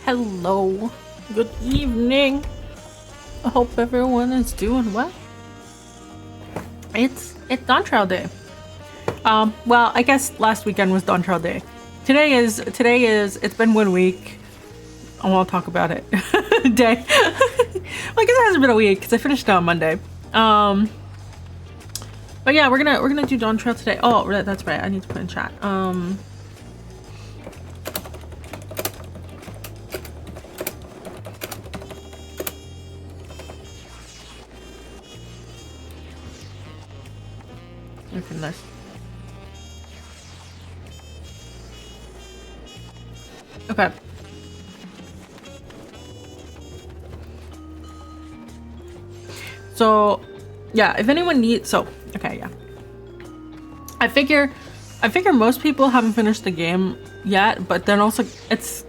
Hello, good evening. I hope everyone is doing well. It's Dawntrail day. Well, I guess last weekend was Dawntrail day. Today is it's been 1 week. I want to talk about it. Day. Well, I guess it hasn't been a week because I finished it on Monday. But yeah, we're gonna do Dawntrail today. Oh, that's right. I need to put in chat. Open this. Okay. So, yeah, if anyone needs, okay, yeah. I figure most people haven't finished the game yet, but then also it's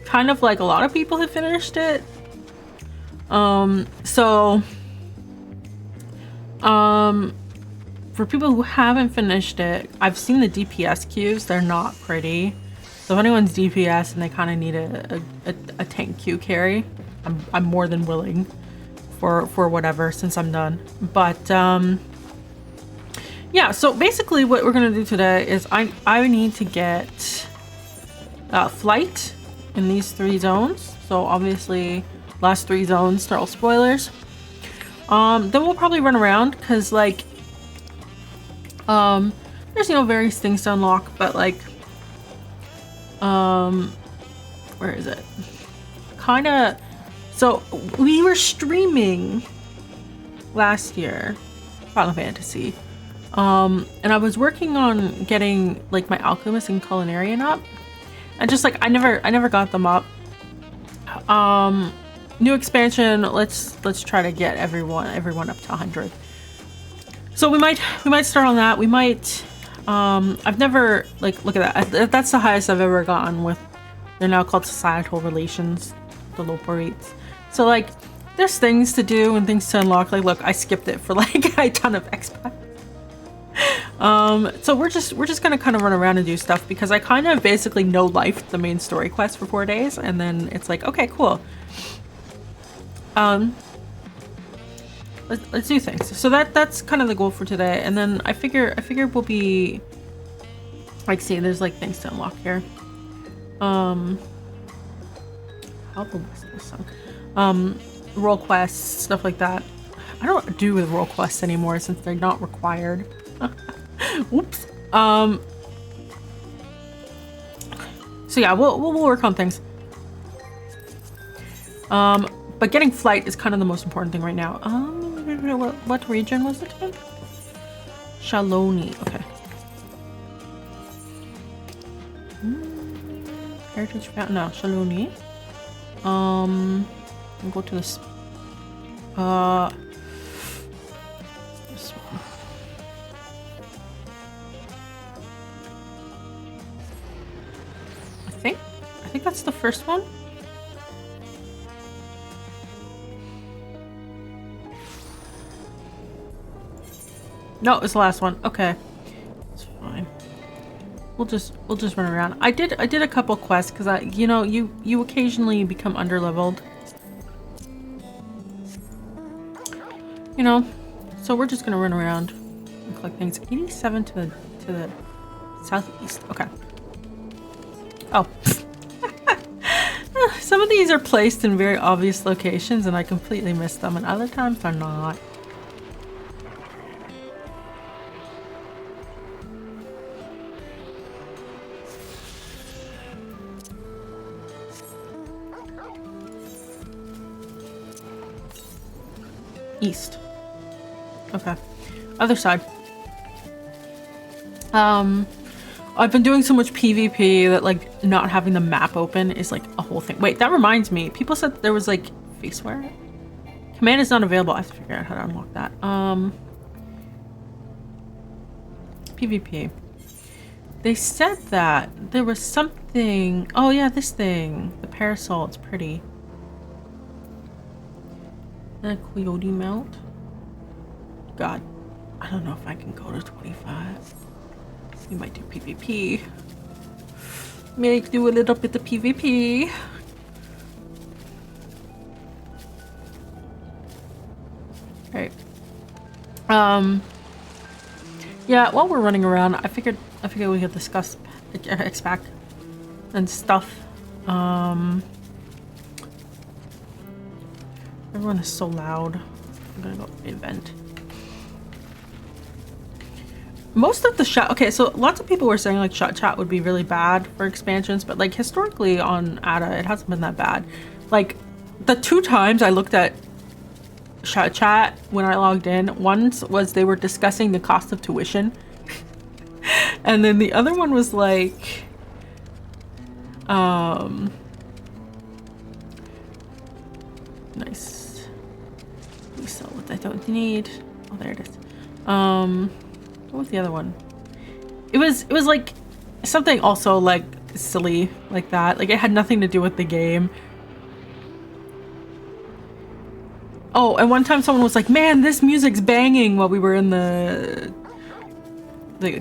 kind of like a lot of people have finished it. For people who haven't finished it, I've seen the DPS queues. They're not pretty. So if anyone's DPS and they kind of need a tank queue carry, I'm more than willing for whatever since I'm done. But yeah, so basically what we're gonna do today is I need to get flight in these 3 zones. So obviously last 3 zones, they're all spoilers. Then we'll probably run around because like there's various things to unlock, but like where is it? Kinda, so we were streaming last year Final Fantasy, and I was working on getting like my Alchemist and Culinarian up, and just like I never got them up. New expansion, let's try to get everyone up to 100. So we might start on that. We might I've never, like, look at that. That's the highest I've ever gotten with, they're now called societal relations, the local rates. So like there's things to do and things to unlock. Like look, I skipped it for like a ton of XP. So we're just gonna kind of run around and do stuff because I kind of basically no life the main story quest for 4 days, and then it's like, okay, cool. Let's do things. So that's kind of the goal for today, and then I figure we'll be like, see, there's like things to unlock here. Role quests, stuff like that. I don't do with role quests anymore since they're not required. Oops. So yeah, we'll work on things. But getting flight is kind of the most important thing right now. What region was it again? Shaloni. Okay. Heritage Fountain. No, Shaloni. We'll go to this. This one. I think that's the first one. No, it's the last one. Okay, it's fine. We'll just run around. I did a couple quests because you occasionally become underleveled. So we're just gonna run around and collect things. 87 to the southeast. Okay. Oh. Some of these are placed in very obvious locations and I completely missed them, and other times they're not. East. Okay. Other side. I've been doing so much PvP that like not having the map open is like a whole thing. Wait, that reminds me. People said there was like faceware. Command is not available. I have to figure out how to unlock that. PvP. They said that there was something. Oh yeah, this thing. The parasol. It's pretty. And a coyote mount. God, I don't know if I can go to 25. We might do PvP. May do a little bit of PvP. Yeah, while we're running around, I figured we could discuss X-Pac and stuff. Everyone is so loud. I'm gonna go event. Most of the shot, okay, so lots of people were saying like shot chat would be really bad for expansions, but like historically on ADA, it hasn't been that bad. Like the 2 times I looked at shot chat when I logged in, once was they were discussing the cost of tuition. And then the other one was like, nice. We sell what I don't need. Oh, there it is. What was the other one? It was like something also like silly like that. Like it had nothing to do with the game. Oh, and one time someone was like, "Man, this music's banging," while we were in the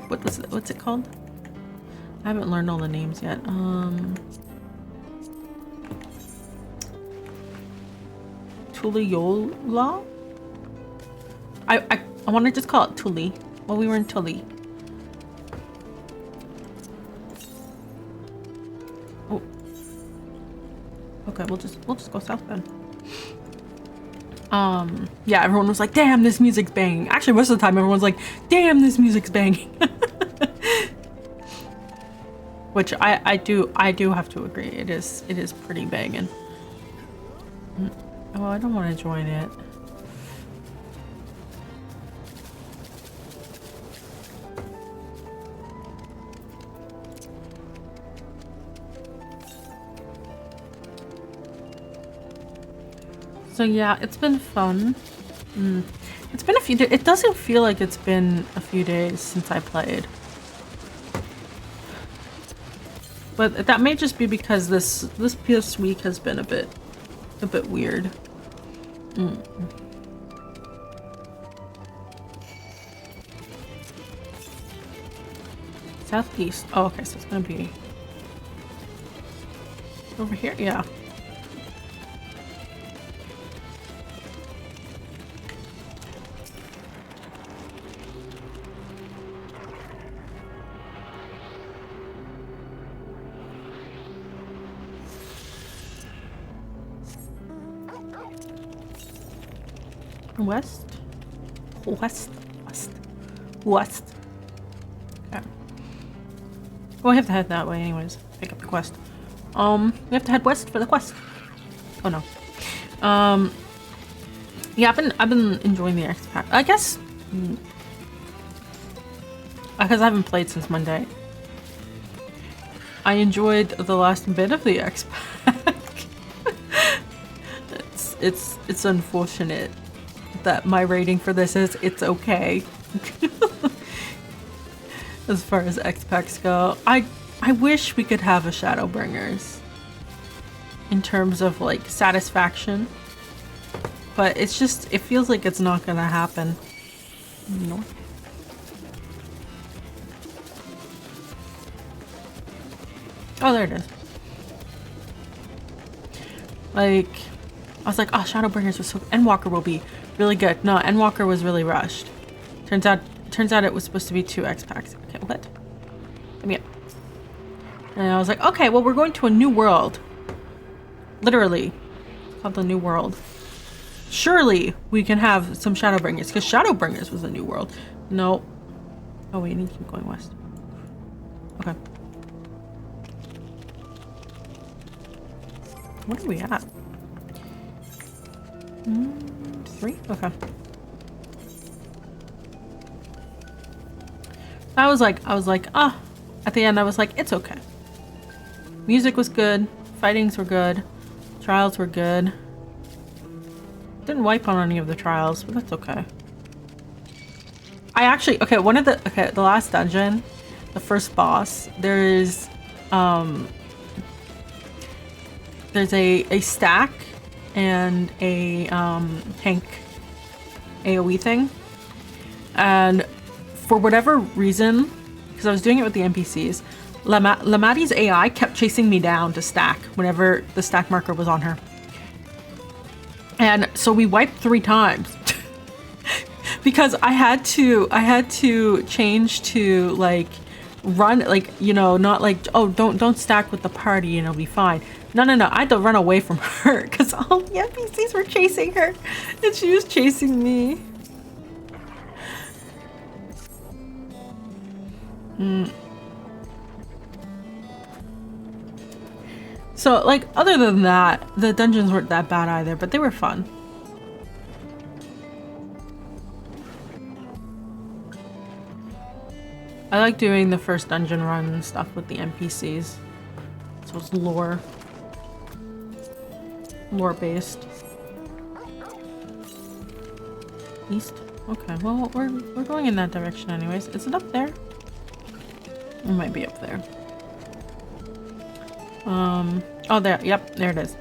what's it called? I haven't learned all the names yet. Tuliola? I want to just call it Tuli. Well, we were in Tuli. Oh. Okay, we'll just go south then. Yeah, everyone was like, "Damn, this music's banging." Actually, most of the time everyone's like, "Damn, this music's banging." Which I do have to agree. It is pretty banging. Oh, I don't want to join it. So yeah, it's been fun. It's been a few days. It doesn't feel like it's been a few days since I played. But that may just be because this week has been a bit weird. Southeast. Oh, okay, so it's gonna be over here. Yeah. West? West. Okay. Well, we have to head that way anyways. Pick up the quest. We have to head west for the quest. Oh no. Yeah, I've been enjoying the X-Pac. I guess because I haven't played since Monday. I enjoyed the last bit of the X-Pac. It's unfortunate that my rating for this is it's okay. As far as X-Packs go, I wish we could have a Shadowbringers in terms of like satisfaction, but it feels like it's not gonna happen. No. Oh, there it is. Like, I was like, oh, Shadowbringers was so... Endwalker will be really good. No, Endwalker was really rushed. Turns out it was supposed to be 2 X-Packs. Okay, what? Let me up. And I was like, okay, well, we're going to a new world. Literally. It's called the New World. Surely we can have some Shadowbringers, because Shadowbringers was a new world. No. Oh, wait, I need to keep going west. Okay. What are we at? 3? Okay. I was like, ah. At the end, I was like, it's okay. Music was good. Fightings were good. Trials were good. Didn't wipe on any of the trials, but that's okay. I actually, okay, the last dungeon, the first boss, there's a stack and a tank AoE thing, and for whatever reason, because I was doing it with the NPCs, Lamati's AI kept chasing me down to stack whenever the stack marker was on her, and so we wiped 3 times because I had to change to like run, like, you know, not like, oh, don't stack with the party and it'll be fine. No, I had to run away from her because all the NPCs were chasing her and she was chasing me. So, like, other than that, the dungeons weren't that bad either, but they were fun. I like doing the first dungeon run and stuff with the NPCs. So it's lore based. East? Okay, well, we're going in that direction anyways. Is it up there? It might be up there. Oh, there. Yep, there it is.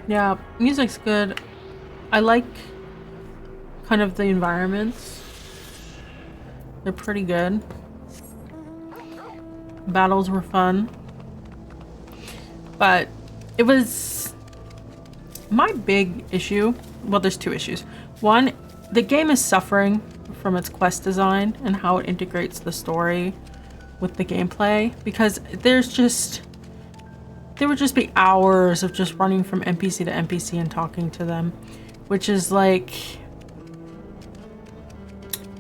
Yeah, music's good. I like kind of the environments. They're pretty good. Battles were fun. But it was my big issue. Well, there's two issues. One, the game is suffering from its quest design and how it integrates the story with the gameplay, because there would just be hours of just running from NPC to NPC and talking to them, which is like,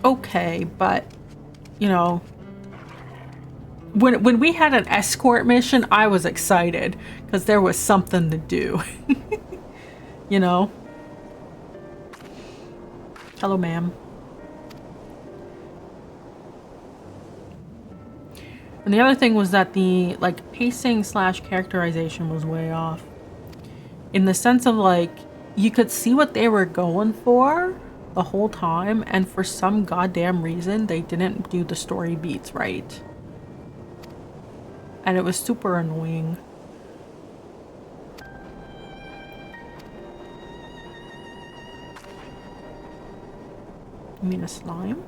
okay, but you know, when we had an escort mission, I was excited because there was something to do. You know? Hello, ma'am. And the other thing was that the like pacing / characterization was way off. In the sense of like, you could see what they were going for the whole time, and for some goddamn reason, they didn't do the story beats right. And it was super annoying. You mean a slime?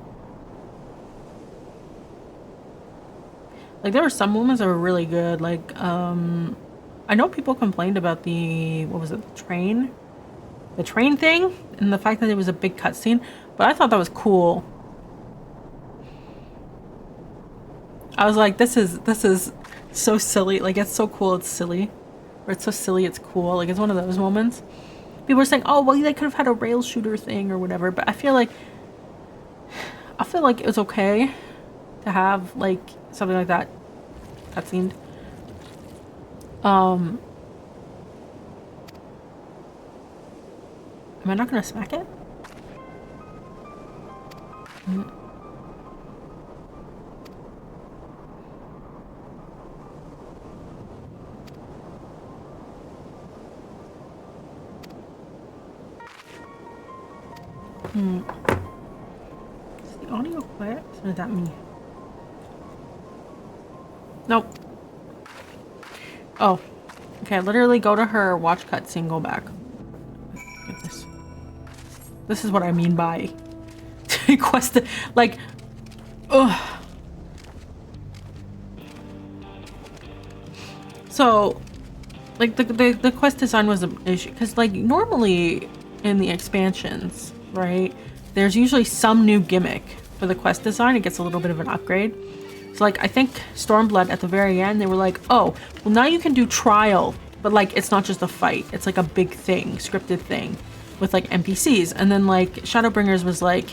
Like, there were some moments that were really good. Like, I know people complained about the, what was it, the train thing, and the fact that it was a big cutscene, but I thought that was cool. I was like, this is so silly. Like, it's so cool, it's silly. Or it's so silly, it's cool. Like, it's one of those moments. People were saying, oh, well, they could have had a rail shooter thing or whatever, but I feel like it was okay to have, like, something like that cutscened. Am I not gonna smack it? Is the audio quiet? Or is that me? Nope. Oh. Okay, literally go to her, watch cutscene, go back. Goodness. This is what I mean by quest, like, ugh. So, like, the quest design was an issue, because, like, normally in the expansions, right, there's usually some new gimmick for the quest design. It gets a little bit of an upgrade. So, like, I think Stormblood at the very end, they were like, oh, well, now you can do trial, but, like, it's not just a fight. It's, like, a big thing, scripted thing with, like, NPCs. And then, like, Shadowbringers was like,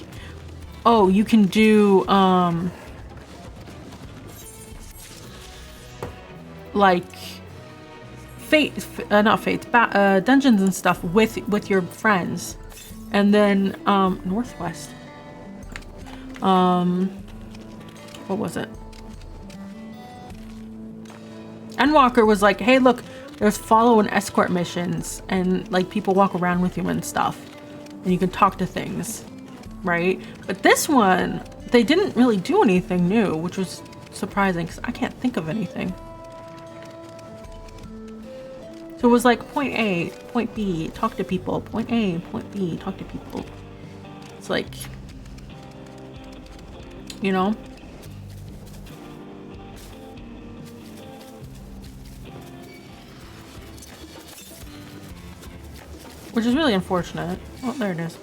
oh, you can do, like, dungeons and stuff with your friends. And then, Northwest. What was it? Endwalker was like, hey, look, there's follow and escort missions, and like people walk around with you and stuff, and you can talk to things, right? But this one, they didn't really do anything new, which was surprising because I can't think of anything. So it was like point A, point B, talk to people, point A, point B, talk to people. It's like, you know? which is really unfortunate. Oh, there it is.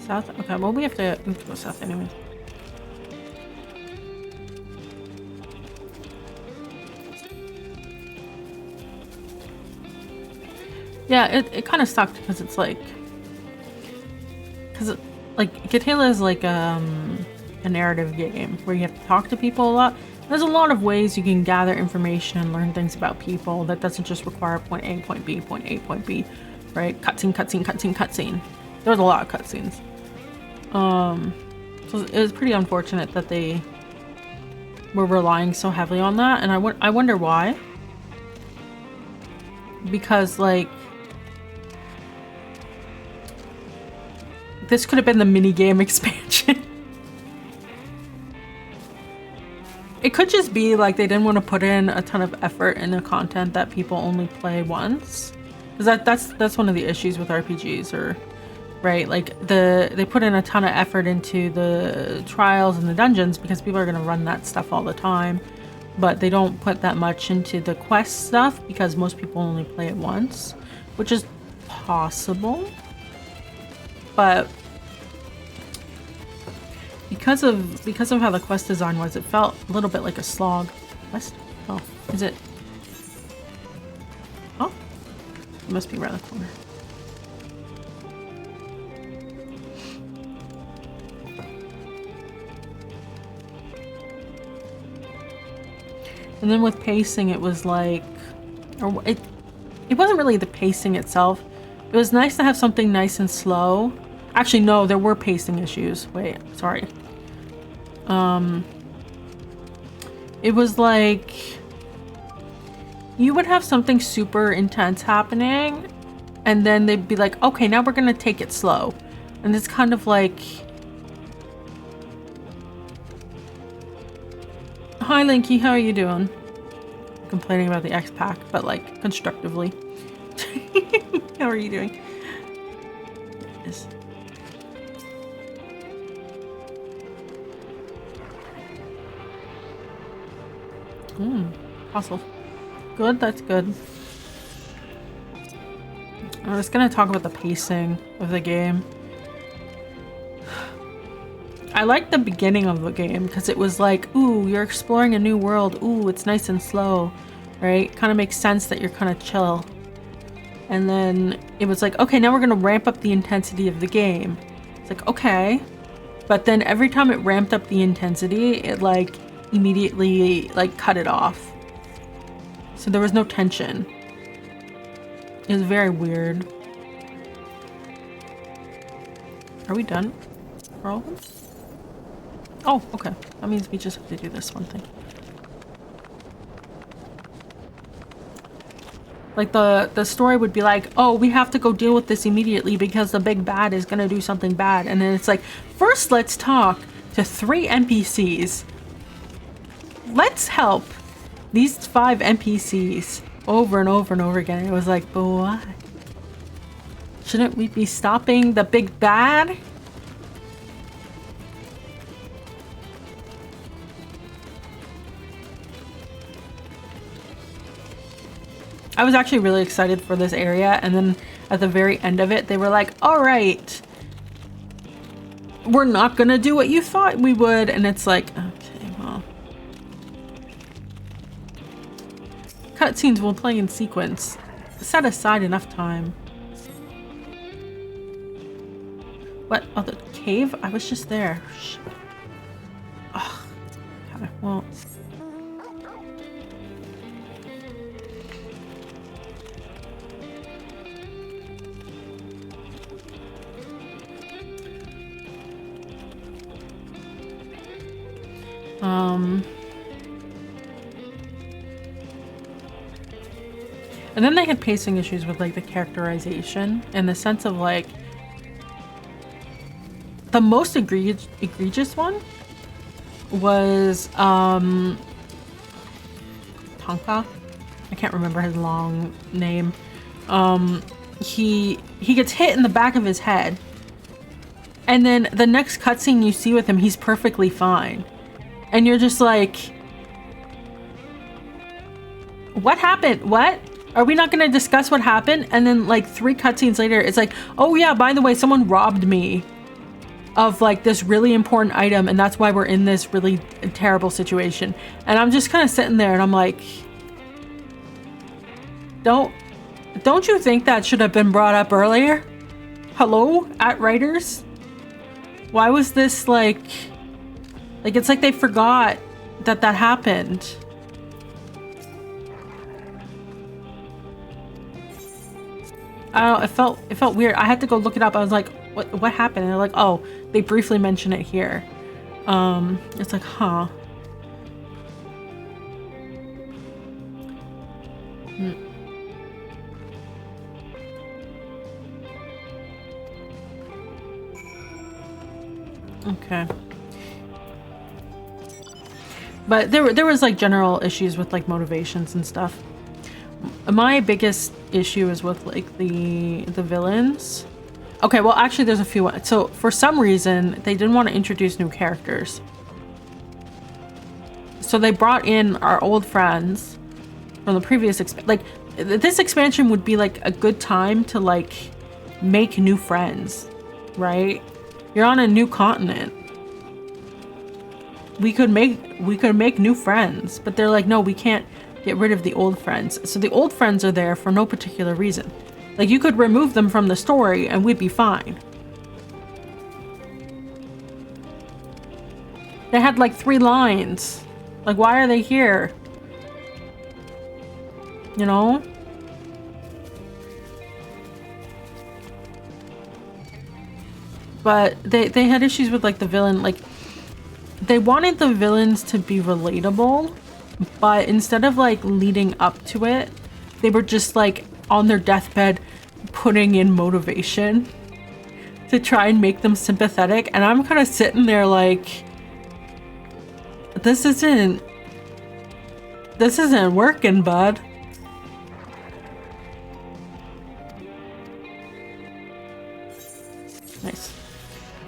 South? Okay, well we have to go south anyway. Yeah, it kind of sucked because it's like... Because, like, Gatela is like a narrative game where you have to talk to people a lot. There's a lot of ways you can gather information and learn things about people that doesn't just require point A, point B, point A, point B, right? Cutscene, cutscene, cutscene, cutscene. There was a lot of cutscenes. So it was pretty unfortunate that they were relying so heavily on that, and I wonder why. Because, like, this could have been the minigame expansion. It could just be like they didn't want to put in a ton of effort in the content that people only play once. Because that's one of the issues with RPGs, or right, like they put in a ton of effort into the trials and the dungeons because people are going to run that stuff all the time, but they don't put that much into the quest stuff because most people only play it once, which is possible. But because of how the quest design was, it felt a little bit like a slog. Quest? Oh, is it? Oh, it must be around the corner. And then with pacing, it was like, or it wasn't really the pacing itself. It was nice to have something nice and slow. Actually, no, there were pacing issues. Wait, sorry. It was like you would have something super intense happening, and then they'd be like, okay, now we're gonna take it slow. And it's kind of like, hi Linky, how are you doing? Complaining about the X-Pack, but like constructively. How are you doing? Yes. Puzzle. Good, that's good. I'm just gonna talk about the pacing of the game. I liked the beginning of the game because it was like, ooh, you're exploring a new world. Ooh, it's nice and slow, right? Kind of makes sense that you're kind of chill. And then it was like, okay, now we're gonna ramp up the intensity of the game. It's like, okay. But then every time it ramped up the intensity, it like immediately like cut it off. So there was no tension. It was very weird. Are we done for all of them? Oh, okay. That means we just have to do this one thing. Like the story would be like, oh, we have to go deal with this immediately because the big bad is gonna do something bad. And then it's like, first let's talk to 3 NPCs. Let's help these 5 NPCs over and over and over again. It was like, but why? Shouldn't we be stopping the big bad? I was actually really excited for this area, and then at the very end of it, they were like, all right, we're not gonna do what you thought we would. And it's like, okay, well. Cutscenes will play in sequence. Set aside enough time. What? Oh, the cave? I was just there. Ugh. Okay, well. And then they had pacing issues with like the characterization, in the sense of like the most egregious one was Tonka. I can't remember his long name. He gets hit in the back of his head, and then the next cutscene you see with him, he's perfectly fine, and you're just like, what happened? What? Are we not going to discuss what happened? And then like 3 cutscenes later, it's like, oh yeah, by the way, someone robbed me of like this really important item, and that's why we're in this really terrible situation. And I'm just kind of sitting there and I'm like, don't you think that should have been brought up earlier? Hello, at writers? Why was this like it's like they forgot that happened. I don't know, it felt weird. I had to go look it up. I was like, what happened? And they're like, oh, they briefly mention it here. It's like, huh. Okay. But there was like general issues with like motivations and stuff. My biggest issue is with like the villains. Okay, well actually there's a few. So for some reason they didn't want to introduce new characters. So they brought in our old friends from the previous this expansion would be like a good time to like make new friends, right? You're on a new continent. We could make new friends, but they're like, no, we can't get rid of the old friends. So the old friends are there for no particular reason. Like you could remove them from the story and we'd be fine. They had like 3 lines. Like, why are they here? You know? But they had issues with like the villain. Like they wanted the villains to be relatable, but instead of like leading up to it, they were just like on their deathbed putting in motivation to try and make them sympathetic. And I'm kind of sitting there like, this isn't working, bud. Nice.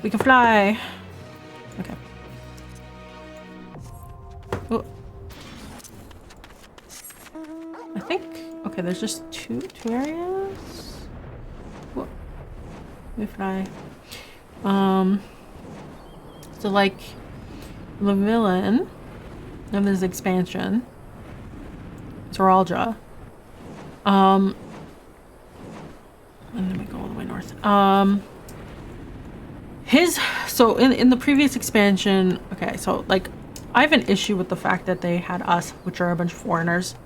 We can fly. Okay. Oh. I think, okay, there's just two areas. Whoa. We fly. So like the villain of this expansion, Zoralja. And then we go all the way north. So in the previous expansion, okay, so like I have an issue with the fact that they had us, which are a bunch of foreigners,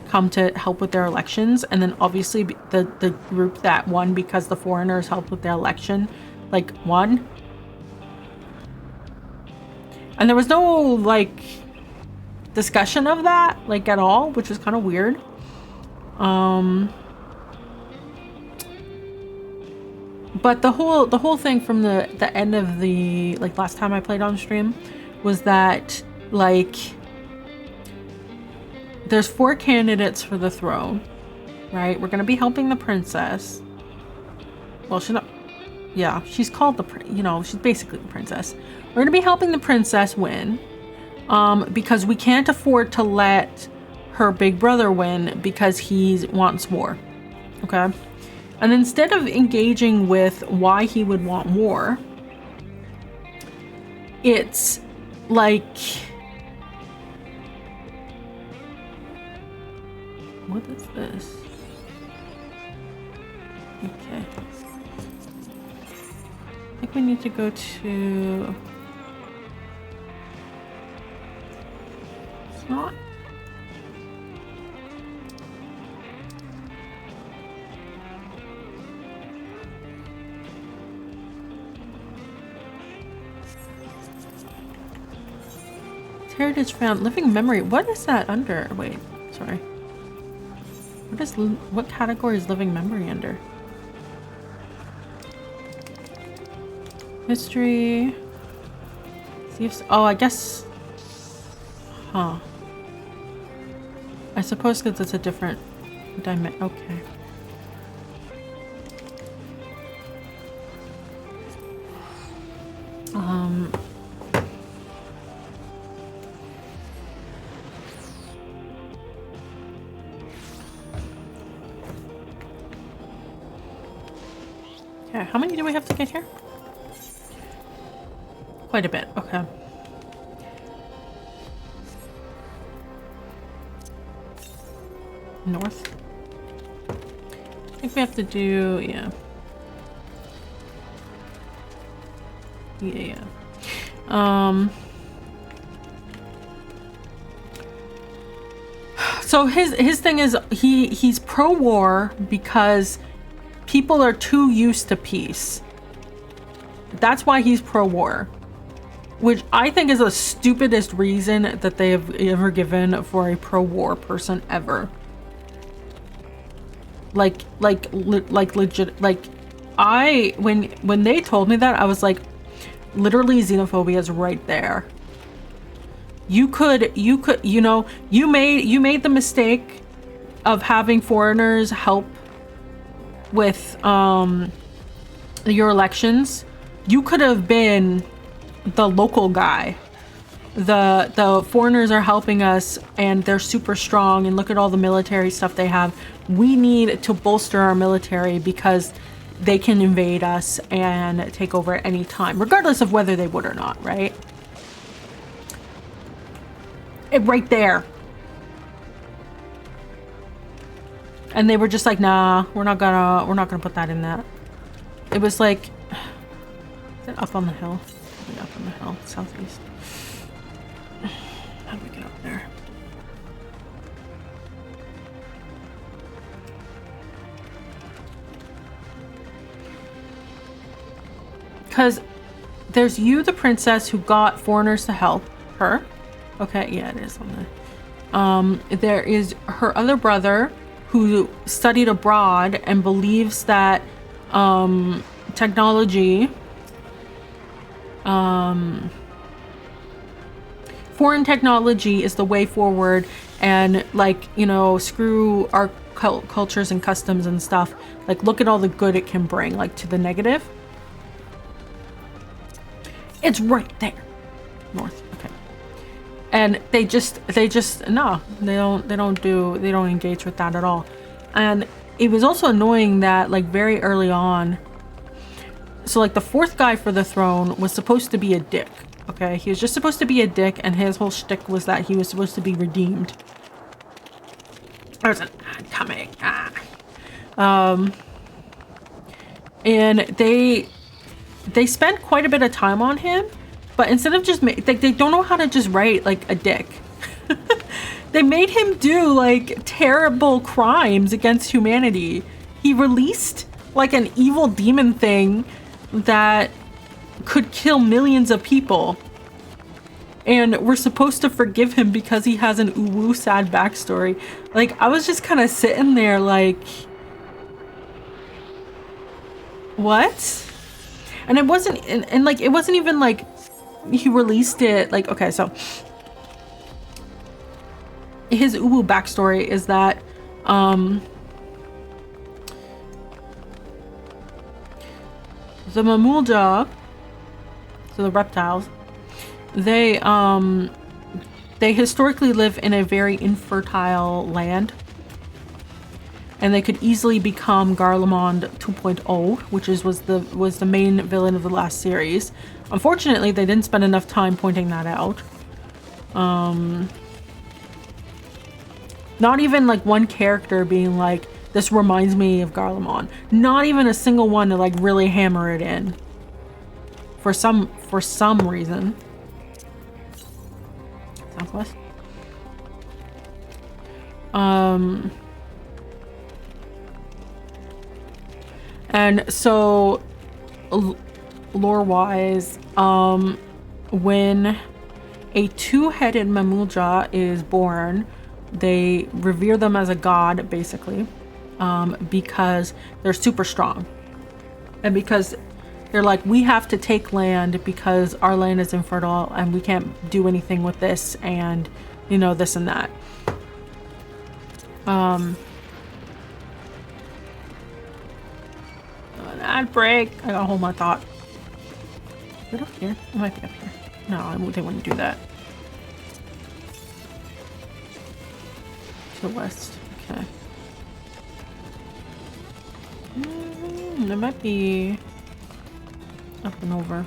come to help with their elections, and then obviously the group that won because the foreigners helped with their election, like, won. And there was no like discussion of that like at all, which was kind of weird. But the whole thing from the end of the like last time I played on stream was that like there's 4 candidates for the throne, right? We're gonna be helping the princess. Well, she's not. Yeah, she's called she's basically the princess. We're gonna be helping the princess win, because we can't afford to let her big brother win because he wants war. Okay. And instead of engaging with why he would want war, it's like, what is this? Okay. I think we need to go to, it's not. Heritage found. Living memory. What is that under? Wait, sorry. What category is living memory under? History. See if, oh, I guess Huh. I suppose because it's a different dimension. Okay. Okay, how many do we have to get here? Quite a bit, okay. North. I think we have to do, yeah. Yeah. So his thing is he's pro-war because people are too used to peace. That's why he's pro-war. Which I think is the stupidest reason that they have ever given for a pro-war person ever. Like legit, like when they told me that, I was like, literally xenophobia is right there. You know, you made the mistake of having foreigners help with your elections. You could have been the local guy. The foreigners are helping us and they're super strong, and look at all the military stuff they have. We need to bolster our military because they can invade us and take over at any time, regardless of whether they would or not, right? Right there. And they were just like, nah, we're not gonna put that in that. It was like, is it up on the hill? Yeah, up on the hill, southeast. How do we get up there? Because there's you, the princess, who got foreigners to help her. Okay, yeah, it is on the... there is her other brother who studied abroad and believes that technology... foreign technology is the way forward, and like, you know, screw our cultures and customs and stuff. Like, look at all the good it can bring, like, to the negative. It's right there. North. Okay. And they just no, they don't engage with that at all. And it was also annoying that, like, very early on, so like the fourth guy for the throne was supposed to be a dick. Okay, he was just supposed to be a dick, and his whole shtick was that he was supposed to be redeemed. There's an ad coming. And they spent quite a bit of time on him, but instead of just they don't know how to just write like a dick. They made him do like terrible crimes against humanity. He released like an evil demon thing that could kill millions of people, and we're supposed to forgive him because he has an uwu sad backstory. Like, I was just kind of sitting there like, what? And it wasn't, and like, it wasn't even like he released it like, okay, so his uwu backstory is that the Mamulja, so the reptiles, they historically live in a very infertile land, and they could easily become Garlemald 2.0, which was the main villain of the last series. Unfortunately, they didn't spend enough time pointing that out. Not even like one character being like, this reminds me of Garlemald. Not even a single one to like really hammer it in. For some reason. Southwest. And so lore-wise, when a two-headed Mamulja is born, they revere them as a god, basically, because they're super strong. And because they're like, we have to take land because our land is infertile and we can't do anything with this, and you know, this and that. An ad break. I gotta hold my thought. Is it up here? It might be up here. No, they wouldn't do that. To the west. Okay. It might be up and over.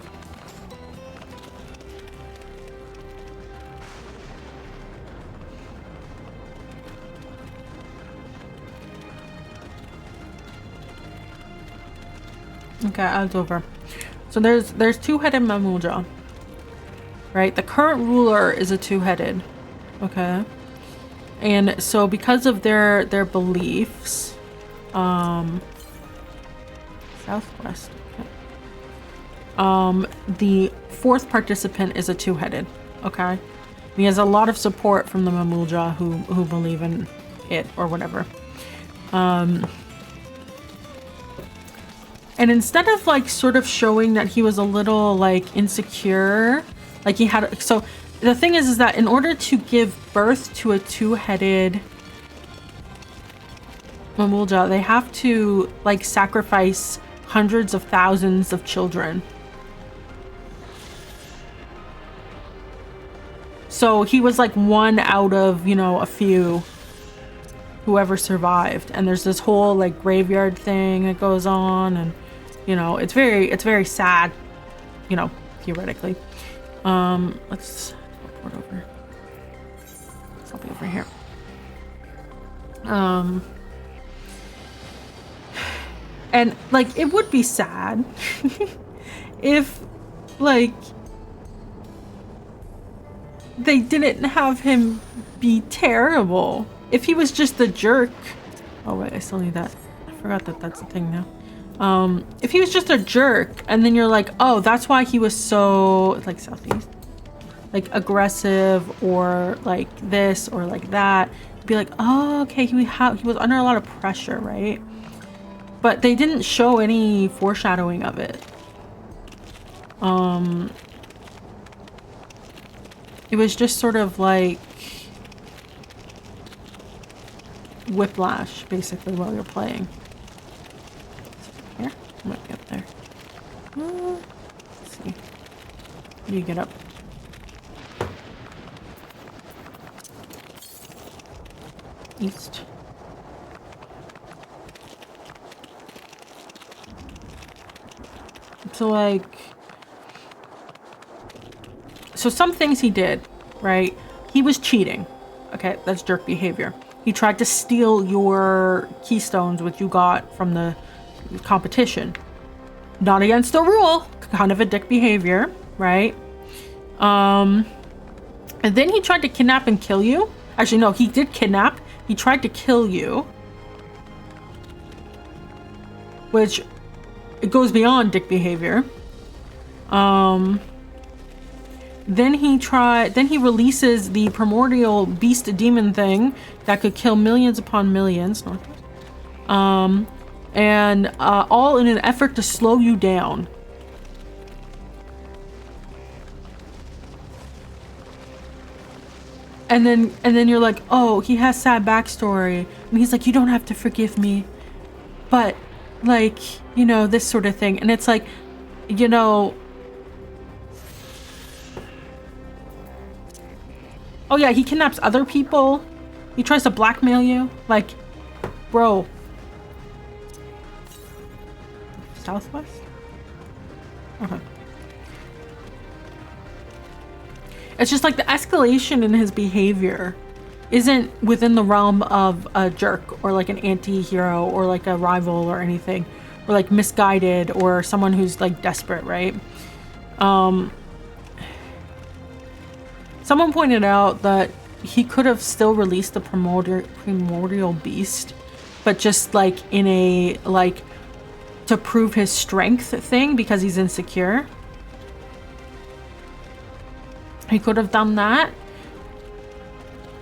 Okay, it's over. So there's two-headed Mamulja, right? The current ruler is a two-headed, okay? And so because of their beliefs, southwest, okay. The fourth participant is a two-headed, okay? And he has a lot of support from the Mamulja who believe in it or whatever. And instead of like sort of showing that he was a little like insecure, like he had, so the thing is that in order to give birth to a two-headed Mamulja, they have to like sacrifice hundreds of thousands of children. So he was like one out of, you know, a few, whoever survived. And there's this whole like graveyard thing that goes on, and you know, it's very sad, you know, theoretically. Let's teleport over. I'll be over here. And like it would be sad if like they didn't have him be terrible. If he was just a jerk. Oh wait, I still need that. I forgot that that's a thing now. If he was just a jerk, and then you're like, oh, that's why he was so like southeast, like aggressive, or like this or like that. Be like, oh, okay, he was under a lot of pressure, right? But they didn't show any foreshadowing of it. It was just sort of like whiplash, basically, while you're playing. Here? I might be up there. Let's see. How do you get up? East. So like, so some things he did, right? He was cheating. Okay, that's jerk behavior. He tried to steal your keystones, which you got from the competition. Not against the rule, kind of a dick behavior, right? And then he tried to kidnap and kill you. Actually, no, he did kidnap. He tried to kill you. Which, it goes beyond dick behavior. Then he releases the primordial beast demon thing that could kill millions upon millions. And all in an effort to slow you down. And then you're like, oh, he has sad backstory. And he's like, you don't have to forgive me. But, like, you know, this sort of thing. And it's like, you know... Oh yeah, he kidnaps other people. He tries to blackmail you. Like, bro. Southwest? Okay. It's just like the escalation in his behavior isn't within the realm of a jerk or like an anti-hero or like a rival or anything, or like misguided or someone who's like desperate, right? Someone pointed out that he could have still released the primordial beast, but just like in a like to prove his strength thing because he's insecure. He could have done that,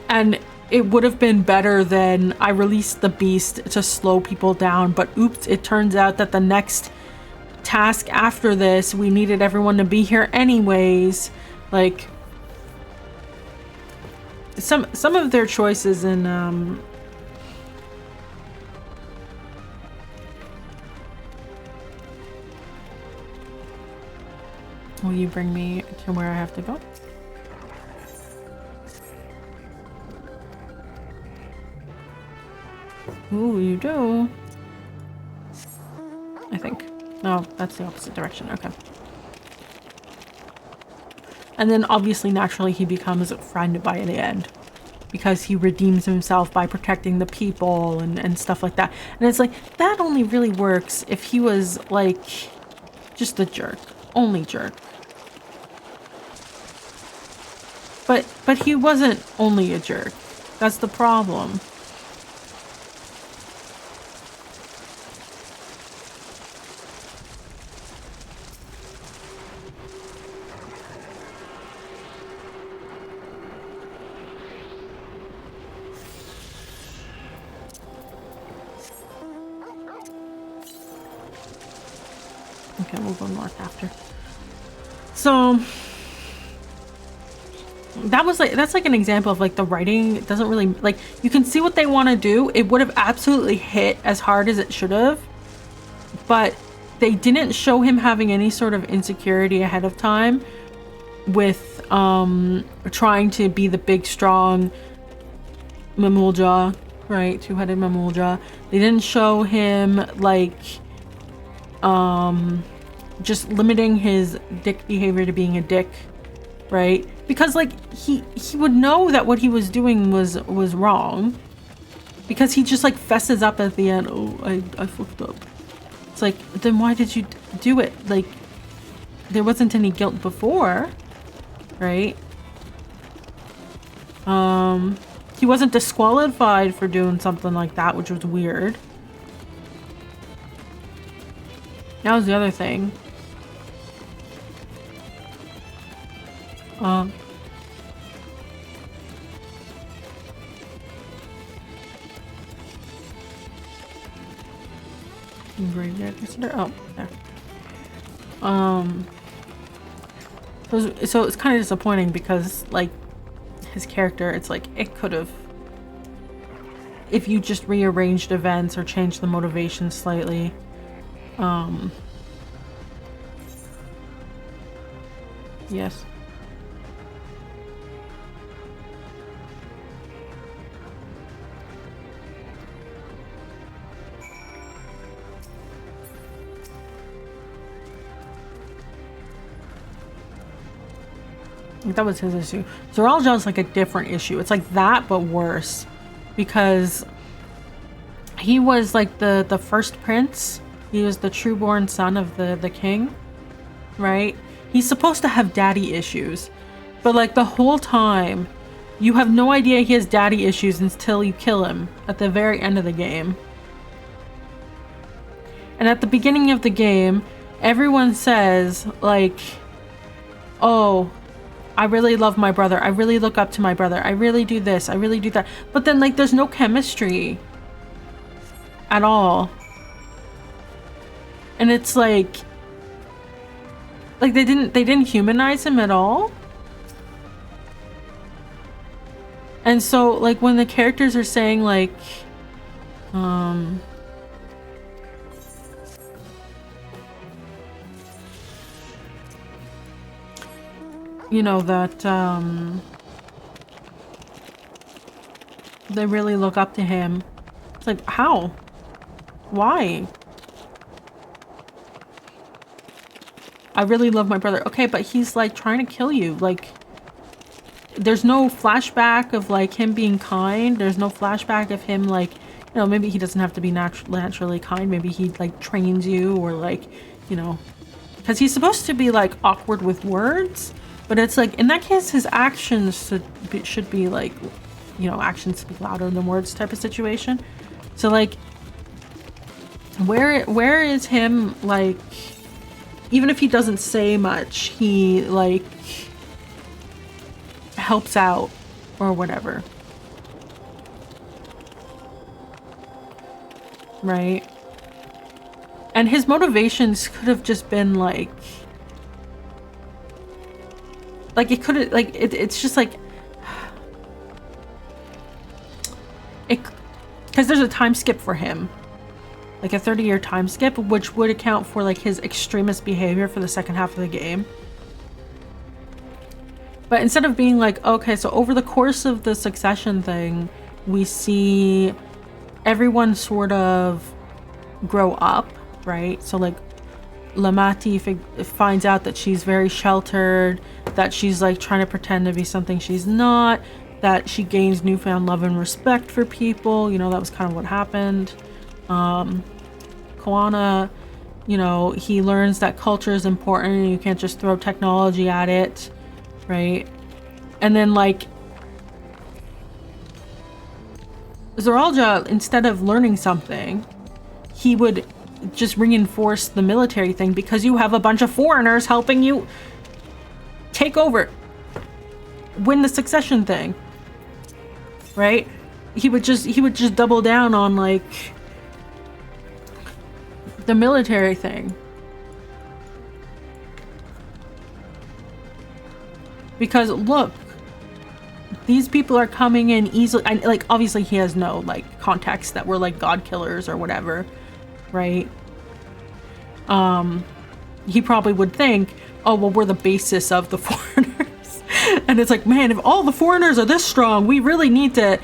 and it would have been better than I released the beast to slow people down, but oops, it turns out that the next task after this, we needed everyone to be here anyways. Like, some of their choices in will you bring me to where I have to go? Ooh, you do. I think. No, that's the opposite direction. Okay. And then obviously, naturally, he becomes a friend by the end. Because he redeems himself by protecting the people and stuff like that. And it's like, that only really works if he was, like, just a jerk. Only jerk. But he wasn't only a jerk. That's the problem. Okay, we'll go north after. So that's like an example of like the writing doesn't really, like, you can see what they want to do. It would have absolutely hit as hard as it should have, but they didn't show him having any sort of insecurity ahead of time with trying to be the big strong Mamulja, right? Two-headed Mamulja. They didn't show him like just limiting his dick behavior to being a dick, right? Because like he would know that what he was doing was wrong, because he just like fesses up at the end. Oh, I fucked up. It's like, then why did you do it? Like, there wasn't any guilt before, right? He wasn't disqualified for doing something like that, which was weird. That was the other thing. Oh, there. So it's kind of disappointing because, like, his character, it's like, it could have, if you just rearranged events or changed the motivation slightly, yes. That was his issue. Zoraal is like a different issue. It's like that, but worse, because he was like the first prince. He was the true-born son of the king, right? He's supposed to have daddy issues, but like the whole time, you have no idea he has daddy issues until you kill him at the very end of the game. And at the beginning of the game, everyone says like, oh, I really love my brother. I really look up to my brother. I really do this. I really do that. But then like there's no chemistry at all. And it's like they didn't humanize him at all. And so like when the characters are saying like you know, that they really look up to him. It's like, how? Why? I really love my brother. Okay, but he's like trying to kill you. Like, there's no flashback of like him being kind. There's no flashback of him like, you know, maybe he doesn't have to be naturally kind. Maybe he like trains you, or like, you know, because he's supposed to be like awkward with words. But it's like, in that case, his actions should be like, you know, actions speak louder than words type of situation. So like, where is him, like, even if he doesn't say much, he like helps out or whatever. Right? And his motivations could have just been like it could have, like, it's just like, because there's a time skip for him, like a 30-year time skip, which would account for like his extremist behavior for the second half of the game. But instead of being like, okay, so over the course of the succession thing, we see everyone sort of grow up, right? So like Lamati finds out that she's very sheltered, that she's like trying to pretend to be something she's not, that she gains newfound love and respect for people. You know, that was kind of what happened. Koana, you know, he learns that culture is important and you can't just throw technology at it, right? And then like Zoralja, instead of learning something, he would just reinforce the military thing because you have a bunch of foreigners helping you take over, win the succession thing, right? He would just double down on like the military thing, because look, these people are coming in easily, and like obviously he has no like contacts that were like god killers or whatever, right? He probably would think, oh well, we're the basis of the foreigners. And it's like, man, if all the foreigners are this strong, we really need to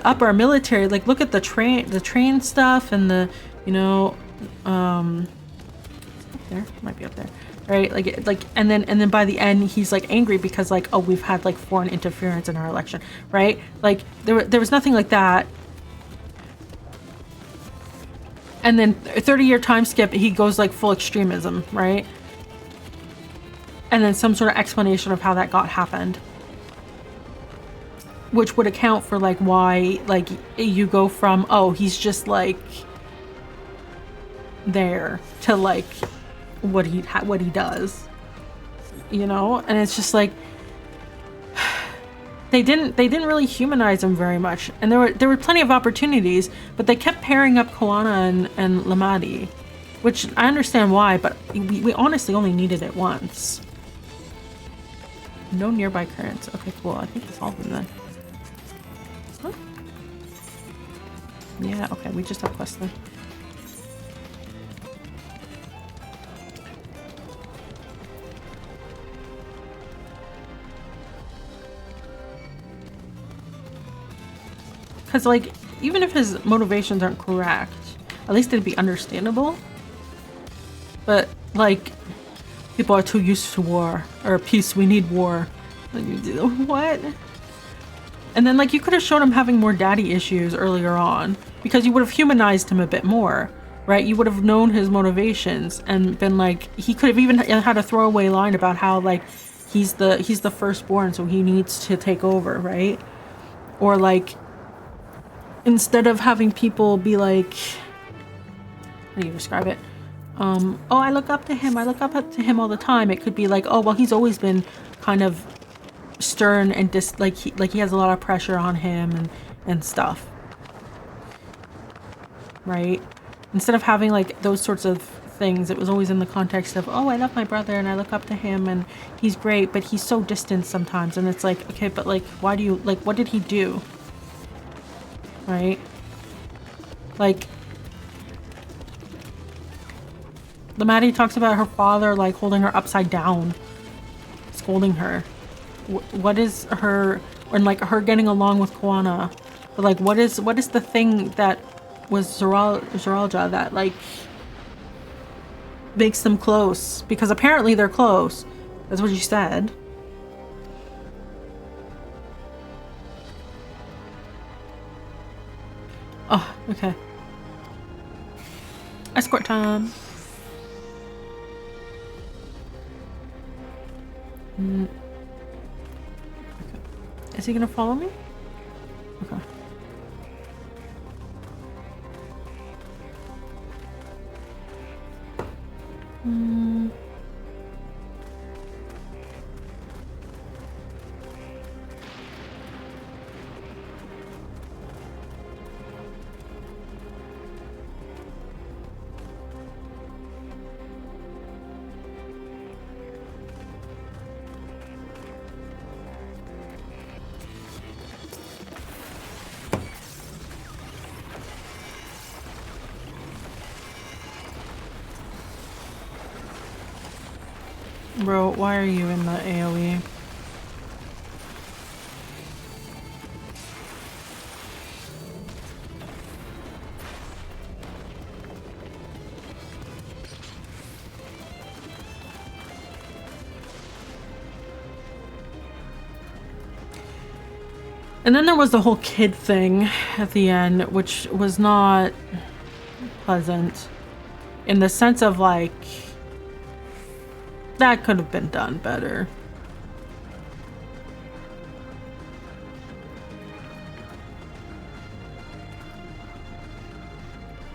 up our military. Like, look at the train stuff and the, you know, up there, might be up there, right? Like, and then by the end, he's like angry because like, oh, we've had like foreign interference in our election, right? Like, there was nothing like that. And then 30-year time skip, he goes like full extremism, right? And then some sort of explanation of how that happened, which would account for like why like you go from, oh, he's just like there, to like what he does, you know? And it's just like they didn't really humanize him very much, and there were plenty of opportunities, but they kept pairing up Koana and Lamadi, which I understand why, but we honestly only needed it once. No nearby currents. Okay, cool. I think that's all of them then. Huh? Yeah, okay, we just have quests then. Because, like, even if his motivations aren't correct, at least it'd be understandable. But, like, people are too used to war. Or peace, we need war. Like, what? And then, like, you could have shown him having more daddy issues earlier on. Because you would have humanized him a bit more, right? You would have known his motivations and been like... He could have even had a throwaway line about how, like, he's the firstborn, so he needs to take over, right? Or, like... Instead of having people be like, how do you describe it? Oh, I look up to him. I look up to him all the time. It could be like, oh, well, he's always been kind of stern and like he has a lot of pressure on him and stuff, right? Instead of having like those sorts of things, it was always in the context of, oh, I love my brother and I look up to him and he's great, but he's so distant sometimes. And it's like, okay, but like, why do you like? What did he do? Right? Like, Lamadi talks about her father like holding her upside down, scolding her. What is her, and like her getting along with Koana, but like what is the thing that was Zoralja that like makes them close? Because apparently they're close. That's what you said. Oh, okay. Escort time. Okay. Is he gonna follow me? Okay. Bro, why are you in the AoE? And then there was the whole kid thing at the end, which was not pleasant in the sense of like, that could have been done better.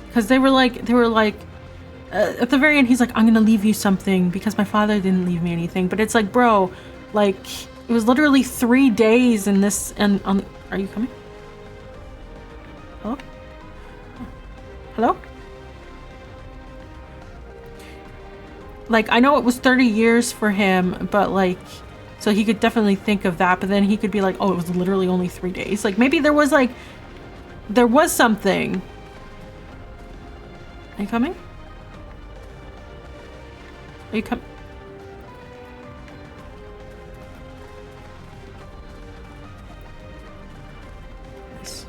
Because they were like, at the very end, he's like, I'm gonna leave you something because my father didn't leave me anything. But it's like, bro, like, it was literally 3 days in this, and on, are you coming? Hello? Hello? Like, I know it was 30 years for him, but like, so he could definitely think of that, but then he could be like, oh, it was literally only 3 days. Like, maybe there was like, there was something. Are you coming? Are you coming? Nice.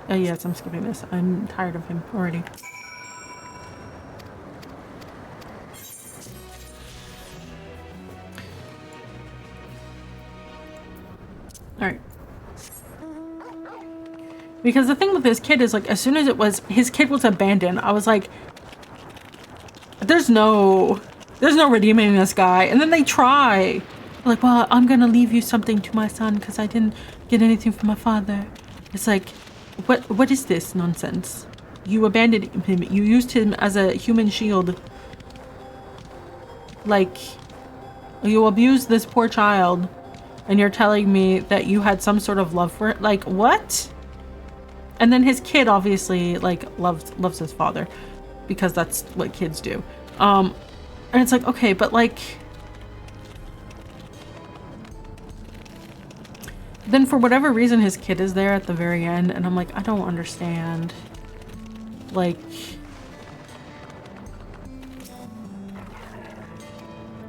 Yes, I'm skipping this. I'm tired of him already. Alright. Because the thing with this kid is like, as soon as his kid was abandoned, I was like, there's no redeeming this guy. And then they try. Like, well, I'm gonna leave you something to my son because I didn't get anything from my father. It's like, what is this nonsense? You abandoned him. You used him as a human shield. Like, you abused this poor child. And you're telling me that you had some sort of love for it? Like, what? And then his kid obviously, like, loves his father. Because that's what kids do. And it's like, okay, but like... Then for whatever reason, his kid is there at the very end. And I'm like, I don't understand. Like...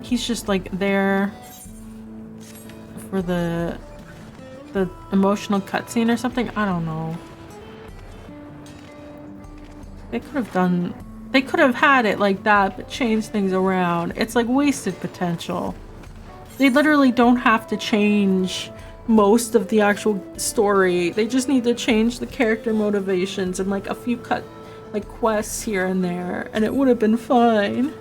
He's just, like, there... for the emotional cutscene or something. I don't know. They could have had it like that, but changed things around. It's like wasted potential. They literally don't have to change most of the actual story. They just need to change the character motivations and like a few quests here and there, and it would have been fine.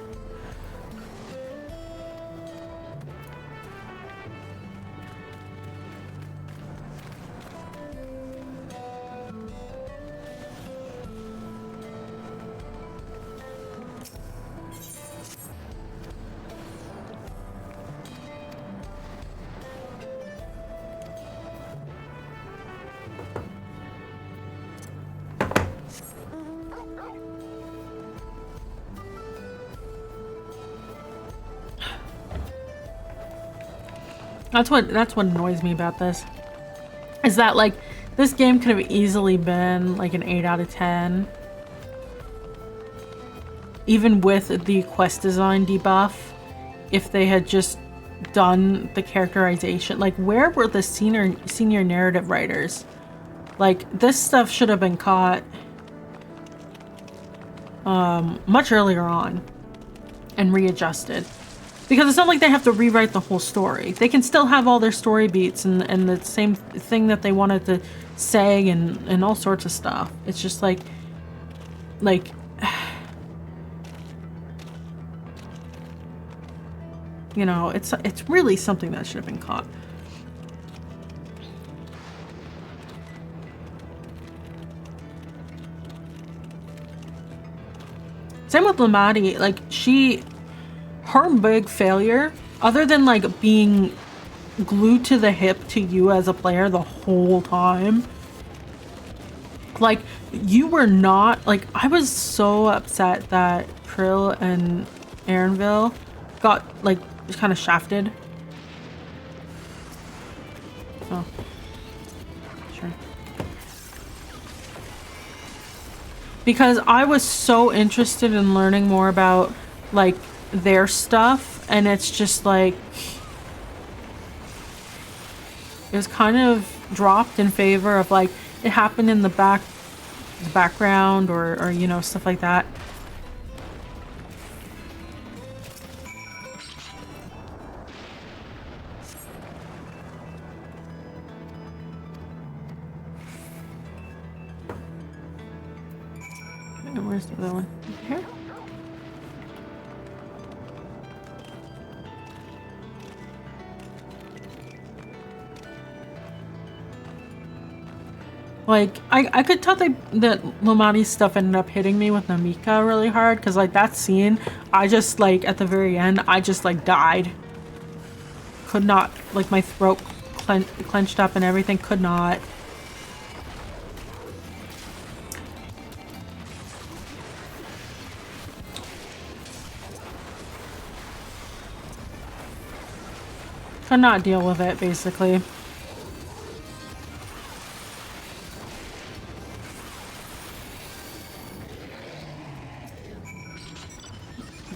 That's what annoys me about this. Is that like this game could have easily been like an 8 out of 10. Even with the quest design debuff, if they had just done the characterization. Like, where were the senior narrative writers? Like, this stuff should have been caught much earlier on and readjusted. Because it's not like they have to rewrite the whole story. They can still have all their story beats and the same thing that they wanted to say and all sorts of stuff. It's just like you know, it's really something that should have been caught. Same with Lamati, like her big failure, other than like being glued to the hip to you as a player the whole time, like you were not, like I was so upset that Trill and Aaronville got like kind of shafted. Oh. because I was so interested in learning more about like their stuff, and it's just like it was kind of dropped in favor of like it happened in the background or you know, stuff like that. And where's the other one? Here? Like, I could tell that Lomati's stuff ended up hitting me with Namika really hard, because, like, that scene, I just, like, at the very end, I just, like, died. Could not, like, my throat clenched up and everything, could not. Could not deal with it, basically.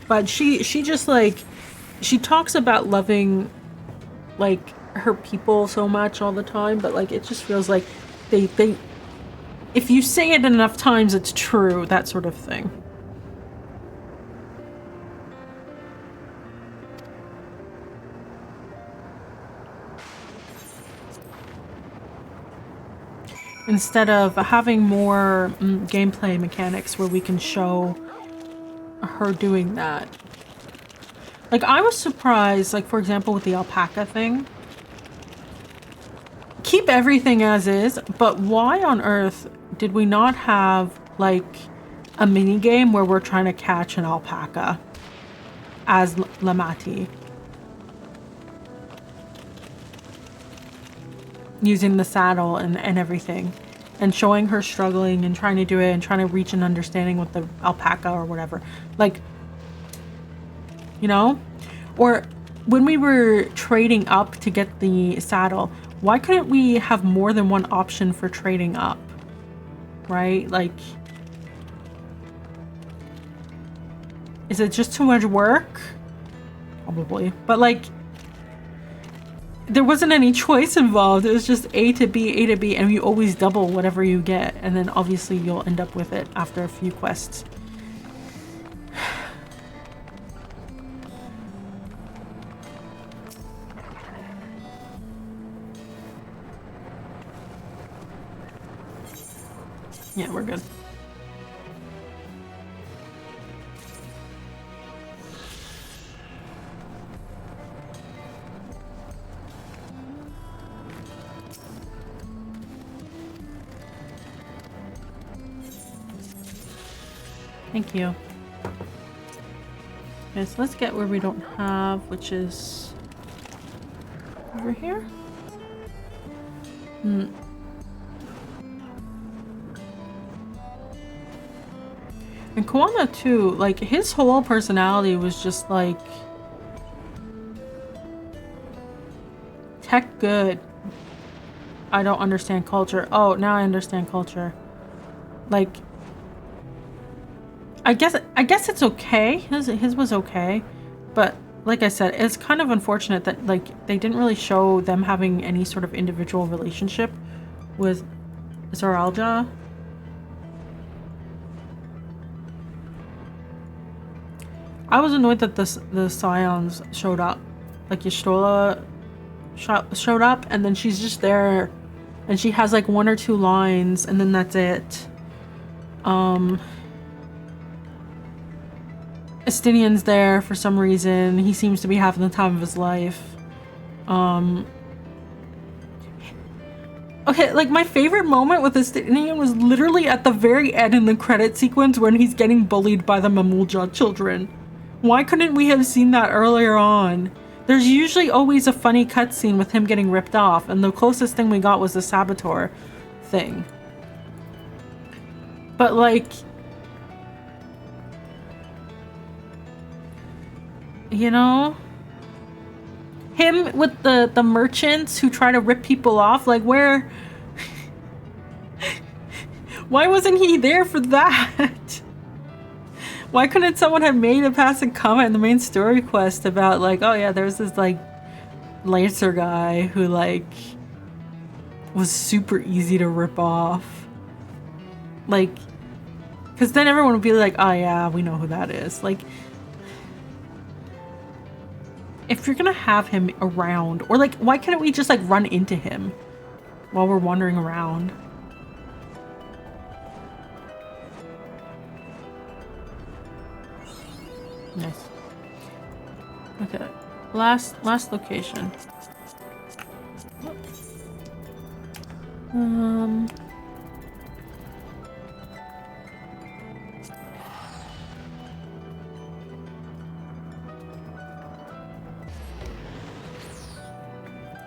But she just like, she talks about loving like her people so much all the time, but like it just feels like they if you say it enough times it's true, that sort of thing. Instead of having more gameplay mechanics where we can show her doing that. Like, I was surprised, like, for example, with the alpaca thing. Keep everything as is, but why on earth did we not have, like, a mini game where we're trying to catch an alpaca as Lamati? Using the saddle and everything. And showing her struggling and trying to do it and trying to reach an understanding with the alpaca or whatever. Like, you know? Or when we were trading up to get the saddle, why couldn't we have more than one option for trading up? Right? Like, is it just too much work? Probably. But like, there wasn't any choice involved. It was just A to B, and you always double whatever you get. And then obviously you'll end up with it after a few quests. Yeah, we're good. Thank you. Okay, so let's get where we don't have, which is over here. And Koana too, like his whole personality was just like tech good. I don't understand culture. Oh, now I understand culture. Like, I guess it's okay. His was okay, but like I said, it's kind of unfortunate that like they didn't really show them having any sort of individual relationship with Zaralja. I was annoyed that the Scions showed up, like Y'shtola showed up, and then she's just there, and she has like one or two lines, and then that's it. Estinian's there for some reason. He seems to be having the time of his life. Okay, like my favorite moment with Estinian was literally at the very end in the credit sequence when he's getting bullied by the Mamulja children. Why couldn't we have seen that earlier on? There's usually always a funny cutscene with him getting ripped off, and the closest thing we got was the Saboteur thing. But like, you know, him with the merchants who try to rip people off, like where Why wasn't he there for that? Why couldn't someone have made a passing comment in the main story quest about like, oh yeah, there's this like Lancer guy who like was super easy to rip off. Like, because then everyone would be like, oh yeah, we know who that is. Like, if you're gonna have him around, or like, why can't we just like run into him while we're wandering around? Nice. Okay, last location.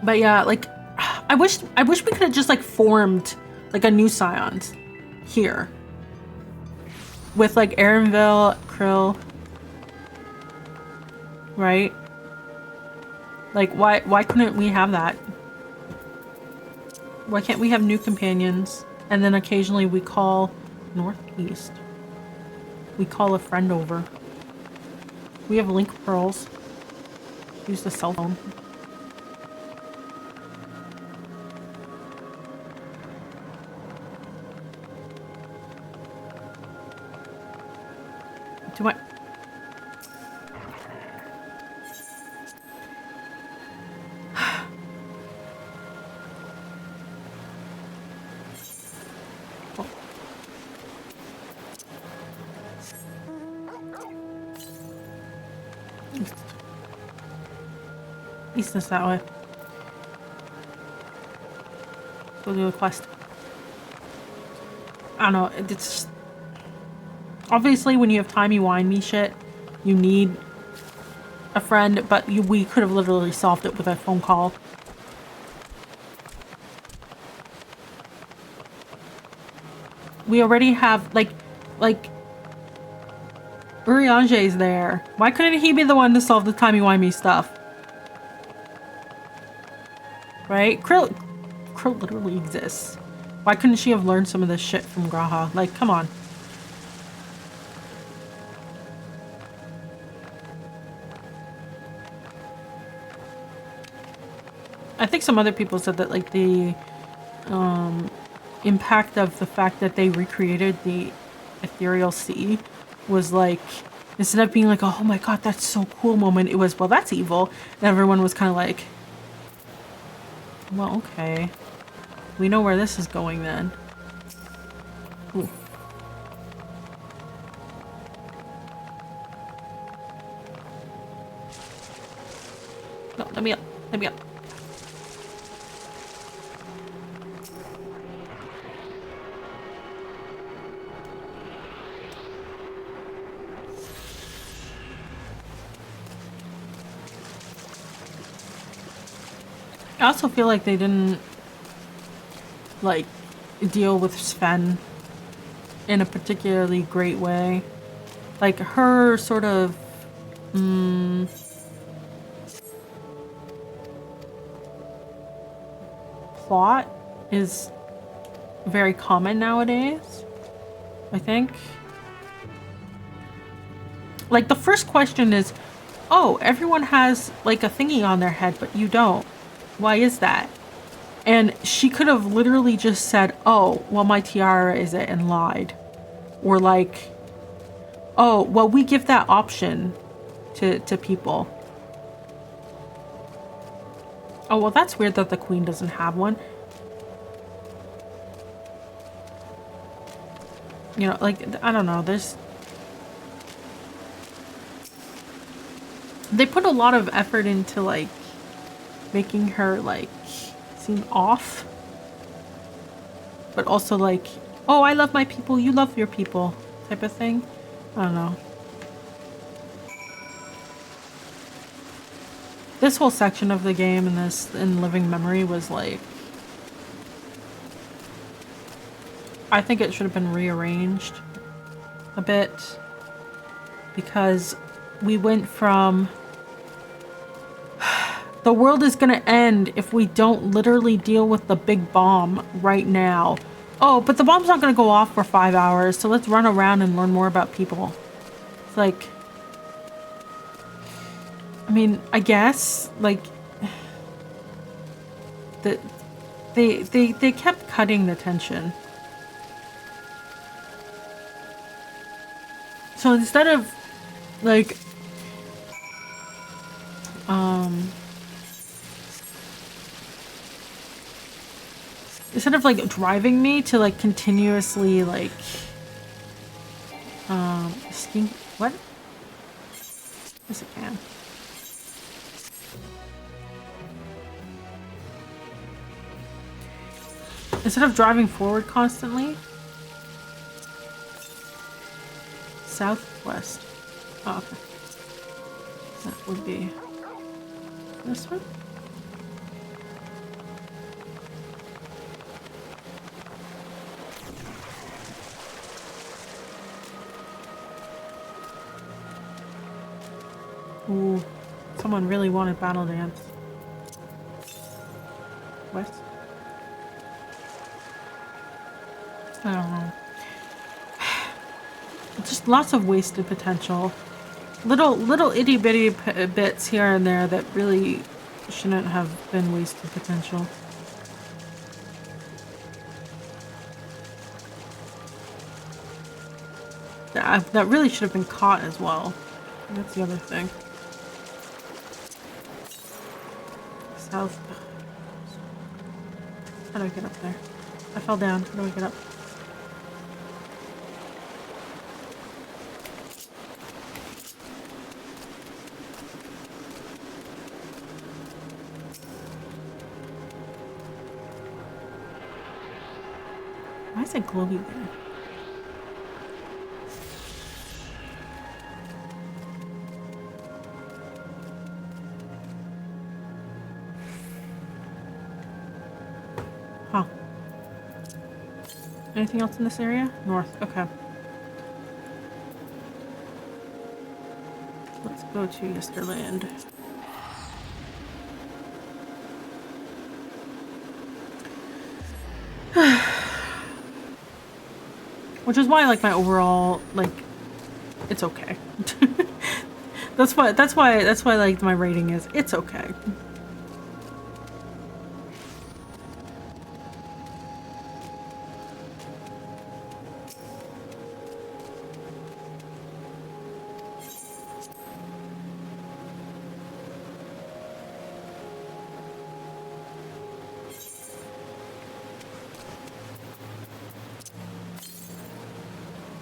But yeah, like, I wish we could have just like formed like a new Scions here with like Erenville, Krill, right? Like, why couldn't we have that? Why can't we have new companions? And then occasionally we call Northeast. We call a friend over. We have link pearls. Use the cell phone. Do I... Oh. East is that way. Go do a quest. I don't know, it's... Obviously, when you have timey-wimey shit, you need a friend, but we could have literally solved it with a phone call. We already have, like, Urianger's there. Why couldn't he be the one to solve the timey-wimey stuff? Right? Krill literally exists. Why couldn't she have learned some of this shit from Graha? Like, come on. I think some other people said that, like, the impact of the fact that they recreated the Ethereal Sea was, like, instead of being like, oh my god, that's so cool moment, it was, well, that's evil. And everyone was kind of like, well, okay. We know where this is going then. Ooh. No, let me up. Let me up. I also feel like they didn't, like, deal with Sven in a particularly great way. Like, her sort of, plot is very common nowadays, I think. Like, the first question is, oh, everyone has, like, a thingy on their head, but you don't. Why is that? And she could have literally just said, oh, well, my tiara is it, and lied. Or like, oh, well, we give that option to people. Oh, well, that's weird that the queen doesn't have one. You know, like, I don't know, there's... They put a lot of effort into, like, making her, like, seem off. But also, like, oh, I love my people, you love your people, type of thing. I don't know. This whole section of the game in Living Memory was, like... I think it should have been rearranged a bit. Because we went from... The world is gonna end if we don't literally deal with the big bomb right now. Oh, but the bomb's not gonna go off for 5 hours, so let's run around and learn more about people. It's like, I mean, I guess, like, they kept cutting the tension. So instead of, like, instead of, like, driving me to, like, continuously, like, what? Yes, it can. Instead of driving forward constantly. Southwest. Oh, okay. That would be this one. Ooh, someone really wanted Battle Dance. West? I don't know. Just lots of wasted potential. Little itty bitty bits here and there that really shouldn't have been wasted potential. That really should have been caught as well. That's the other thing. South. How do I get up there? I fell down. How do I get up? Why is it glowy there? Huh. Anything else in this area? North. Okay. Let's go to Yesterland. Which is why, like, my overall, like, it's okay. that's why like my rating is it's okay.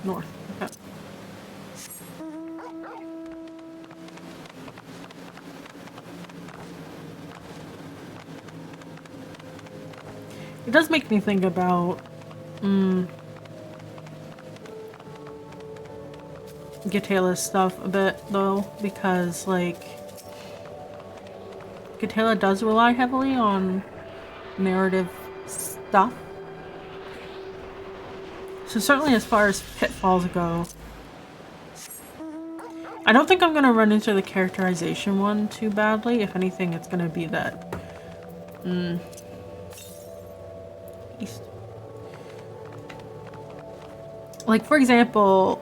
North. Okay. It does make me think about Gatela's stuff a bit though, because like Gatela does rely heavily on narrative stuff. So certainly as far as pitfalls go, I don't think I'm gonna run into the characterization one too badly. If anything, it's gonna be that east. Like for example,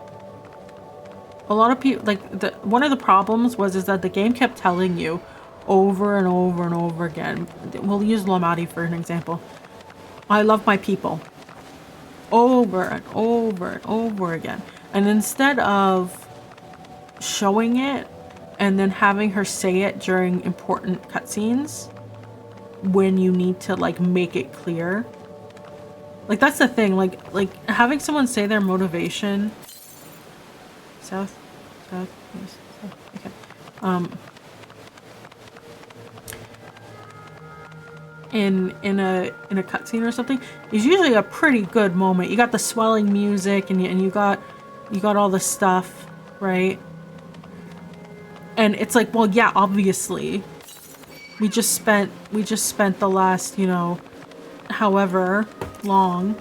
a lot of people like one of the problems was that the game kept telling you over and over and over again. We'll use Lamati for an example. I love my people. Over and over and over again. And instead of showing it and then having her say it during important cutscenes when you need to like make it clear. Like that's the thing, like having someone say their motivation. South, east, okay. In a cutscene or something is usually a pretty good moment. You got the swelling music and you got all the stuff, right? And it's like, well, yeah, obviously we just spent the last, you know, however long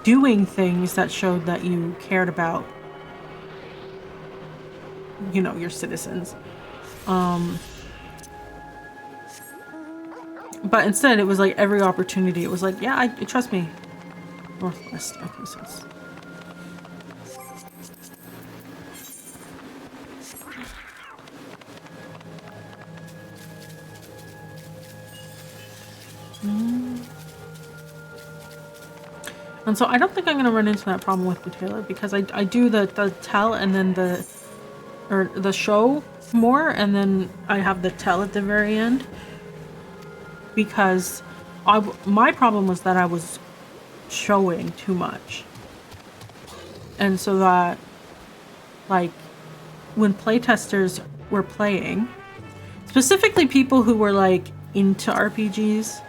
doing things that showed that you cared about, you know, your citizens. But instead it was like every opportunity. It was like, yeah, trust me. Northwest. Okay, so it's... And so I don't think I'm going to run into that problem with Butela because I do the tell and then the show more, and then I have the tell at the very end. Because my problem was that I was showing too much. And so that, like, when playtesters were playing, specifically people who were, like, into RPGs,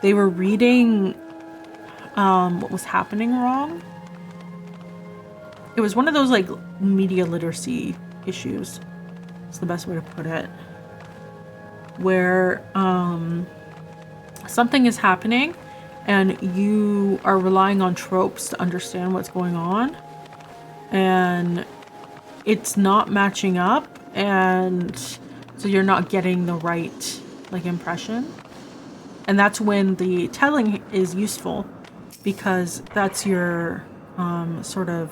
they were reading what was happening wrong. It was one of those, like, media literacy issues. It's the best way to put it. Where something is happening and you are relying on tropes to understand what's going on, and it's not matching up, and so you're not getting the right, like, impression. And that's when the telling is useful, because that's your sort of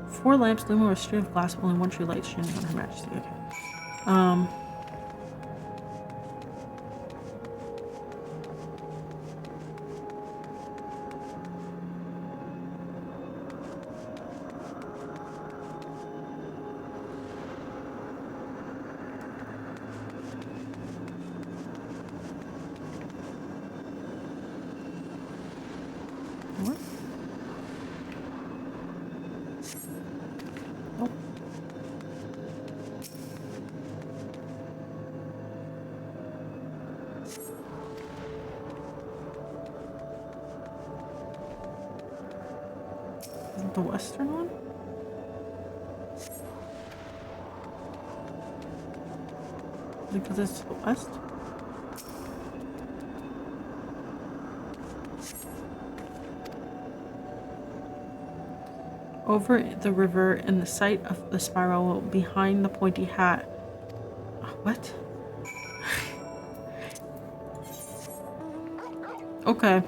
4 lamps loom over a street of glass, only one tree light shining on Her Majesty. Okay. What? Oh. Is it the western one? Because it's to the west? Over the river in the sight of the spiral behind the pointy hat. What? Okay.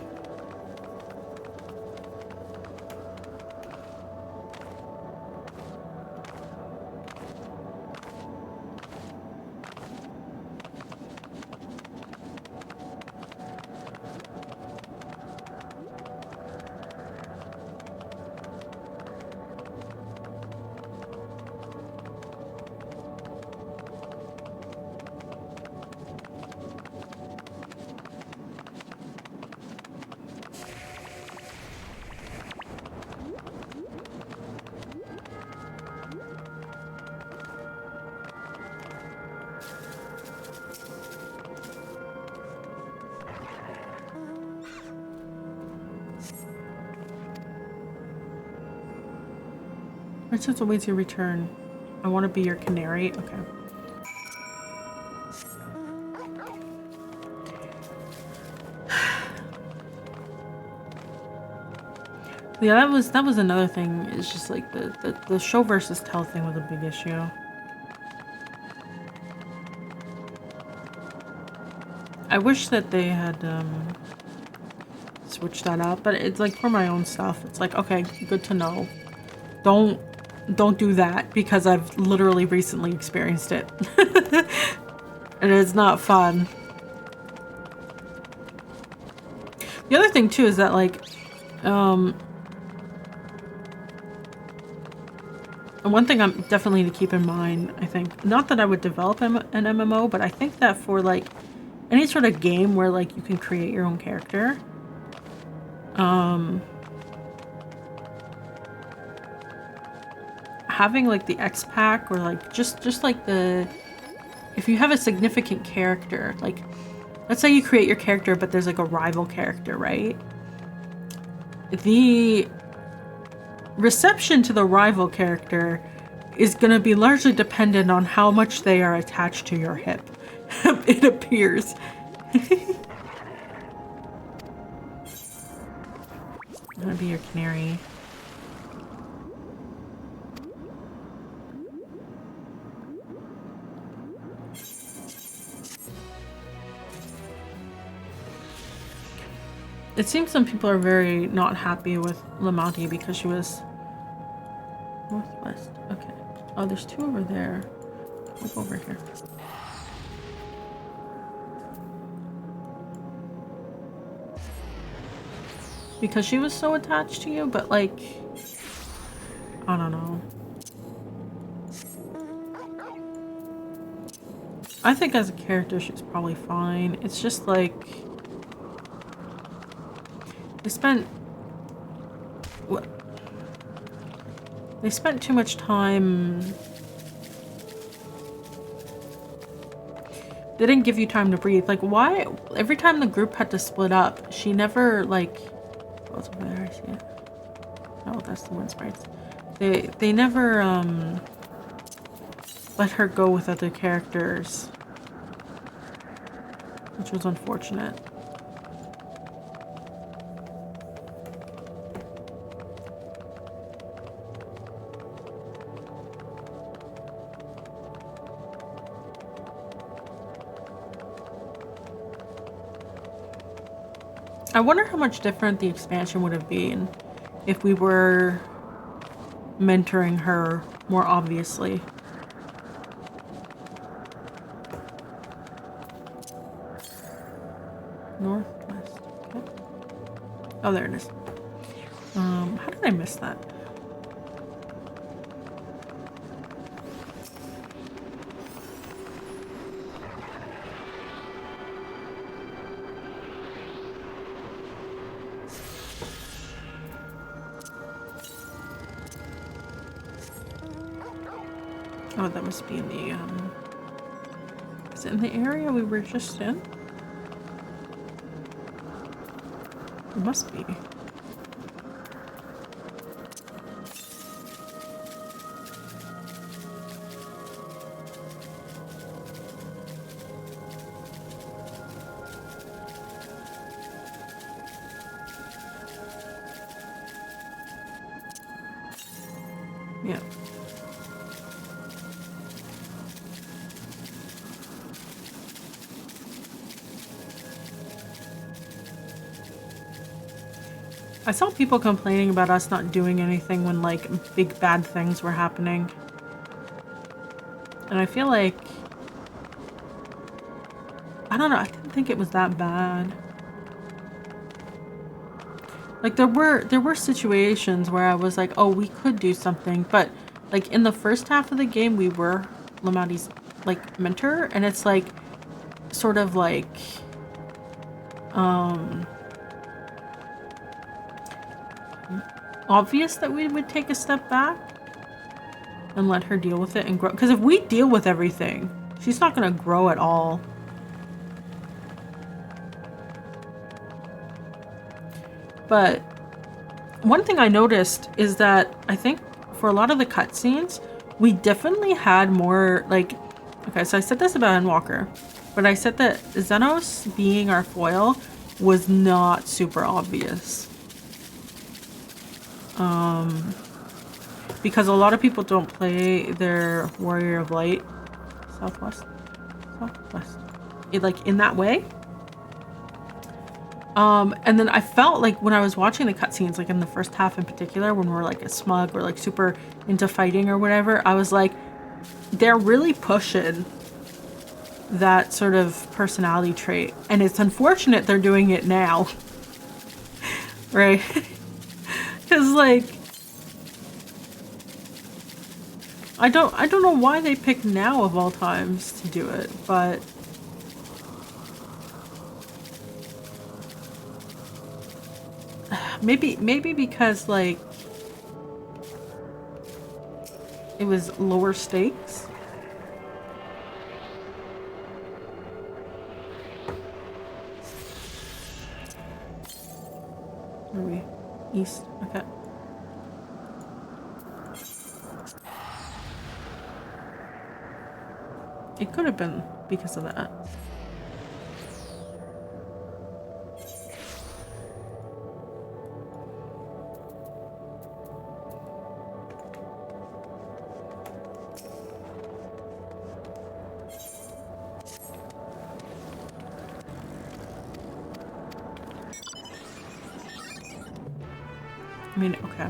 Richard's awaits your return. I want to be your canary. Okay. Yeah, that was another thing. It's just like the show versus tell thing was a big issue. I wish that they had switched that up, but it's like for my own stuff. It's like, okay, good to know. Don't do that, because I've literally recently experienced it. And it's not fun. The other thing too is that, like, one thing I'm definitely to keep in mind, I think, not that I would develop an MMO, but I think that for, like, any sort of game where, like, you can create your own character, having, like, the X pack, or, like, just like if you have a significant character, like, let's say you create your character, but there's, like, a rival character, right? The reception to the rival character is going to be largely dependent on how much they are attached to your hip. It appears. I'm gonna be your canary. It seems some people are very not happy with Lamonti because she was northwest. Okay. Oh, there's two over there. We'll go over here. Because she was so attached to you, but like, I don't know. I think as a character, she's probably fine. It's just like, they spent too much time. They didn't give you time to breathe. Like, why? Every time the group had to split up, she never, like, oh, it's over there, I see it. Oh, that's the wind sprites. They never, let her go with other characters, which was unfortunate. I wonder how much different the expansion would have been if we were mentoring her more obviously. Northwest. Okay. Oh, there it is. How did I miss that? Oh, that must be in the, is it in the area we were just in? It must be. Yeah. I saw people complaining about us not doing anything when, like, big bad things were happening. And I feel like, I don't know, I didn't think it was that bad. Like, there were situations where I was like, oh, we could do something, but, like, in the first half of the game, we were Lamonti's, like, mentor, and it's, like, sort of, like, obvious that we would take a step back and let her deal with it and grow. Because if we deal with everything, she's not going to grow at all. But one thing I noticed is that I think for a lot of the cutscenes, we definitely had more, like, okay, so I said this about Endwalker, but I said that Xenos being our foil was not super obvious. Because a lot of people don't play their Warrior of Light southwest, like in that way. And then I felt like when I was watching the cutscenes, like in the first half in particular, when we're like a smug or like super into fighting or whatever, I was like, they're really pushing that sort of personality trait, and it's unfortunate they're doing it now. Right? Because like, I don't know why they picked now of all times to do it, but maybe because like it was lower stakes. Where are we? East. Okay. It could have been because of that. I mean, okay.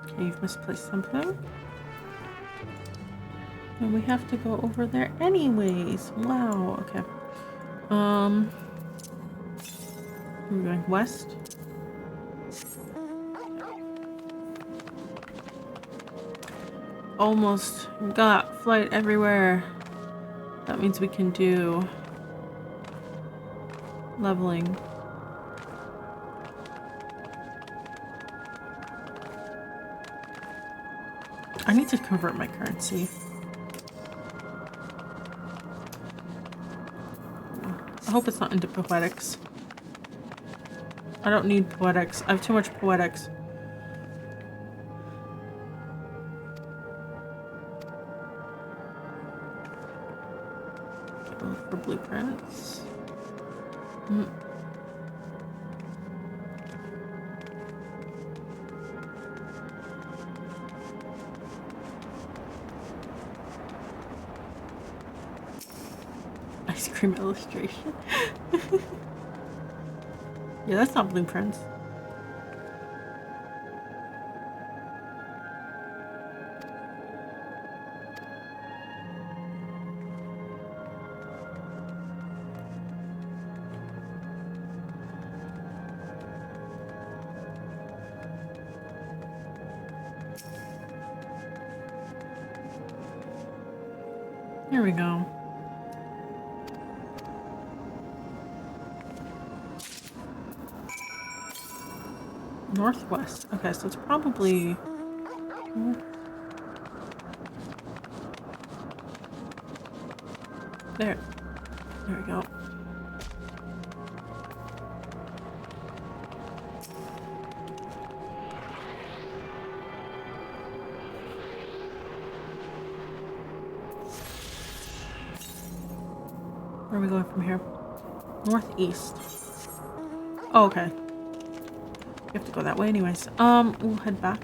Okay, you've misplaced something. And we have to go over there anyways. Wow, okay. We're going west. Almost got flight everywhere. That means we can do leveling. I need to convert my currency. I hope it's not into poetics. I don't need poetics. I have too much poetics. Look for blueprints. Ice cream illustration. Yeah, that's not blueprints. Here we go. Northwest. Okay, so it's probably... There. There we go. Where are we going from here? Northeast. Oh, okay. We have to go that way anyways. We'll head back.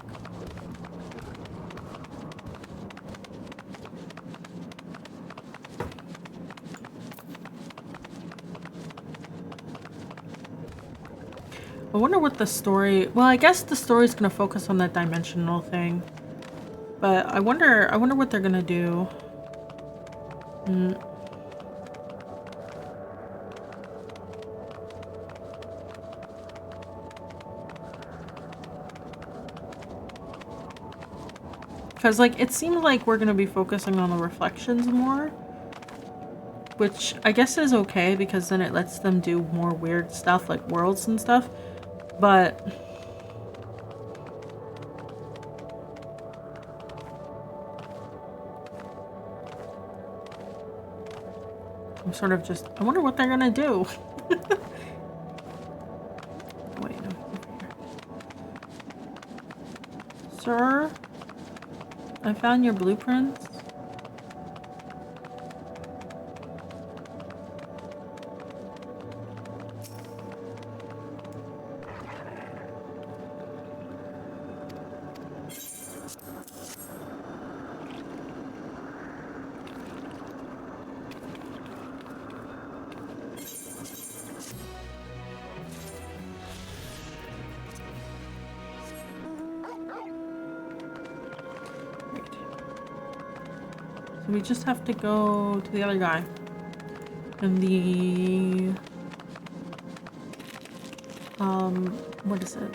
I wonder what the story... Well, I guess the story's gonna focus on that dimensional thing. But I wonder what they're gonna do. Because, like, it seems like we're gonna be focusing on the reflections more. Which I guess is okay, because then it lets them do more weird stuff, like worlds and stuff. But... I'm sort of just... I wonder what they're gonna do. Wait, no. Over here. Sir? I found your blueprints. We just have to go to the other guy. And the... what is it?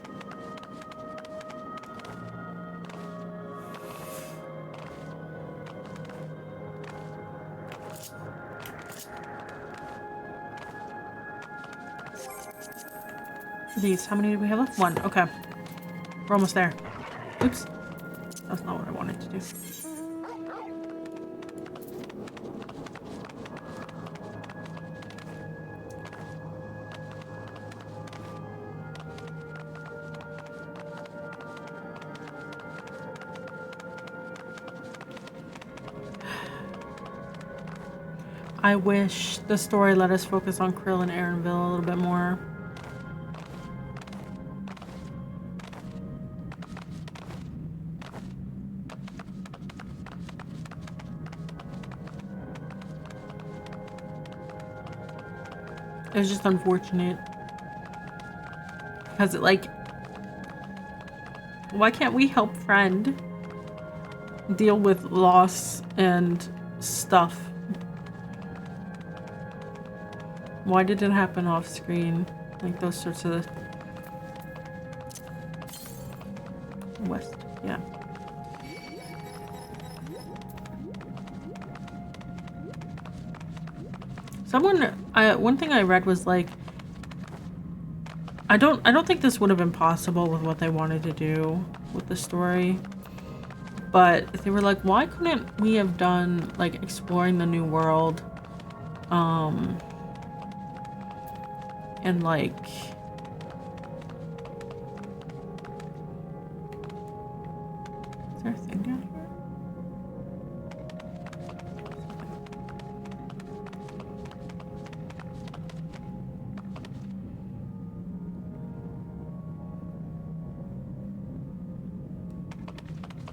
These, how many do we have left? One, okay. We're almost there. Oops. That's not what I wanted to do. I wish the story let us focus on Krill and Aaronville a little bit more. It was just unfortunate. Because it, like, why can't we help friend deal with loss and stuff? Why did it happen off screen? Like those sorts of west, yeah. One thing I read was like, I don't think this would have been possible with what they wanted to do with the story. But they were like, why couldn't we have done like exploring the new world? And like is there a thing down here?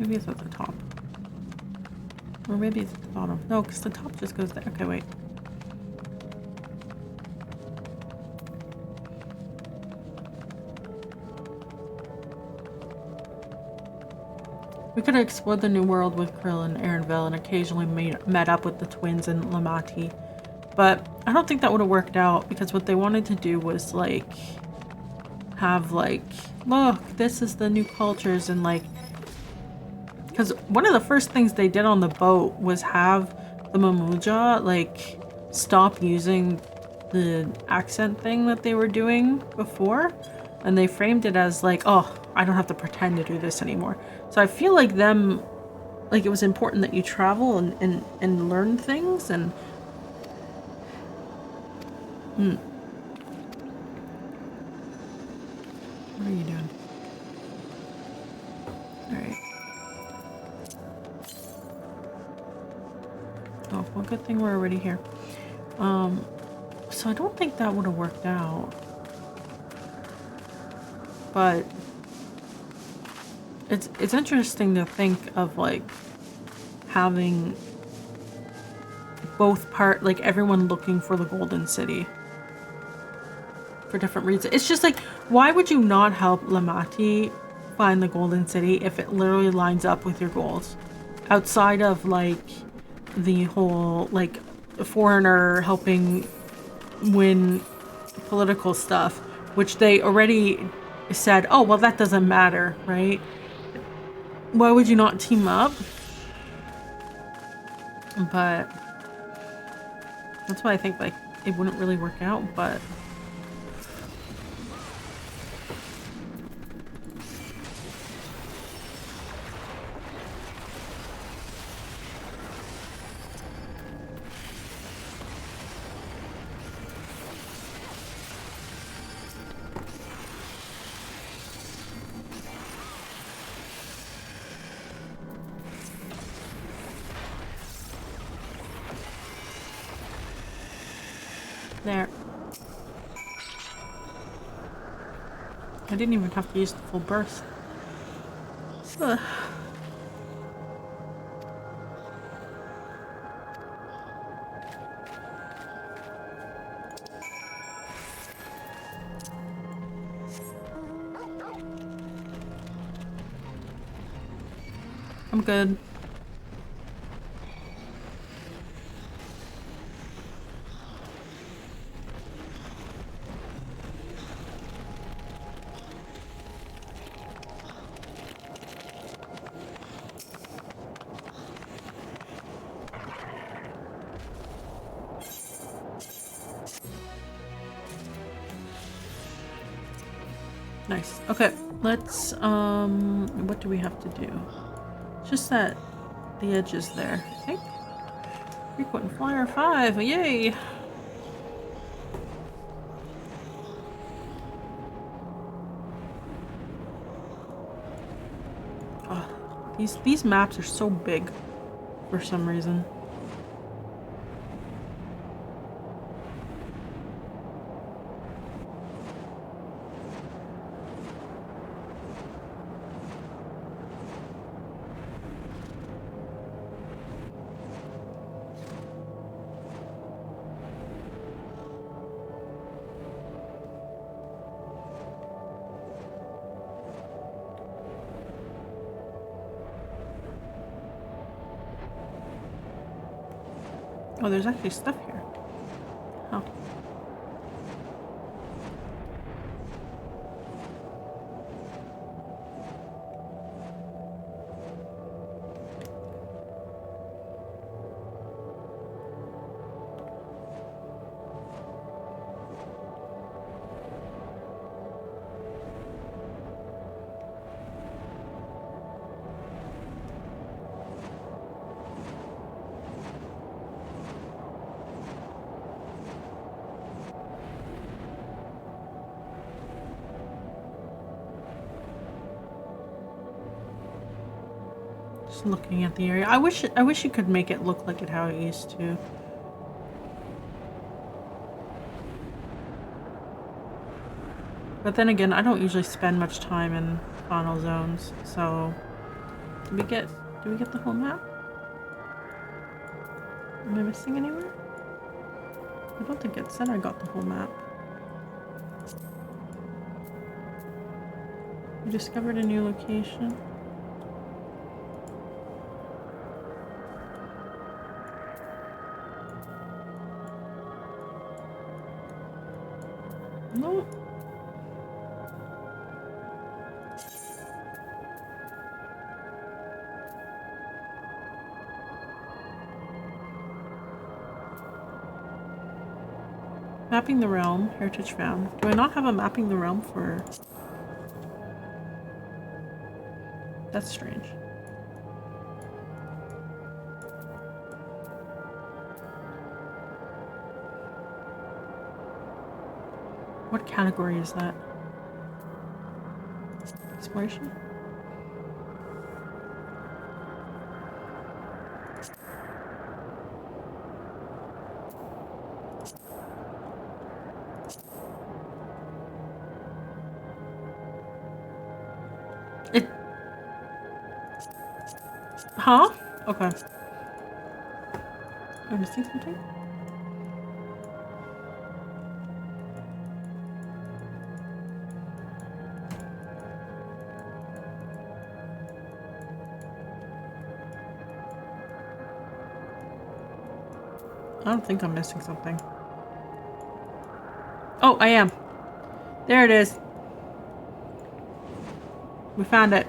Maybe it's at the top. Or maybe it's at the bottom. No, because the top just goes there. Okay, wait. We could have explored the new world with Krill and Aaronville and occasionally met up with the twins in Lamati. But I don't think that would have worked out because what they wanted to do was like have like, look, this is the new cultures and like, because one of the first things they did on the boat was have the Mamuja like stop using the accent thing that they were doing before, and they framed it as like, oh, I don't have to pretend to do this anymore. So I feel like them, like it was important that you travel and learn things and What are you doing? Alright. Oh, well, good thing we're already here. So I don't think that would have worked out. But it's interesting to think of like having both like everyone looking for the Golden City for different reasons. It's just like, why would you not help Lamati find the Golden City if it literally lines up with your goals? Outside of like the whole like foreigner helping win political stuff, which they already said, oh well, that doesn't matter, right? Why would you not team up? But that's why I think like it wouldn't really work out. But there. I didn't even have to use the full burst. Ugh. I'm good. Nice. Okay, let's what do we have to do? Just that the edge is there, I think. Frequent Flyer 5, yay! Oh, these maps are so big for some reason. Oh, there's actually stuff here. Oh. Just looking at the area. I wish you could make it look like how it used to. But then again, I don't usually spend much time in faunal zones, so did we get the whole map? Am I missing anywhere? I don't think it said I got the whole map. We discovered a new location. No. Mapping the realm, heritage found. Do I not have a mapping the realm for... That's strange. What category is that? Exploration? It... Huh? Okay. Am I missing something? I don't think I'm missing something. Oh, I am. There it is. We found it.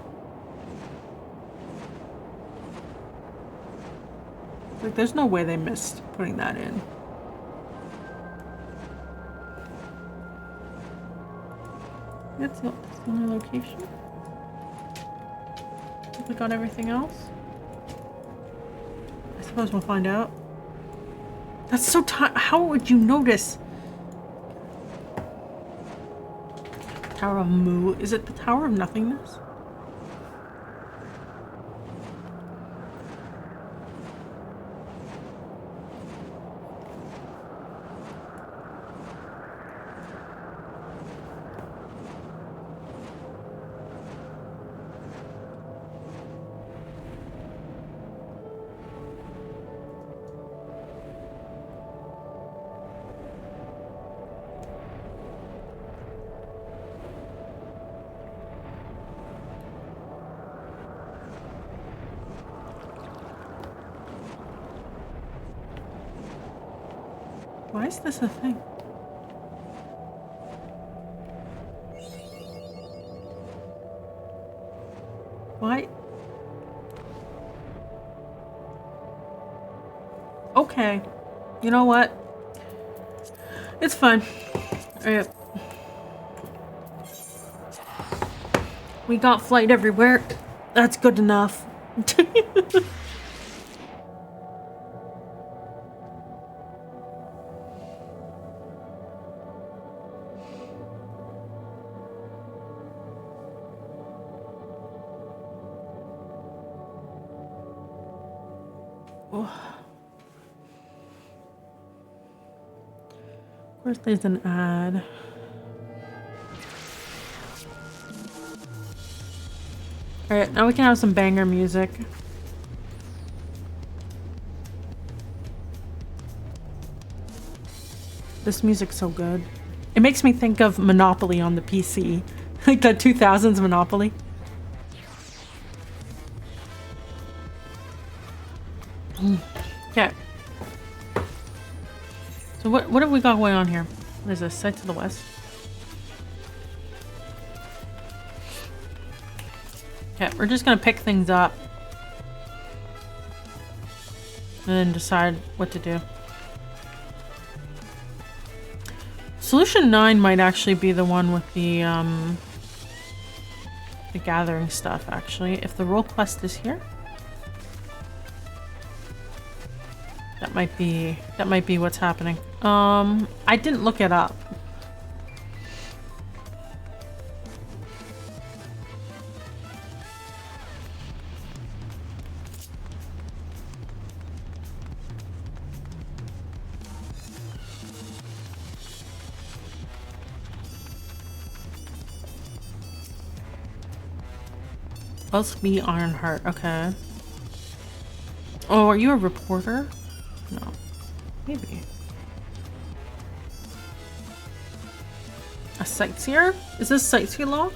Like, there's no way they missed putting that in. That's the only location. Click on everything else. I suppose we'll find out. That's so how would you notice? Tower of Moo. Is it the Tower of Nothingness? Why is this a thing? Why? Okay. You know what? It's fine. Alright. We got flight everywhere. That's good enough. Of course there's an ad. Alright, now we can have some banger music. This music's so good. It makes me think of Monopoly on the PC. Like the 2000s Monopoly. Okay. So what have we got going on here? There's a site to the west. Okay, we're just gonna pick things up and then decide what to do. Solution 9 might actually be the one with the gathering stuff, actually. If the role quest is here, that might be what's happening. I didn't look it up. Let's be Ironheart. Okay. Oh, are you a reporter? No. Maybe. A sightseer? Is this sightseer log?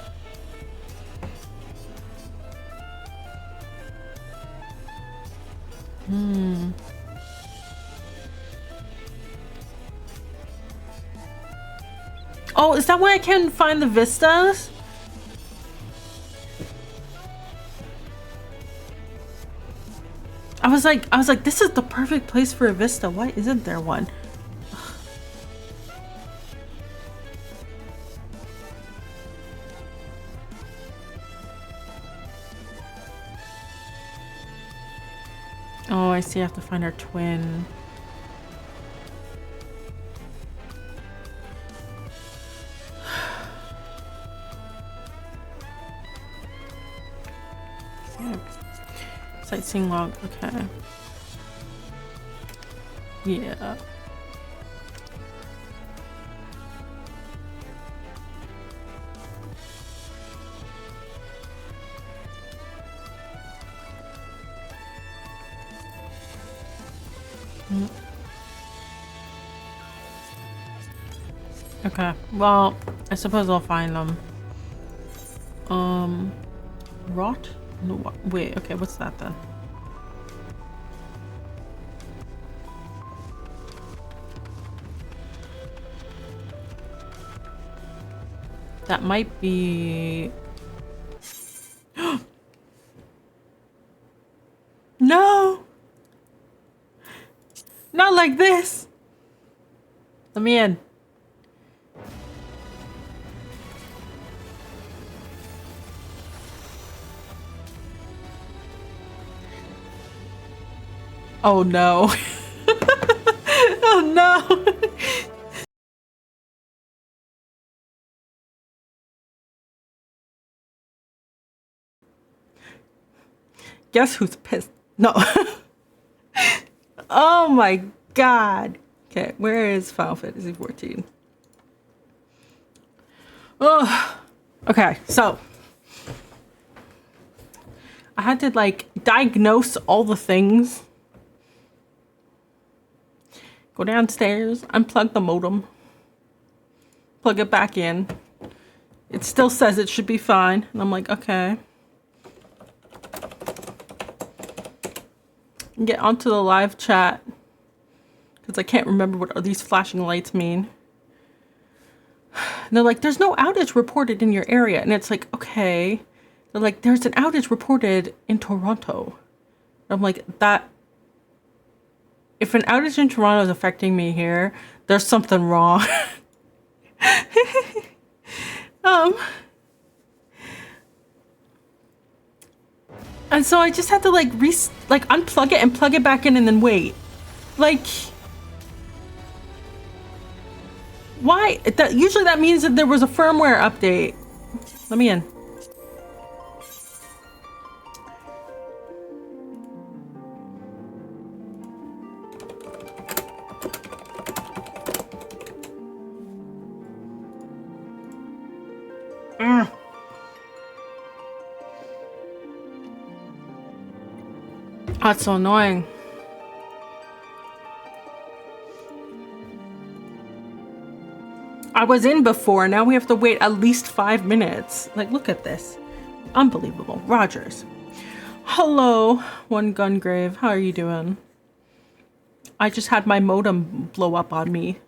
Oh, is that where I can find the vistas? I was like, this is the perfect place for a vista. Why isn't there one? Oh, I see. I have to find our twin. Sightseeing log, okay. Yeah. Okay, well, I suppose I'll find them. Rot? No, wait, okay, what's that then? That might be... No! Not like this! Let me in. Oh no. Oh no. Guess who's pissed? No. Oh my god. Okay, where is Final Fantasy 14? Oh. Okay, so I had to like diagnose all the things. Go downstairs, unplug the modem, plug it back in. It still says it should be fine. And I'm like, okay. Get onto the live chat because I can't remember what these flashing lights mean. And they're like, there's no outage reported in your area. And it's like, okay. They're like, there's an outage reported in Toronto. And I'm like, that... If an outage in Toronto is affecting me here, there's something wrong. And so I just had to like unplug it and plug it back in and then wait. Like, why? That usually that means that there was a firmware update. Let me in. That's so annoying. I was in before, now we have to wait at least 5 minutes. Like, look at this. Unbelievable. Rogers. Hello, One Gungrave. How are you doing? I just had my modem blow up on me.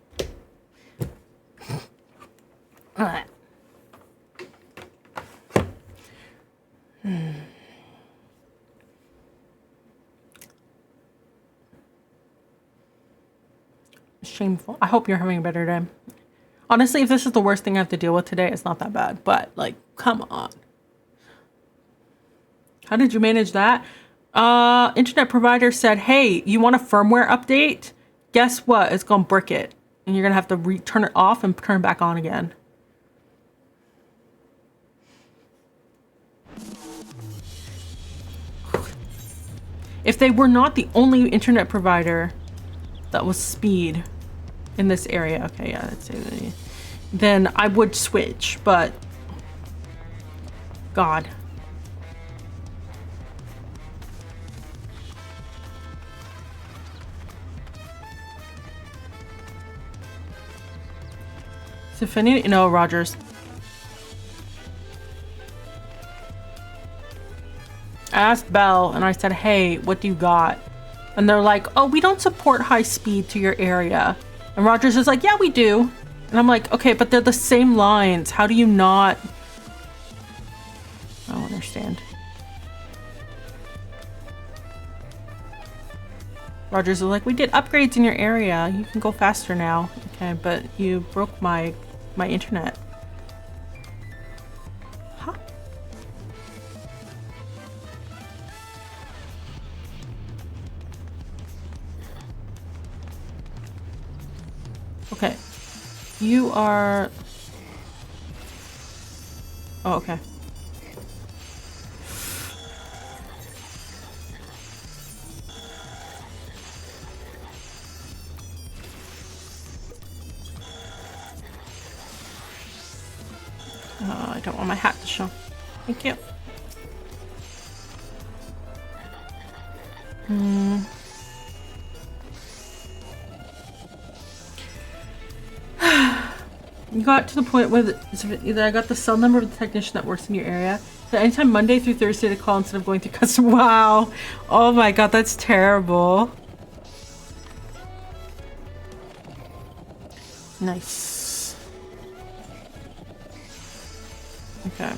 Shameful. I hope you're having a better day. Honestly, if this is the worst thing I have to deal with today, it's not that bad. But, like, come on. How did you manage that? Internet provider said, hey, you want a firmware update? Guess what? It's gonna brick it. And you're gonna have to turn it off and turn it back on again. If they were not the only internet provider that was speed in this area, okay, yeah, that's it. Then I would switch, but God. Tiffany? No, Rogers. I asked Bell and I said, hey, what do you got? And they're like, oh, we don't support high speed to your area. And Rogers is like, yeah, we do. And I'm like, okay, but they're the same lines. How do you not? I don't understand. Rogers is like, we did upgrades in your area. You can go faster now. Okay, but you broke my internet. Huh? Okay. You are... Oh, okay. I don't want my hat to show. Thank you. You got to the point where either I got the cell number of the technician that works in your area. So anytime Monday through Thursday to call instead of going through customer. Wow. Oh my God, that's terrible. Nice. Okay.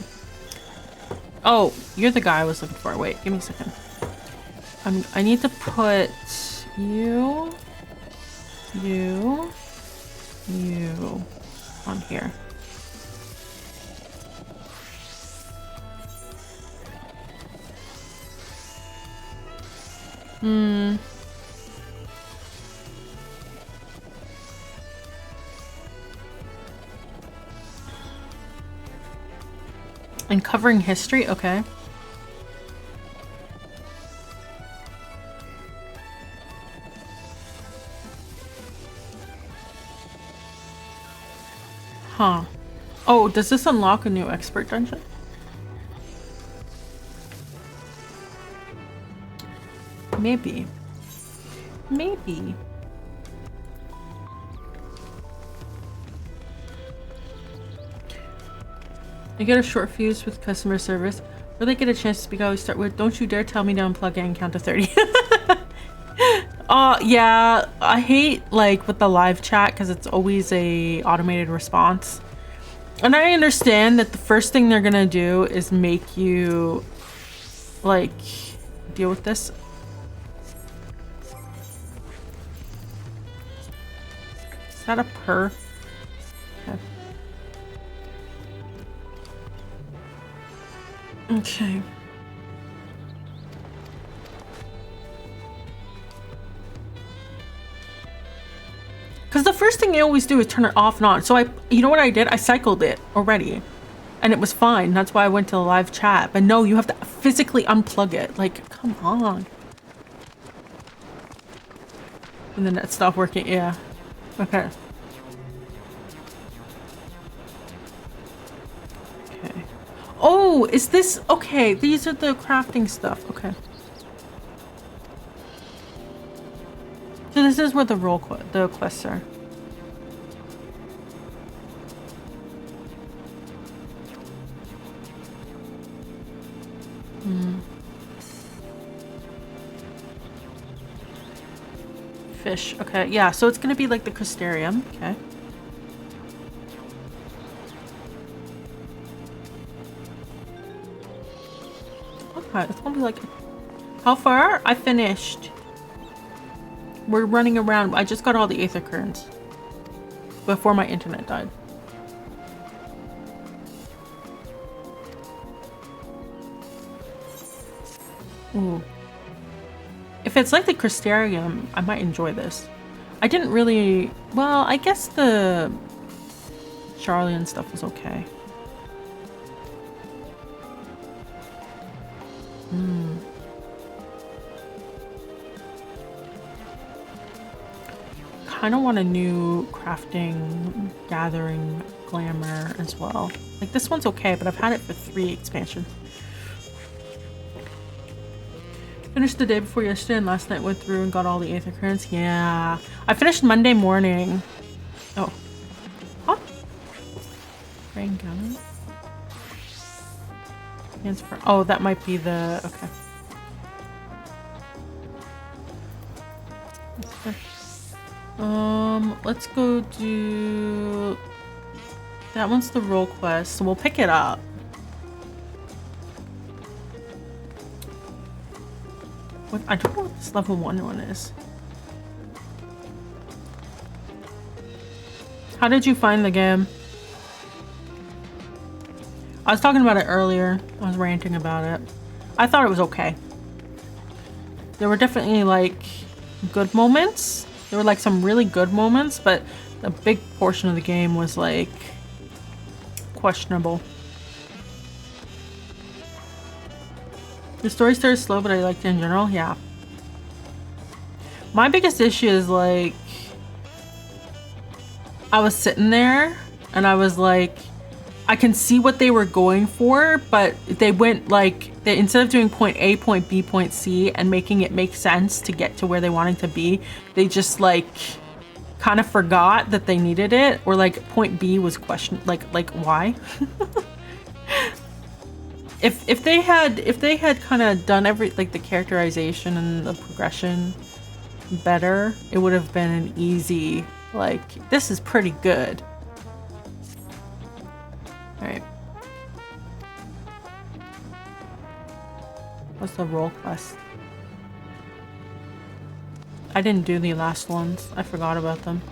Oh, you're the guy I was looking for. Wait, give me a second. I need to put you on here. And covering history, okay. Huh. Oh, does this unlock a new expert dungeon? Maybe. Maybe. You get a short fuse with customer service. Really get a chance to speak. I always start with, don't you dare tell me to unplug it and count to 30. Yeah, I hate like with the live chat because it's always a automated response. And I understand that the first thing they're gonna do is make you like deal with this. Is that a purr? Okay. Okay. Because the first thing they always do is turn it off and on. So you know what I did? I cycled it already. And it was fine. That's why I went to the live chat. But no, you have to physically unplug it. Like, come on. And then it stopped working. Yeah. Okay. Okay. Oh, is this... Okay, these are the crafting stuff. Okay. So this is where the the quests are. Fish. Okay, yeah, so it's gonna be like the Crystarium. Okay. Okay, it's gonna be like... How far? I finished. We're running around. I just got all the Aether Currents before my internet died. Ooh. If it's like the Crystarium, I might enjoy this. I didn't really... Well, I guess the Charlian stuff was okay. Kind of want a new crafting, gathering, glamour as well. Like this one's okay, but I've had it for 3 expansions. Finished the day before yesterday and last night went through and got all the Aether Currents. Yeah. I finished Monday morning. Oh. Huh? Rain gun. Transfer. Oh, that might be the... Okay. Let's go do... That one's the role quest, so we'll pick it up. What, I don't know what this level 1 one is. How did you find the game? I was talking about it earlier. I was ranting about it. I thought it was okay. There were definitely like good moments. There were like some really good moments, but a big portion of the game was like questionable. The story started slow, but I liked it in general. Yeah. My biggest issue is like I was sitting there and I was like, I can see what they were going for, but they went like, they instead of doing point A, point B, point C and making it make sense to get to where they wanted to be, they just like kind of forgot that they needed it, or like point B was questioned, like why? If they had kind of done like the characterization and the progression better, it would have been an easy, like, this is pretty good. Alright. What's the role quest? I didn't do the last ones. I forgot about them.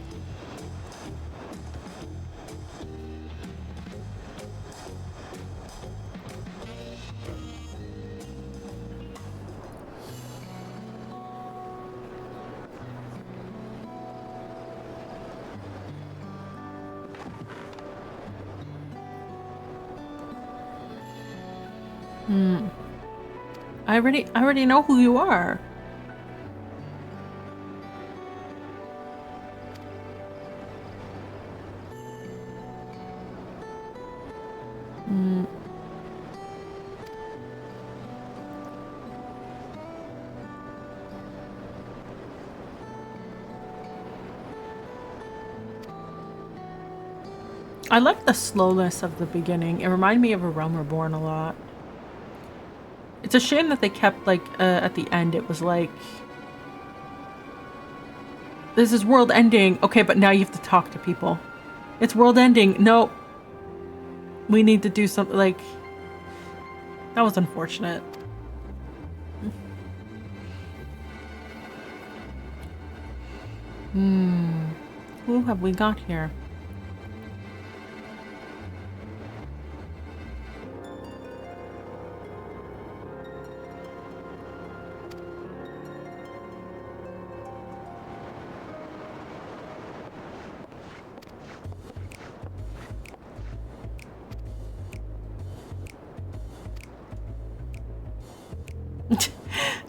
I already know who you are. I like the slowness of the beginning. It reminded me of A Realm Reborn a lot. It's a shame that they kept, like, at the end, it was like, this is world ending. Okay, but now you have to talk to people. It's world ending. No. We need to do something, like, that was unfortunate. Who have we got here?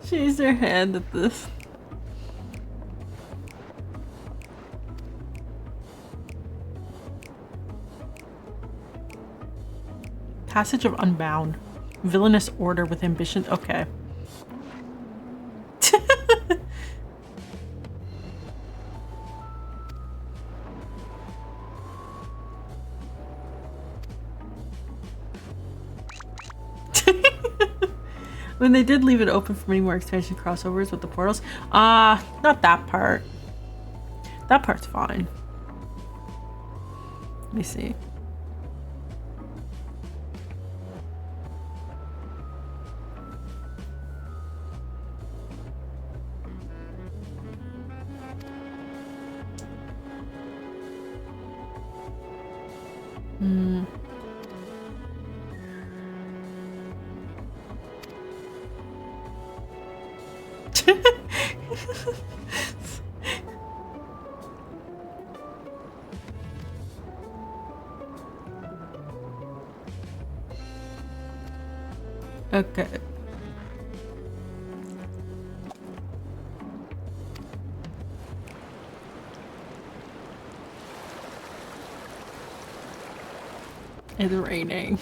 She's her hand at this. Passage of Unbound. Villainous order with ambition. Okay. When they did leave it open for many more expansion crossovers with the portals. Not that part. That part's fine. Let me see. Okay. It's raining.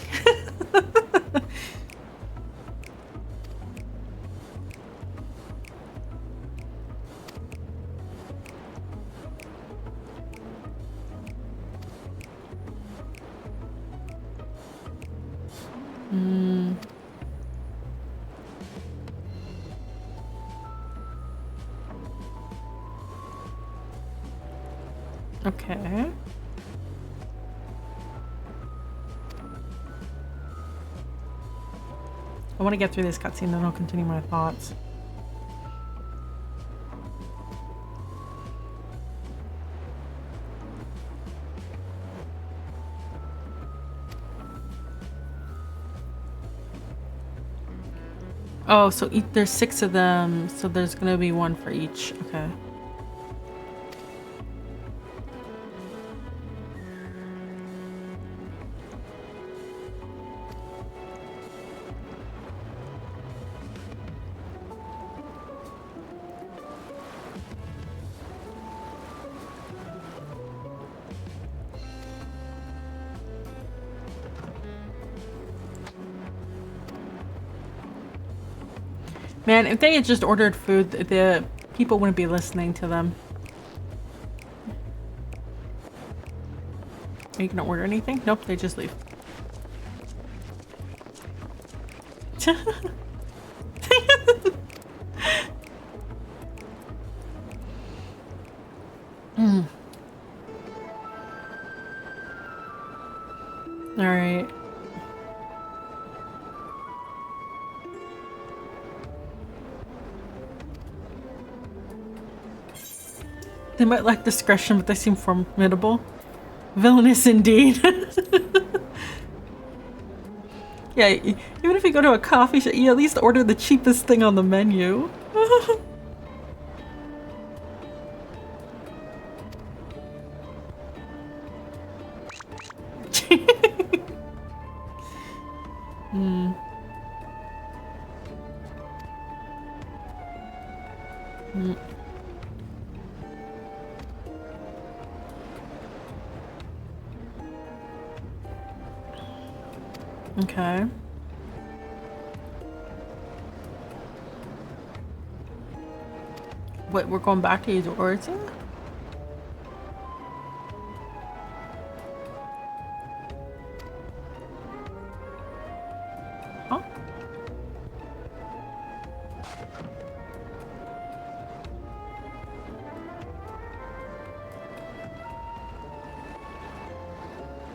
Okay. I want to get through this cutscene, then I'll continue my thoughts. Oh, so there's 6 of them, so there's gonna be 1 for each. Okay. Man, if they had just ordered food, the people wouldn't be listening to them. Are you gonna order anything? Nope, they just leave. All right. They might lack discretion, but they seem formidable. Villainous indeed. Yeah, even if you go to a coffee shop, you at least order the cheapest thing on the menu. Okay. Wait, we're going back to his origin? Huh?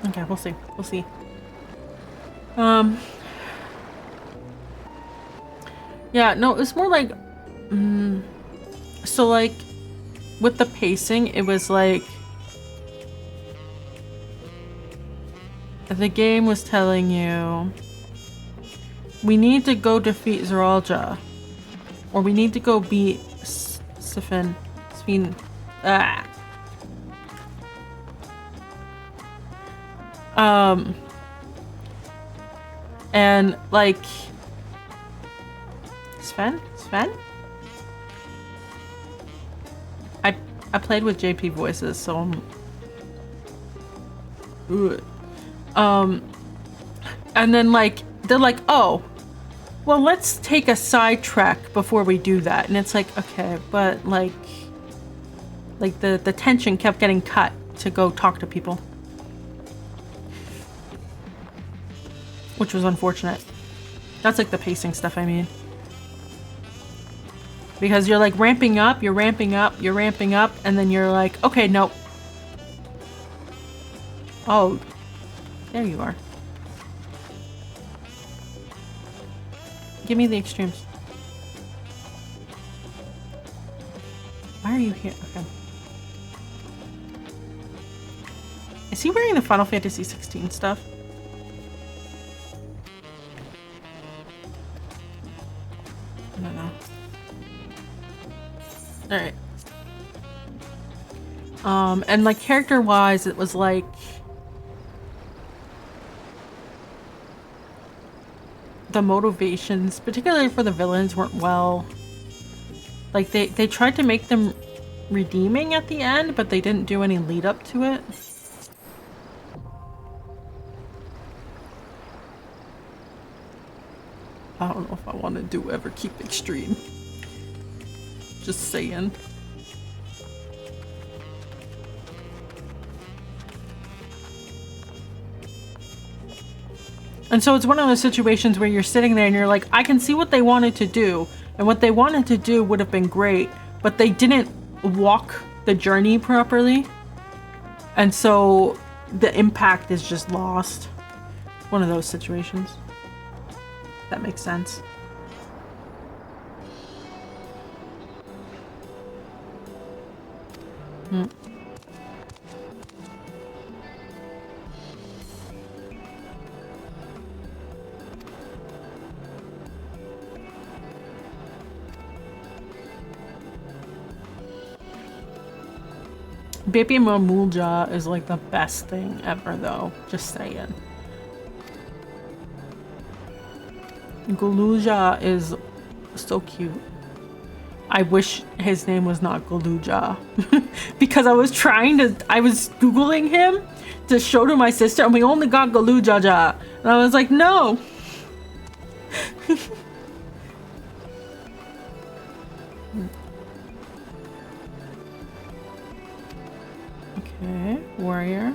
Okay, we'll see. We'll see. Yeah, no, it's more like, so like, with the pacing, it was like, the game was telling you, we need to go defeat Zeralja, or we need to go beat Sven, and like, Sven? I played with JP voices, so and then like, they're like, oh, well, let's take a sidetrack before we do that. And it's like, okay, but like the tension kept getting cut to go talk to people. Which was unfortunate. That's like the pacing stuff, I mean. Because you're like ramping up, you're ramping up, you're ramping up, and then you're like, okay, nope. Oh, there you are. Give me the extremes. Why are you here? Okay. Is he wearing the Final Fantasy 16 stuff? I don't know. Alright. And like character-wise, it was like... the motivations, particularly for the villains, weren't well. Like they tried to make them redeeming at the end, but they didn't do any lead up to it. I don't know if I want to do ever keep extreme. Just saying. And so it's one of those situations where you're sitting there and you're like, I can see what they wanted to do. And what they wanted to do would have been great, but they didn't walk the journey properly. And so the impact is just lost. One of those situations. That makes sense. Baby Mamulja is like the best thing ever though, just saying. Galuja is so cute. I wish his name was not Galuja. Because I was Googling him to show to my sister and we only got Galujaja. And I was like, no. Okay, warrior.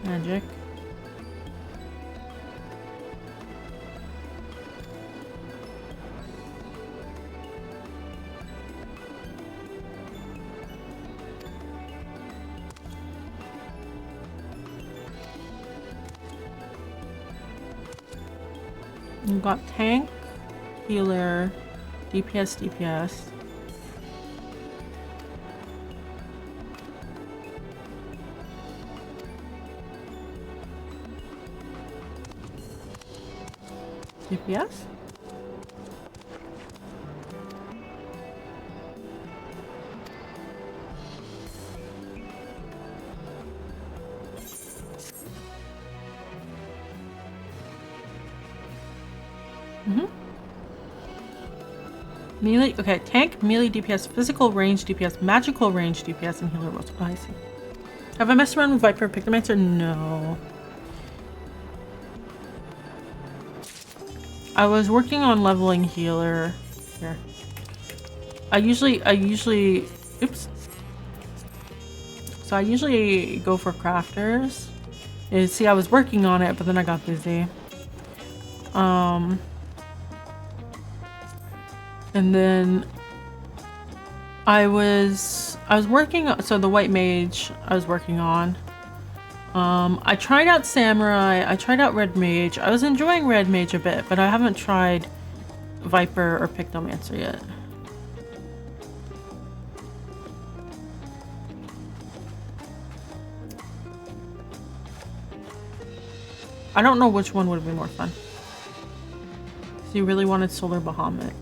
Magic. We've got tank, healer, DPS, DPS. DPS? Melee, okay, tank, melee DPS, physical range DPS, magical range DPS, and healer rolls. Oh, I see. Have I messed around with Viper Pictomancer? No. I was working on leveling healer. Here. I usually, oops. So I usually go for crafters. See, I was working on it, but then I got busy. And then I was working on, so the white mage I was working on. I tried out samurai, I tried out red mage. I was enjoying red mage a bit, but I haven't tried viper or pictomancer yet. I don't know which one would have been more fun. So you really wanted Solar Bahamut.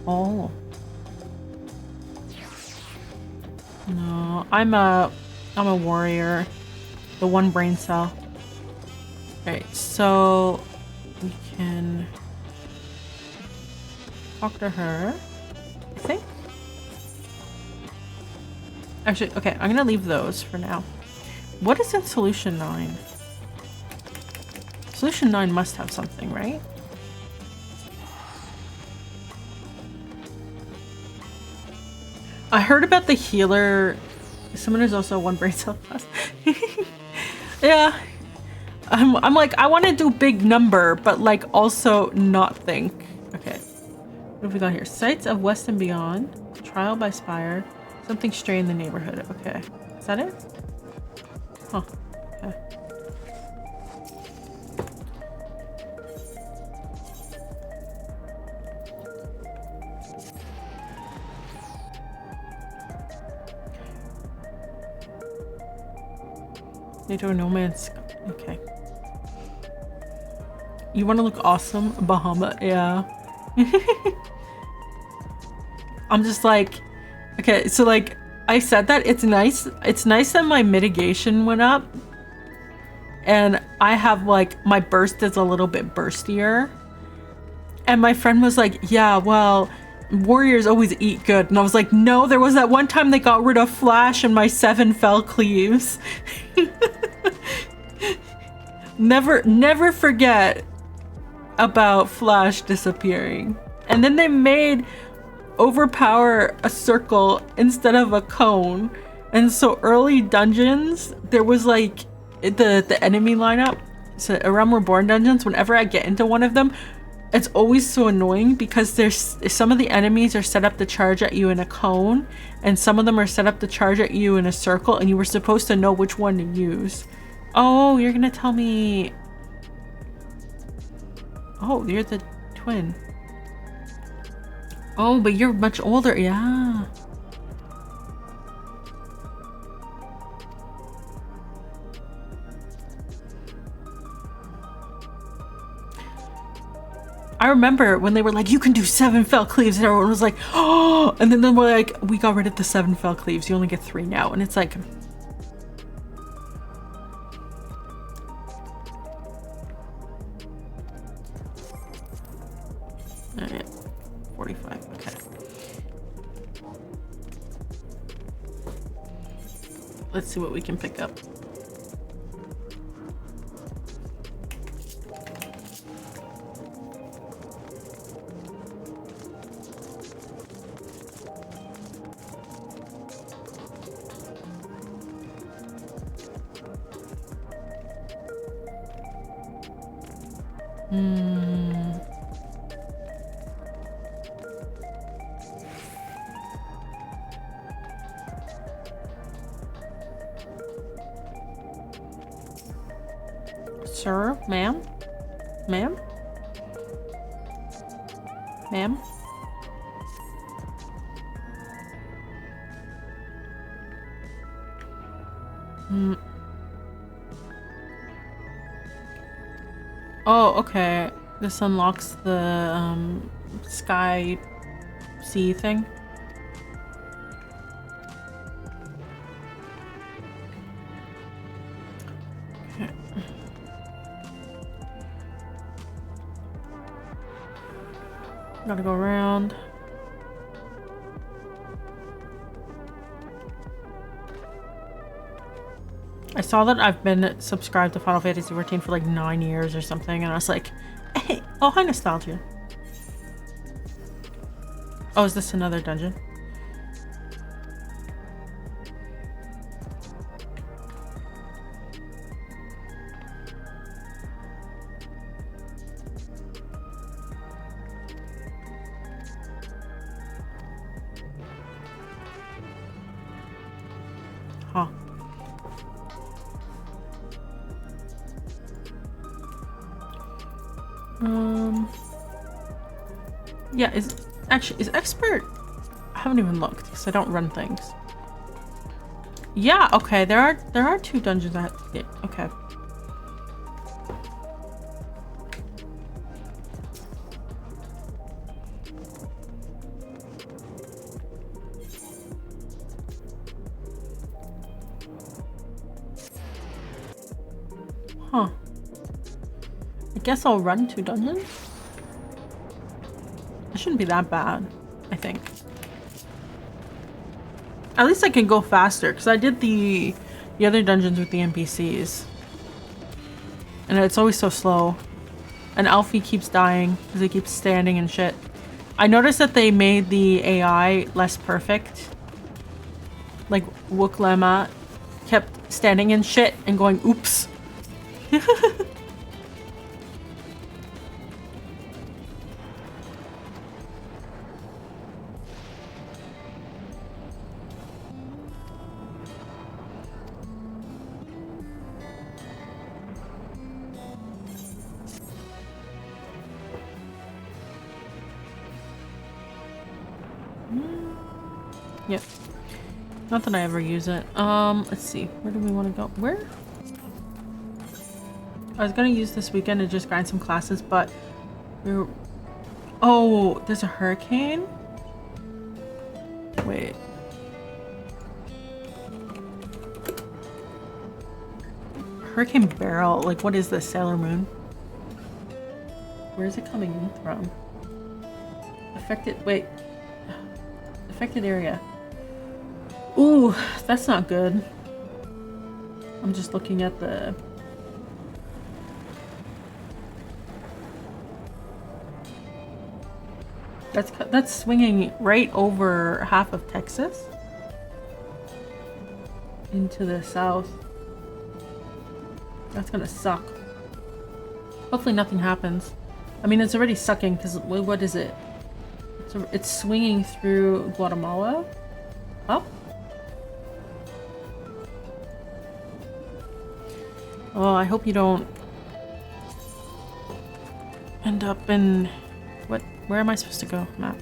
Oh. No, I'm a warrior. The one brain cell. Alright, so we can talk to her, I think. Actually, okay, I'm gonna leave those for now. What is in Solution 9? Solution 9 must have something, right? I heard about the healer. Someone is also one brain cell plus. Yeah. I'm like, I want to do big number, but like also not think. Okay. What have we got here? Sights of West and Beyond. Trial by Spire. Something stray in the neighborhood. Okay. Is that it? Huh. Okay. NATO No Man's... Okay. You want to look awesome? Bahama? Yeah. I'm just like... Okay, so like, I said that it's nice. It's nice that my mitigation went up. And I have like, my burst is a little bit burstier. And my friend was like, yeah, well... Warriors always eat good. And I was like, no, there was that one time they got rid of Flash and my 7 fell cleaves. Never forget about Flash disappearing. And then they made overpower a circle instead of a cone. And so early dungeons, there was like the enemy lineup. So around Reborn dungeons, whenever I get into one of them, it's always so annoying because there's some of the enemies are set up to charge at you in a cone and some of them are set up to charge at you in a circle, and you were supposed to know which one to use. Oh, you're gonna tell me... Oh, you're the twin. Oh, but you're much older. Yeah. I remember when they were like, you can do 7 fell cleaves, and everyone was like, oh, and then they were like, we got rid of the 7 fell cleaves. You only get 3 now. And it's like... Alright, 45, okay. Let's see what we can pick up. Sir, ma'am? Ma'am? Ma'am? Oh, okay. This unlocks the sky sea thing. Okay. Gotta go around. I saw that I've been subscribed to Final Fantasy 14 for like 9 years or something, and I was like, hey, oh, hi, nostalgia. Oh, is this another dungeon? Huh. Yeah, is expert? I haven't even looked because I don't run things. Yeah, okay, there are 2 dungeons that okay. Huh. I guess I'll run 2 dungeons. It shouldn't be that bad, I think. At least I can go faster, because I did the other dungeons with the NPCs. And it's always so slow. And Alfie keeps dying, because he keeps standing and shit. I noticed that they made the AI less perfect. Like, Wook Lemma kept standing and shit and going, oops. Yep. Not that I ever use it. Let's see. Where do we want to go? Where? I was gonna use this weekend to just grind some classes, but we're... Oh, there's a hurricane? Wait. Hurricane barrel. Like, what is this? Sailor Moon? Where is it coming in from? Affected... Wait. Affected area. Ooh, that's not good. I'm just looking at the... That's swinging right over half of Texas into the south. That's gonna suck. Hopefully nothing happens. I mean, it's already sucking because what is it? It's swinging through Guatemala. Up. Oh, I hope you don't end up in what? Where am I supposed to go? Map.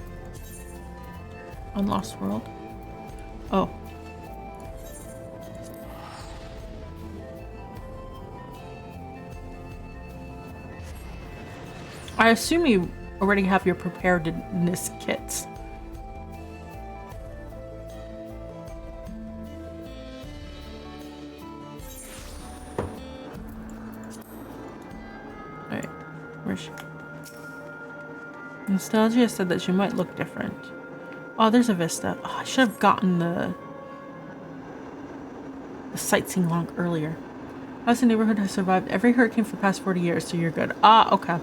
On Lost World. Oh. I assume you already have your preparedness kits. Alright, where's she? Nostalgia said that she might look different. Oh, there's a vista. Oh, I should have gotten the sightseeing log earlier. How's the neighborhood has survived every hurricane for the past 40 years, so you're good. Ah, okay.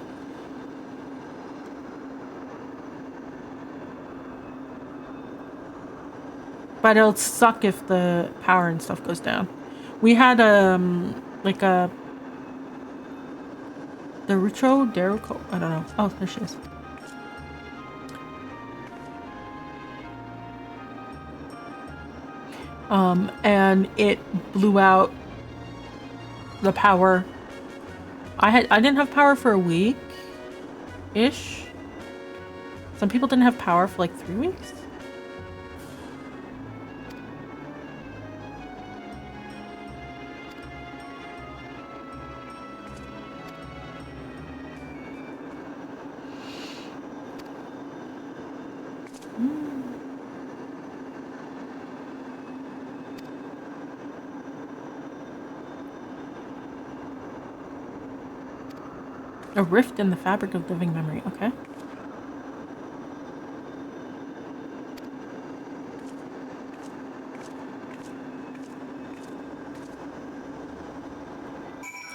But it'll suck if the power and stuff goes down. We had like a Derucho, I don't know. Oh, there she is. And it blew out the power. I didn't have power for a week ish. Some people didn't have power for like 3 weeks. A rift in the fabric of living memory. Okay.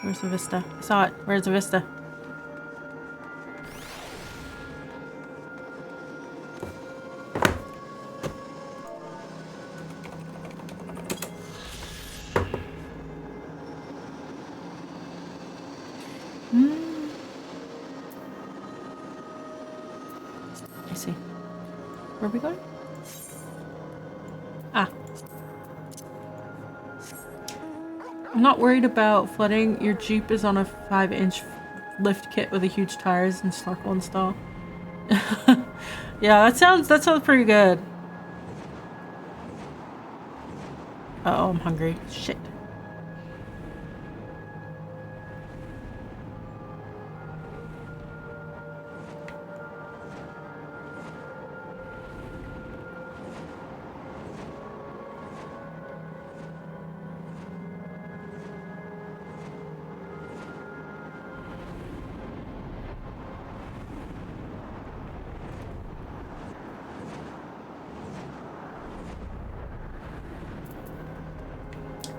Where's the vista? I saw it. Where's the vista? Where are we going? Ah. I'm not worried about flooding. Your Jeep is on a 5-inch lift kit with a huge tires and snorkel install. Yeah, that sounds pretty good. Uh-oh, I'm hungry. Shit.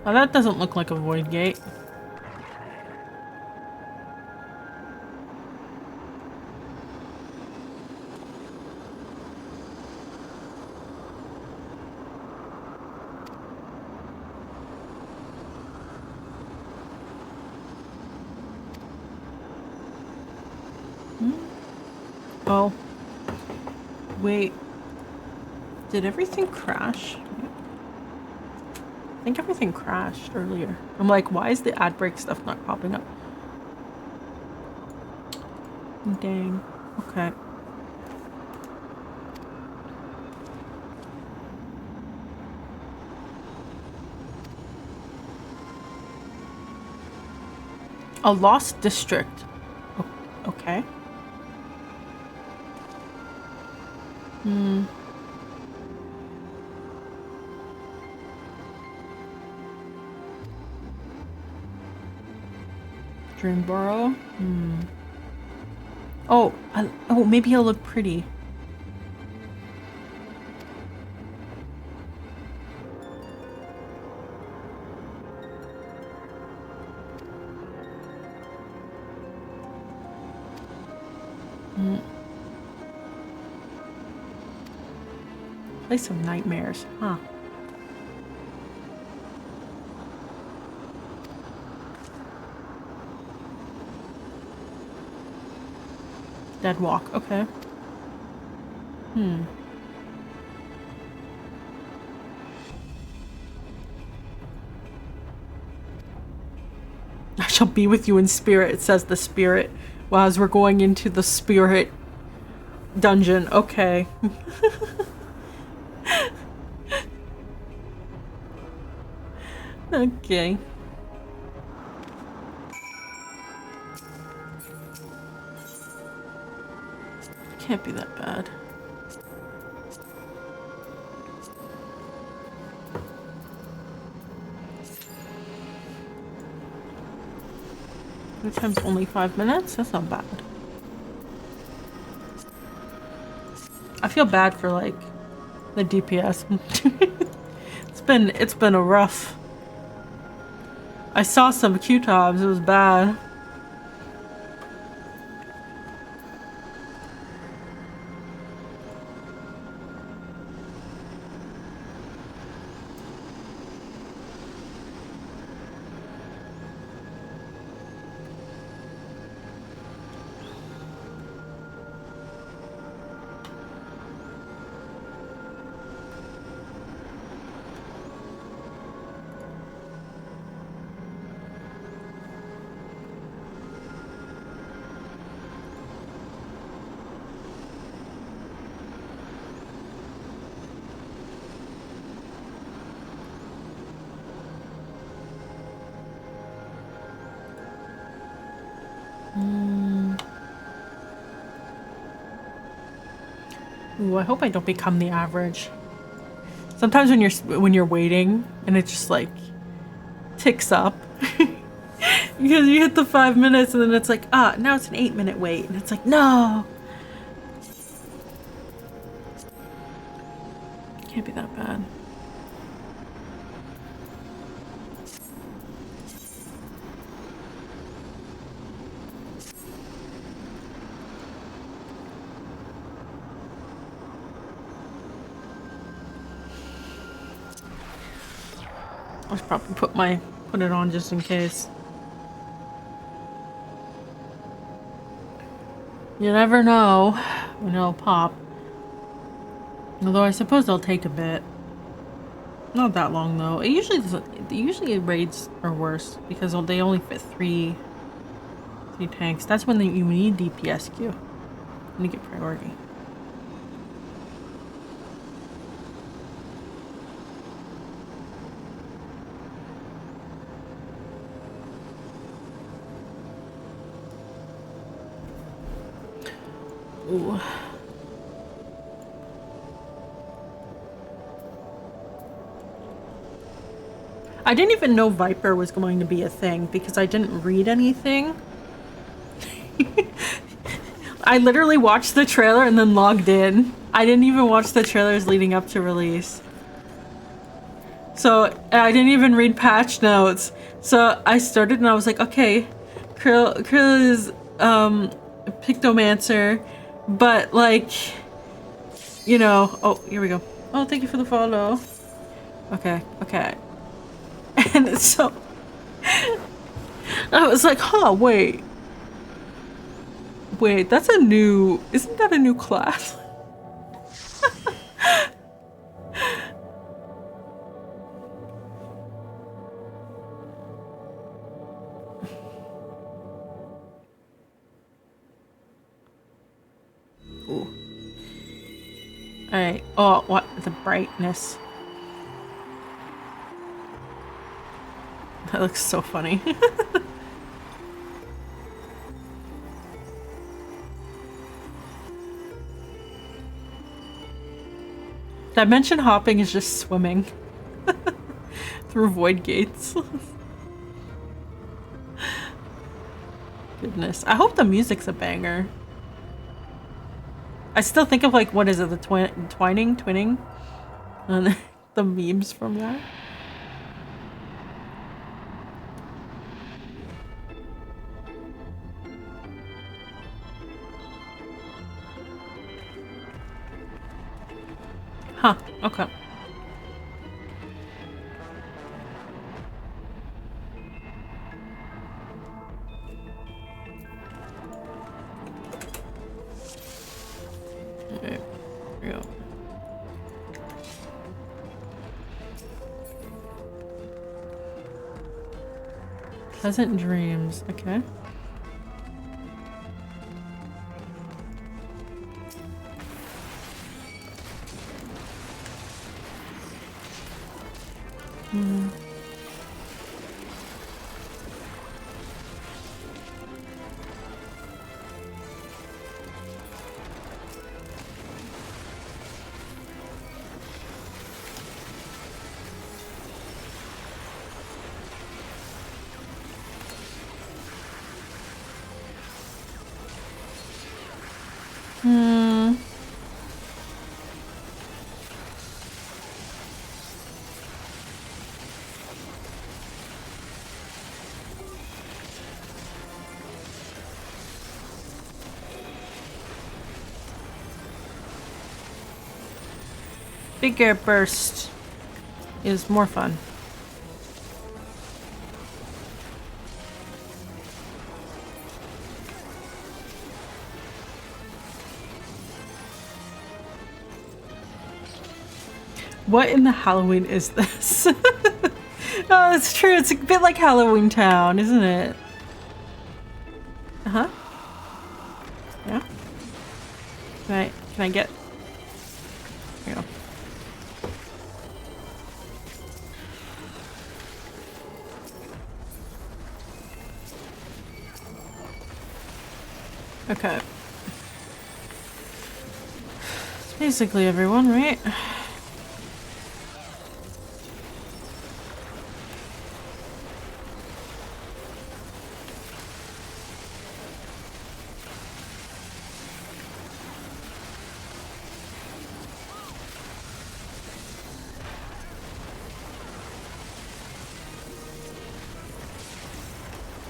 Oh, that doesn't look like a void gate. Oh. Wait. Did everything crash? I think everything crashed earlier. I'm like, why is the ad break stuff not popping up? Dang. Okay. A lost district. Okay. Dreamborough. Oh, oh, maybe he'll look pretty. Place of Nightmares, huh? Dead Walk, okay. I shall be with you in spirit, it says the spirit. Well, as we're going into the spirit dungeon, okay. Okay. Can't be that bad. Wait time's only 5 minutes? That's not bad. I feel bad for like the DPS. It's been a rough. I saw some Q-tops, it was bad. Ooh, I hope I don't become the average. Sometimes when you're waiting and it just like ticks up because you hit the 5 minutes and then it's like, now it's an 8-minute wait, and it's like, no, can't be that bad. I should probably put it on just in case. You never know when it'll pop. Although I suppose they'll take a bit. Not that long though. It usually raids are worse because they only fit three tanks. That's when you need DPS queue. When you get priority. Ooh. I didn't even know Viper was going to be a thing because I didn't read anything. I literally watched the trailer and then logged in. I didn't even watch the trailers leading up to release. So I didn't even read patch notes. So I started and I was like, okay, Krill is Pictomancer, but like, you know, oh, here we go. Oh, thank you for the follow. Okay. And so I was like, huh, wait, that's a new, isn't that a new class? Ooh. All right. Oh, what the brightness. That looks so funny. Dimension hopping is just swimming through void gates. Goodness. I hope the music's a banger. I still think of like, what is it? The twinning? And the memes from that. Huh, okay. Okay, here we go. Pleasant dreams, okay. Bigger burst is more fun. What in the Halloween is this? Oh, it's true. It's a bit like Halloween Town, isn't it? Uh-huh. Yeah. Can I get... Here we go. Okay. It's basically everyone, right?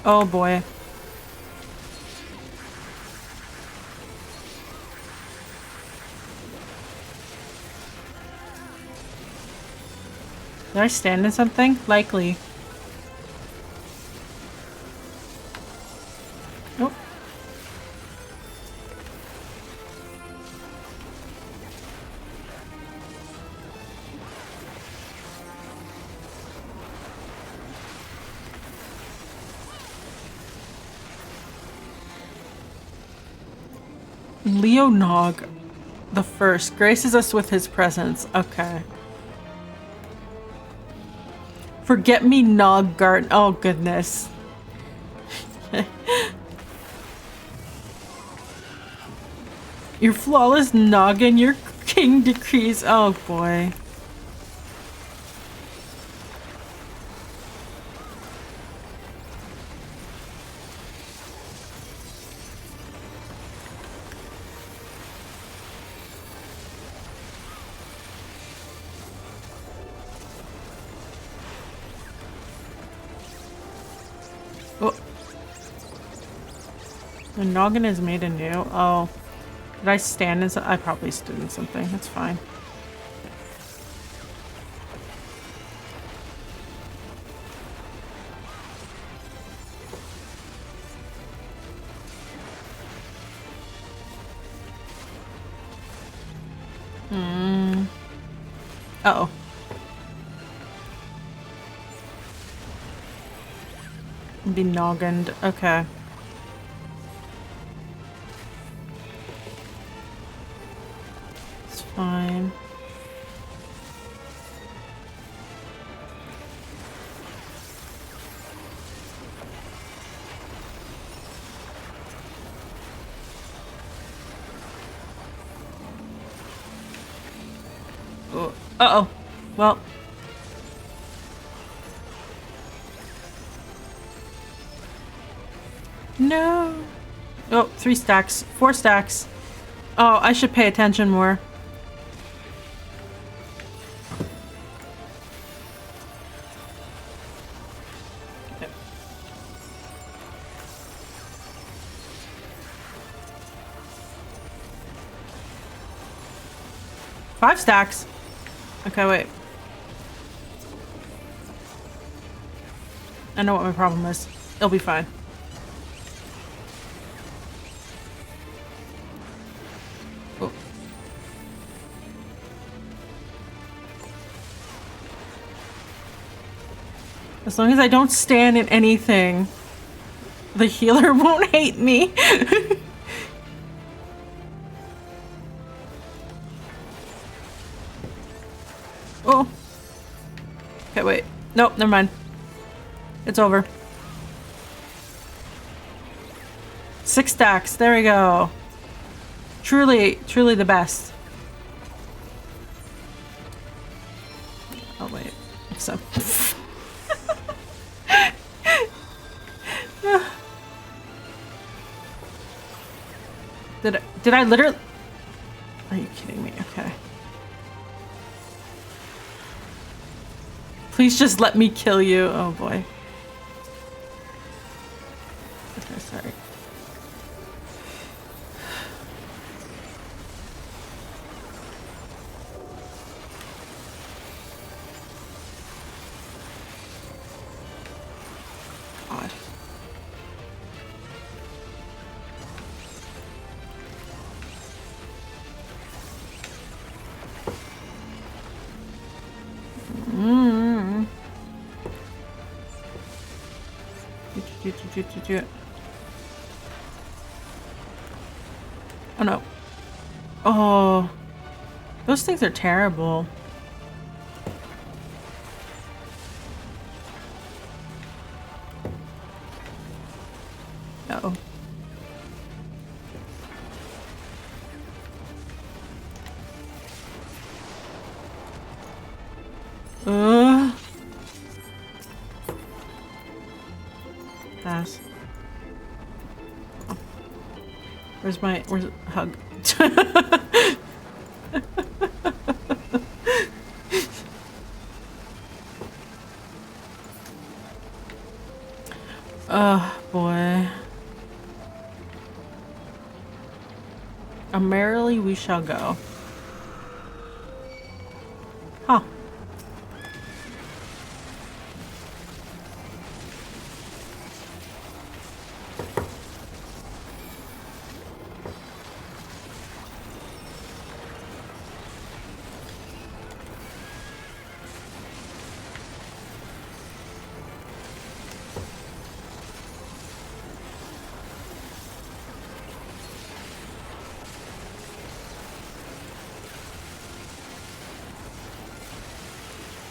Oh boy. Did I stand in something? Likely. Nope. Leonog the First graces us with his presence. Okay. Forget me, Nog Garden. Oh, goodness. Your flawless noggin, your king decrees. Oh, boy. The noggin is made anew. Oh. Did I stand in something? I probably stood in something. That's fine. Uh-oh. Be noggined. Okay. Fine. Uh-oh. Well. No. Oh, 3 stacks. 4 stacks. Oh, I should pay attention more. Okay. 5 stacks. Okay, wait. I know what my problem is. It'll be fine. Oh. As long as I don't stand in anything, the healer won't hate me. Oh. Okay, wait. Nope, never mind. It's over. 6 stacks. There we go. Truly, truly the best. Oh, wait. So. Did I literally? Are you kidding me? Okay. Please just let me kill you. Oh boy. Okay, sorry. God. Oh no. Oh. Those things are terrible. Uh-oh. Pass. Oh. Where's hug? Oh boy. Merrily we shall go. Huh.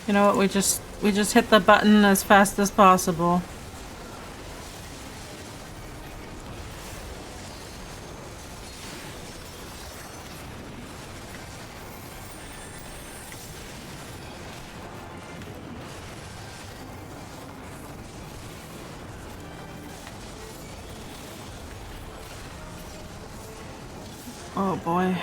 You know what, we just hit the button as fast as possible. Oh boy.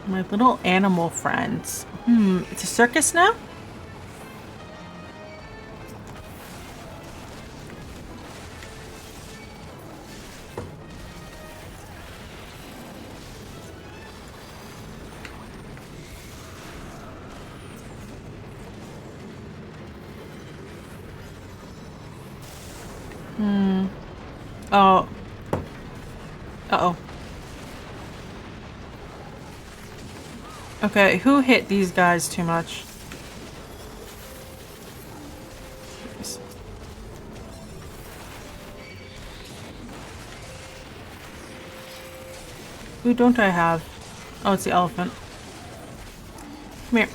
My little animal friends. It's a circus now? Oh. Uh-oh. Okay, who hit these guys too much? Who don't I have? Oh, it's the elephant. Come here.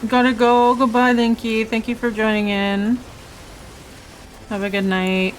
Gotta go. Goodbye, Linky. Thank you for joining in. Have a good night.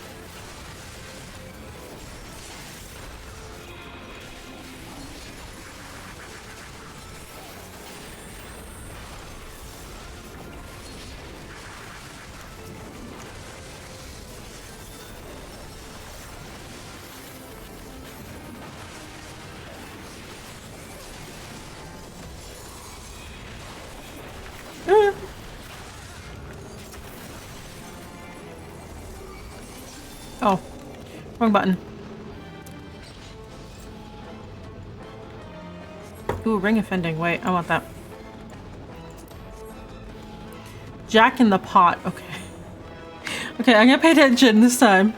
Oh, wrong button. Ooh, ring offending. Wait, I want that. Jack in the pot. Okay. Okay, I'm gonna pay attention this time.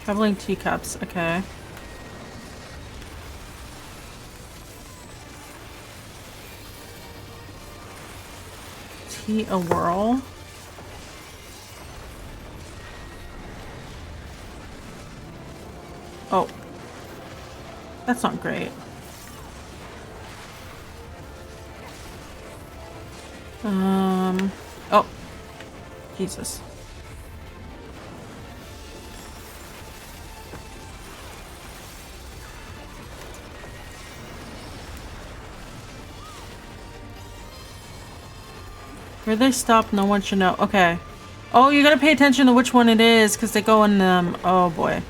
Traveling teacups. Okay. Tea a whirl. Oh. That's not great. Oh. Jesus. Where they stop, no one should know. Okay. Oh, you gotta pay attention to which one it is, because they go in them. Oh boy.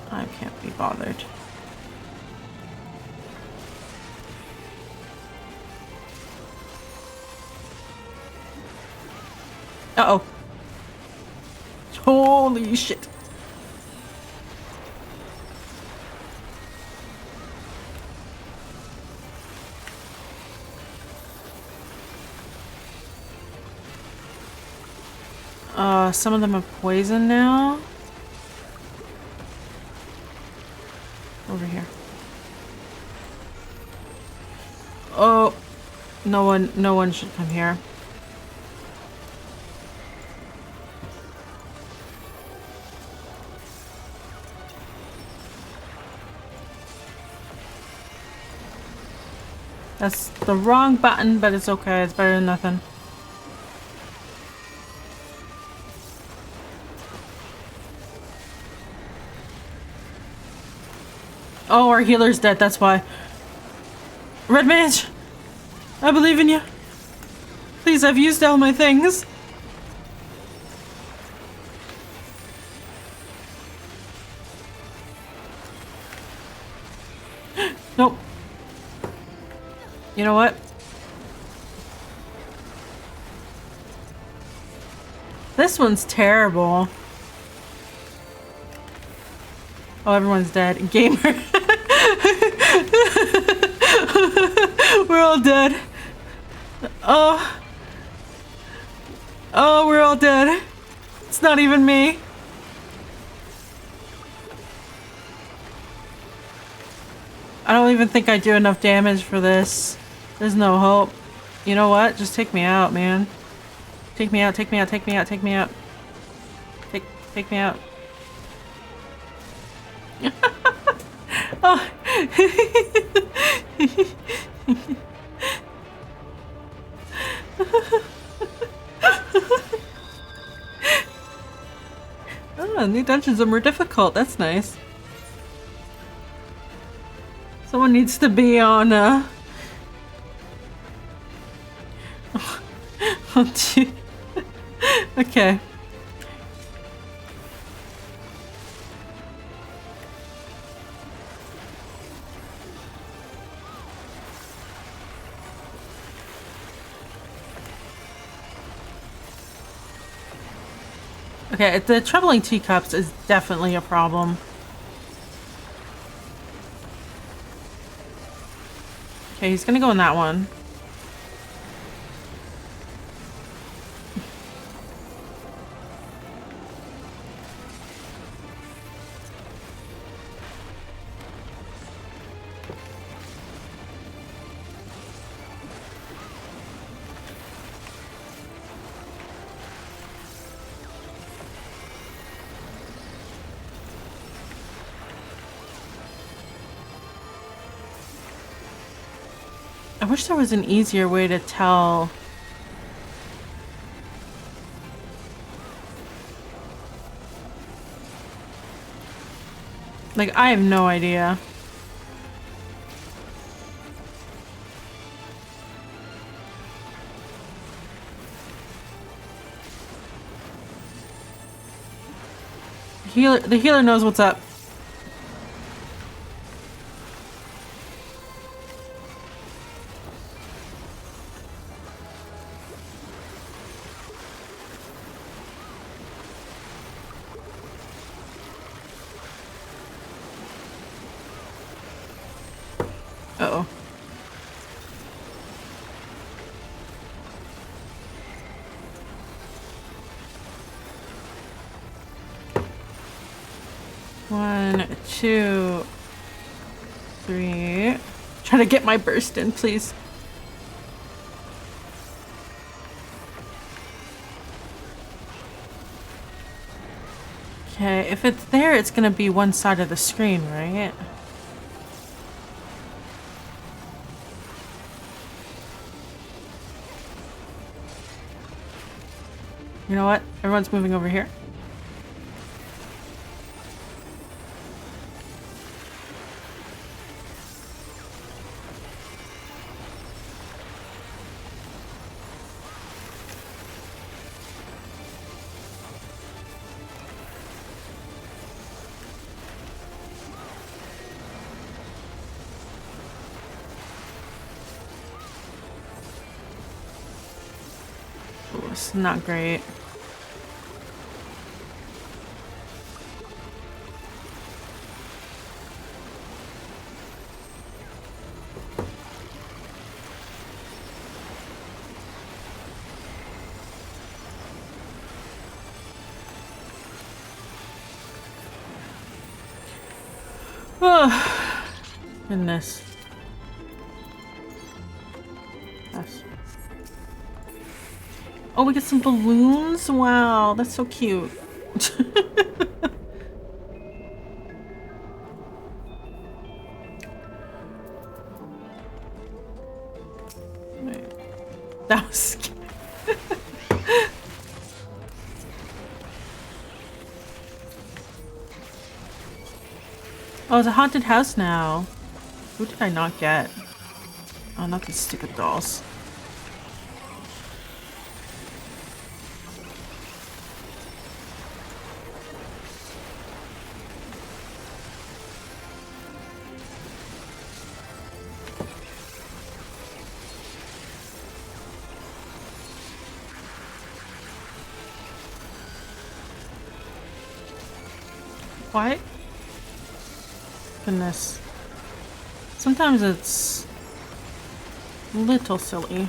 I can't be bothered. Uh-oh. Holy shit. Some of them have poison now. Over here. Oh, no one should come here. That's the wrong button, but it's okay. It's better than nothing. Oh, our healer's dead, that's why. Red Mage! I believe in you. Please, I've used all my things. Nope. You know what? This one's terrible. Oh, everyone's dead. Gamer. We're all dead. Oh. Oh, we're all dead. It's not even me. I don't even think I do enough damage for this. There's no hope. You know what? Just take me out, man. Take me out, take me out, take me out, take me out. Take me out. Oh. Oh, new dungeons are more difficult. That's nice. Someone needs to be on oh, gee. Okay. Okay, the troubling teacups is definitely a problem. Okay, he's gonna go in that one. I wish there was an easier way to tell. Like, I have no idea. The healer knows what's up. Uh-oh. One, two, three. Try to get my burst in, please. Okay, if it's there, it's gonna be one side of the screen, right? You know what? Everyone's moving over here. Ooh, it's not great. Oh, goodness. Yes. Oh, we get some balloons? Wow, that's so cute. Wait. That was scary. Oh, it's a haunted house now. Who did I not get? Oh, not these stupid dolls. What? Goodness. Sometimes it's a little silly.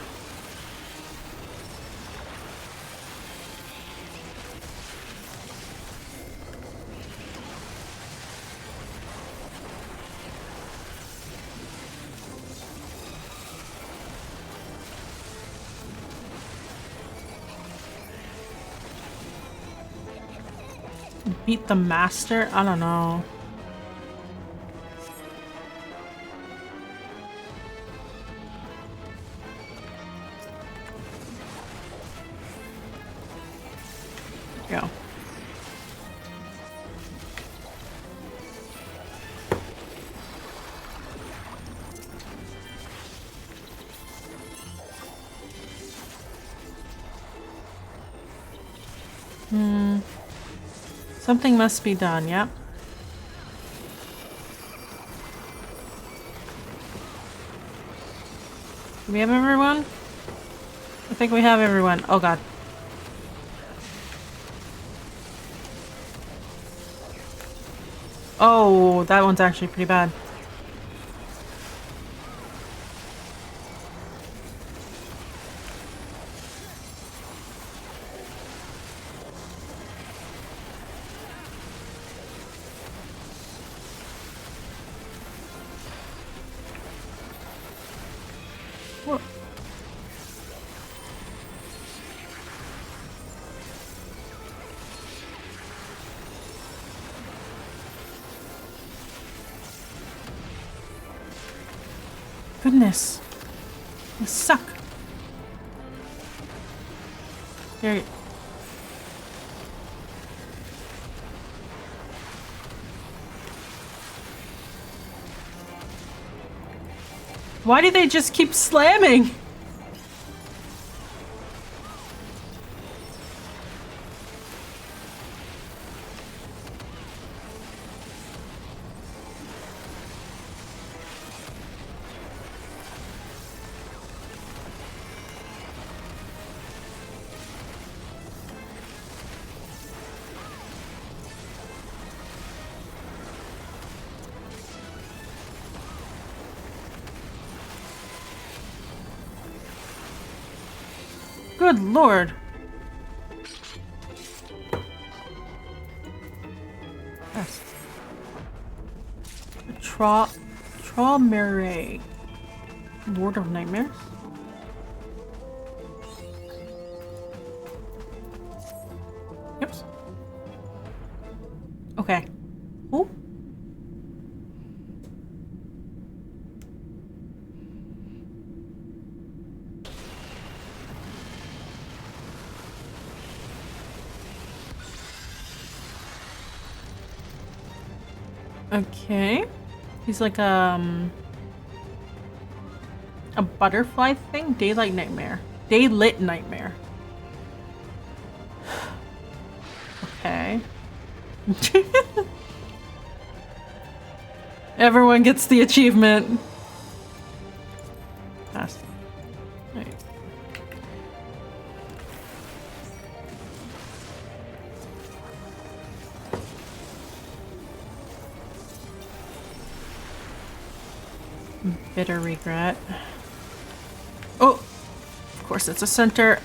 Beat the master? I don't know. Go. Something must be done, yep. Do we have everyone? I think we have everyone. Oh god. Oh, that one's actually pretty bad. Whoa. Goodness. You suck. There you... Why do they just keep slamming? Good lord. Yes. Traumeré. Lord of Nightmares? Oops. Okay. Ooh. Okay. He's like a butterfly thing? Daylight nightmare. Daylit nightmare. Okay. Everyone gets the achievement. Pass. Right. Bitter regret. Oh! Of course it's a center.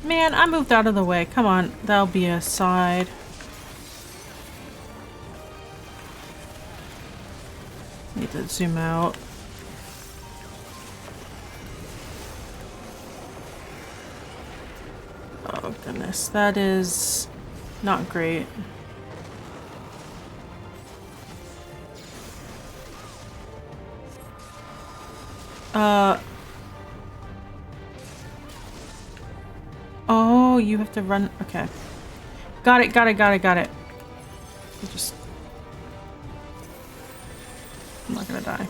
Man, I moved out of the way. Come on, that'll be a side. Need to zoom out. Oh goodness, that is not great. Oh, you have to run. Okay. Got it. Just... I'm not gonna die.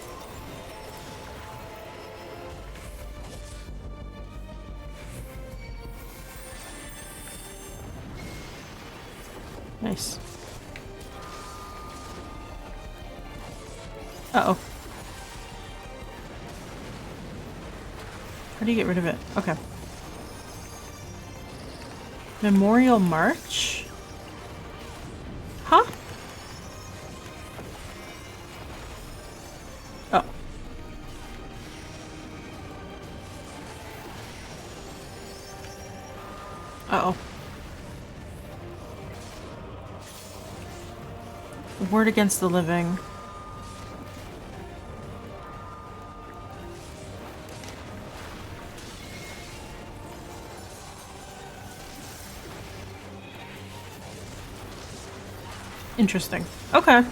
Nice. Uh-oh. How do you get rid of it? Okay. Memorial March? Huh? Oh. Uh-oh. Word against the living. Interesting. Okay.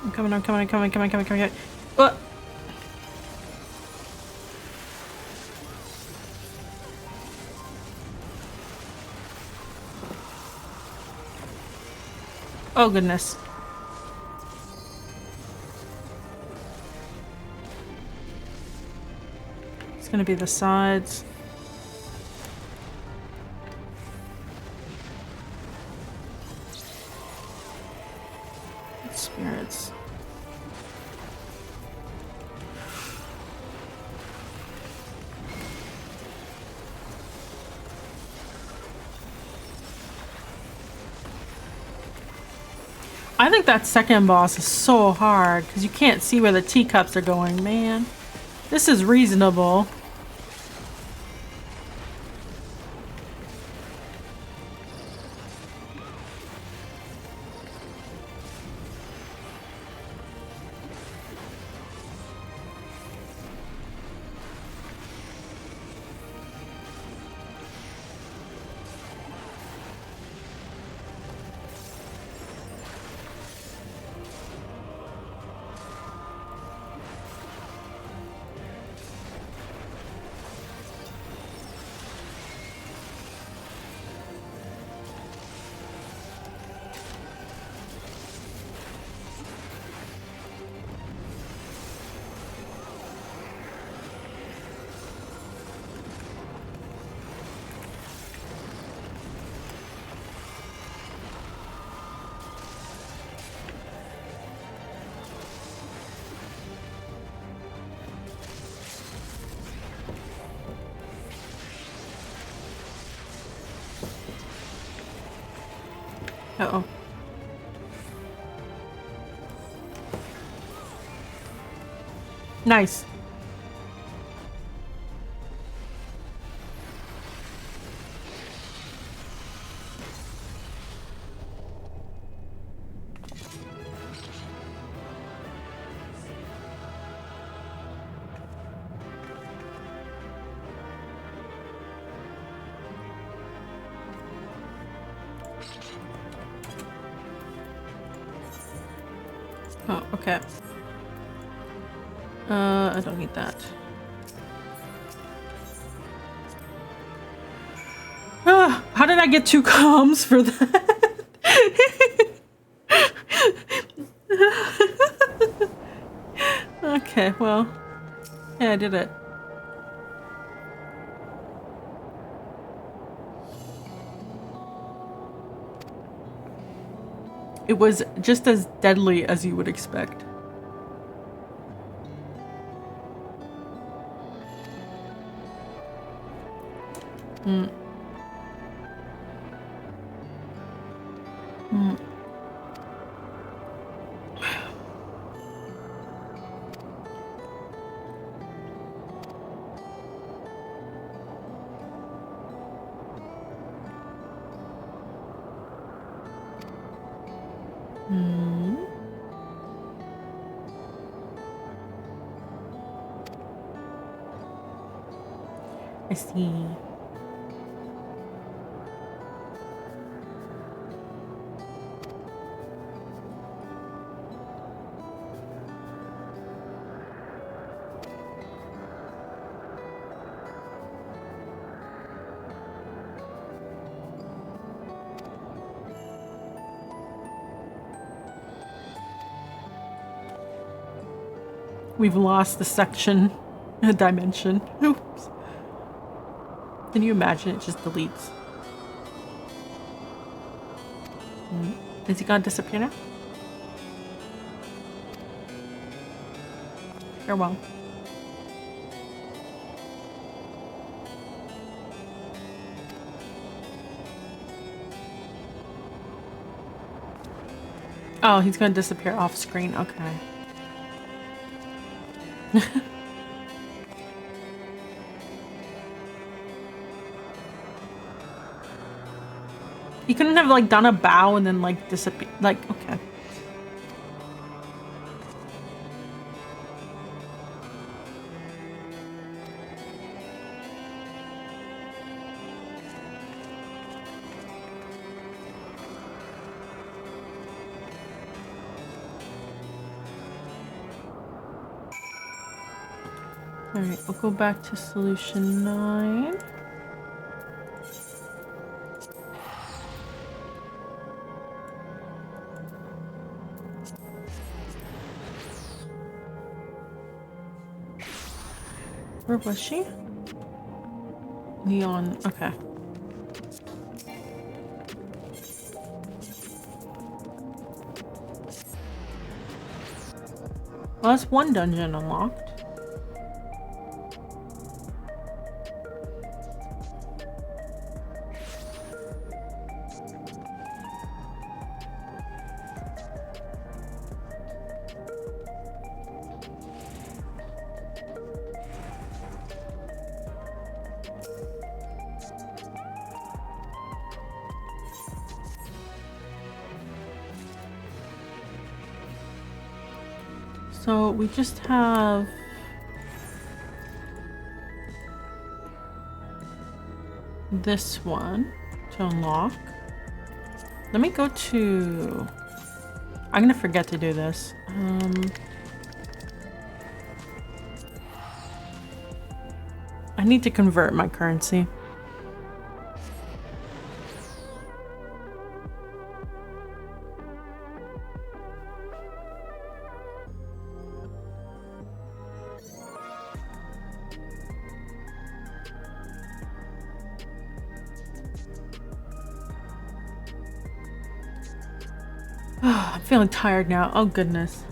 I'm coming. Oh goodness. It's gonna be the sides. Spirits. I think that second boss is so hard because you can't see where the teacups are going, man. This is reasonable. Uh-oh. Nice. Oh, okay. I don't need that. How did I get 2 comms for that? Okay, well, yeah, I did it. It was just as deadly as you would expect. Mm. Mm. Mm. I see. We've lost the section, a dimension. Oops. Can you imagine it just deletes? Is he gonna disappear now? Farewell. Oh, he's gonna disappear off screen. Okay. You couldn't have like done a bow and then like disappear. Like, okay. Alright, we'll go back to solution 9. Where was she? Neon, okay. Well, that's one dungeon unlocked. So we just have this one to unlock. Let me go to... I'm gonna forget to do this. I need to convert my currency. I'm feeling tired now. Oh goodness.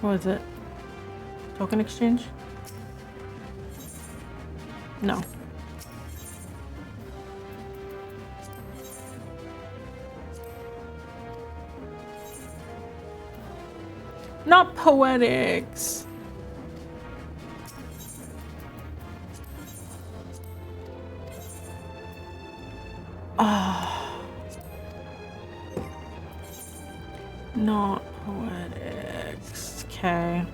What is it? Token exchange? No. Not poetics. Oh. Not poetics. Okay.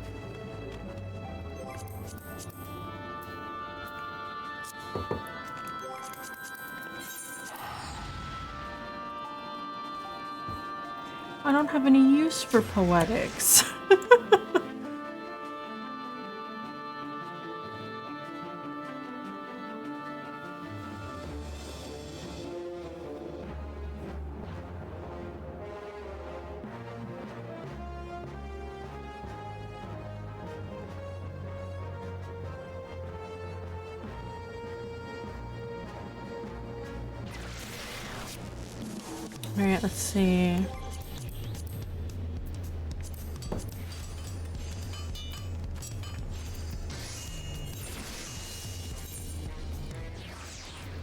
I don't have any use for poetics. All right, let's see.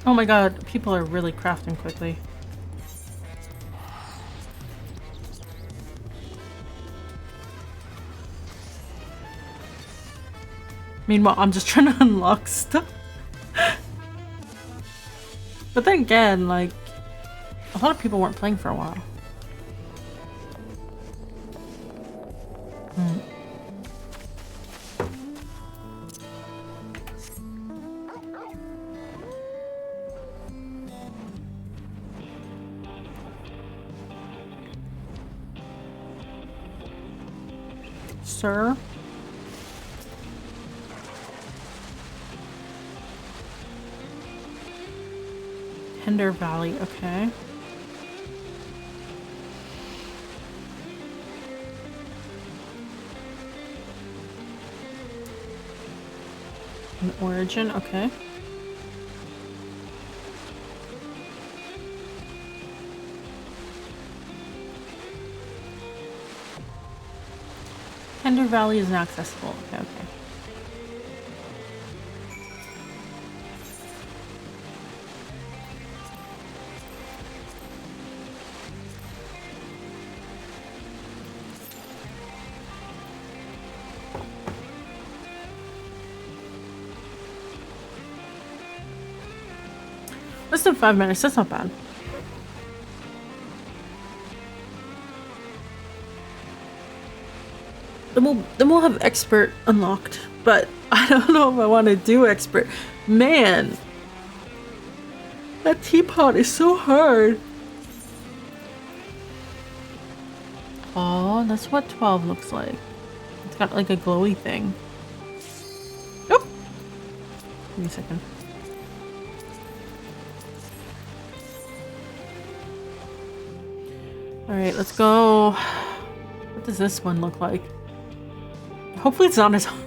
Oh my god, people are really crafting quickly. Meanwhile, I'm just trying to unlock stuff. But then again, like, a lot of people weren't playing for a while. Sir? Hinder Valley, okay. An origin, okay. Hinder Valley is inaccessible, okay, okay. Less than 5 minutes, that's not bad. Then we'll have expert unlocked, but I don't know if I want to do expert. Man, that teapot is so hard. Oh, that's what 12 looks like. It's got like a glowy thing. Oh, give me a second. All right, let's go. What does this one look like? Hopefully it's not as hard.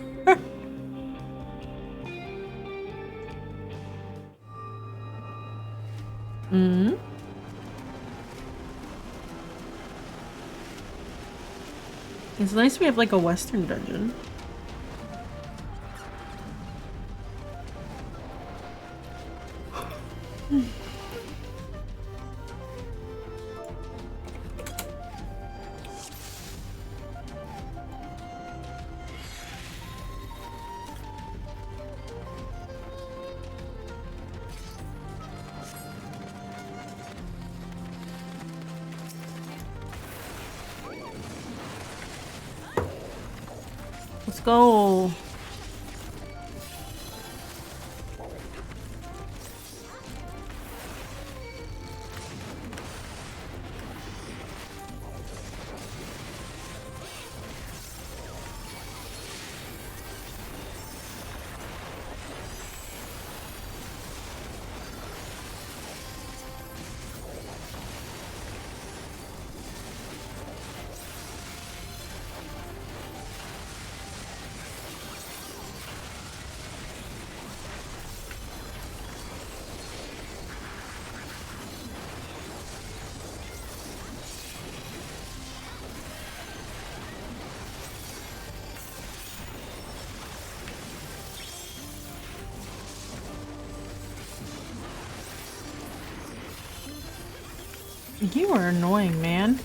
It's nice we have like a western dungeon. go. You are annoying, man.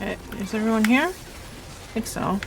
Okay, is everyone here? I think so.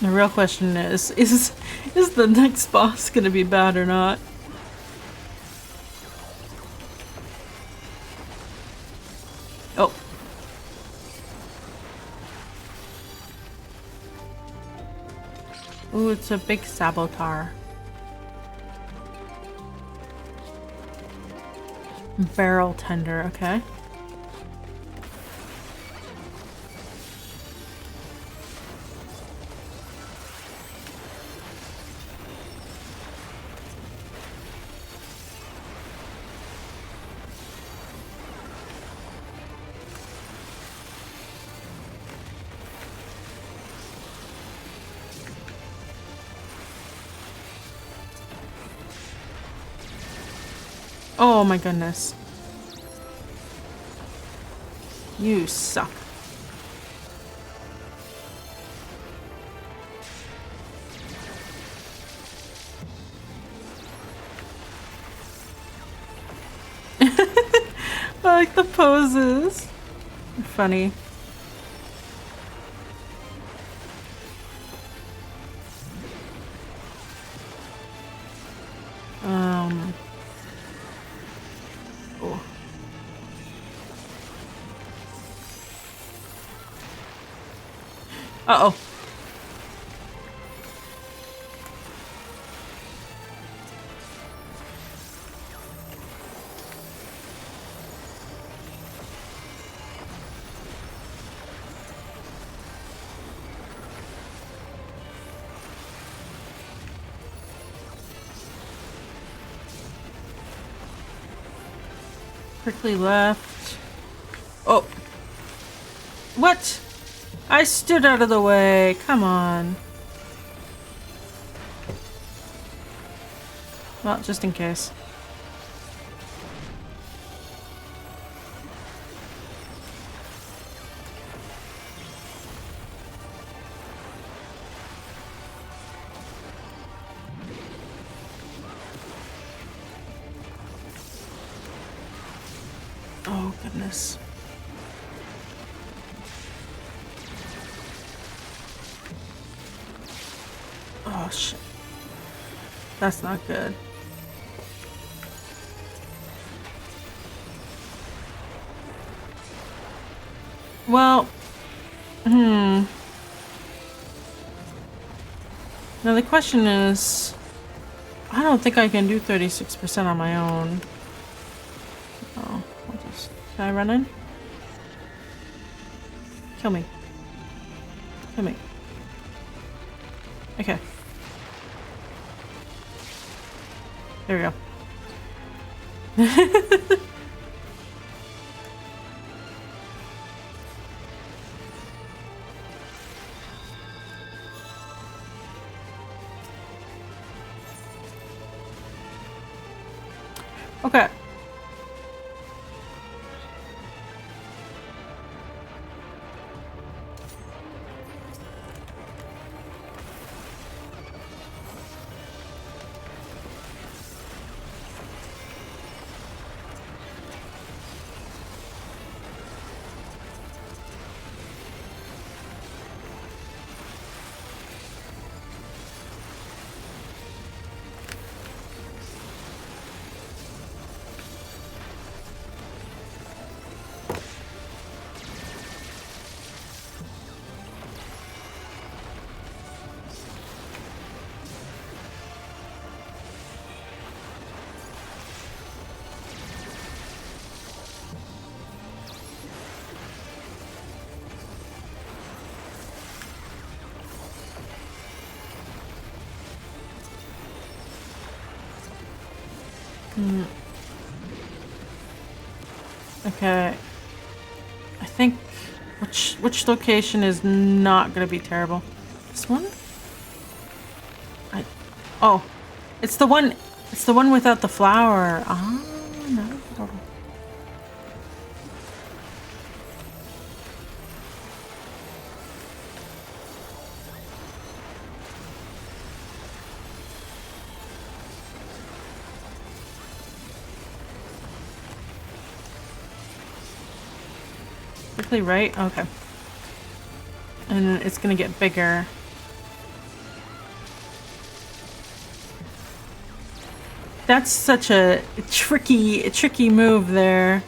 The real question is the next boss gonna be bad or not? Oh. Ooh, it's a big saboteur. Barrel tender, okay. Oh my goodness. You suck. I like the poses. They're funny. Oh. Uh-oh. Quickly left. Oh. What? I stood out of the way. Come on. Well, just in case. goodness. Oh, shit. That's not good. Well, now the question is, I don't think I can do 36% on my own. Oh, can I run in? Kill me. Kill me. Okay. There we go. Okay. Okay. I think which location is not gonna be terrible? This one? Oh, it's the one without the flower. Ah, no. Quickly, right? Okay. And then it's gonna get bigger. That's such a tricky move there.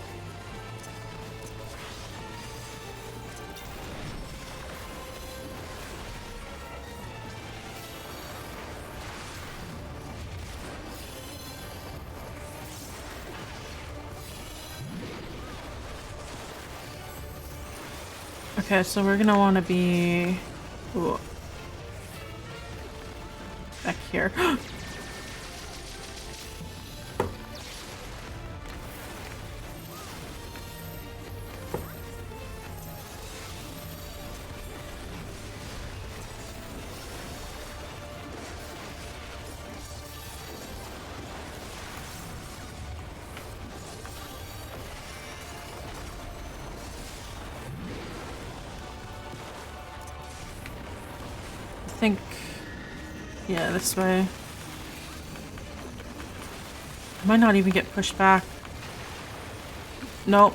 Okay, so we're gonna want to be back here. I think, yeah, this way. I might not even get pushed back. Nope.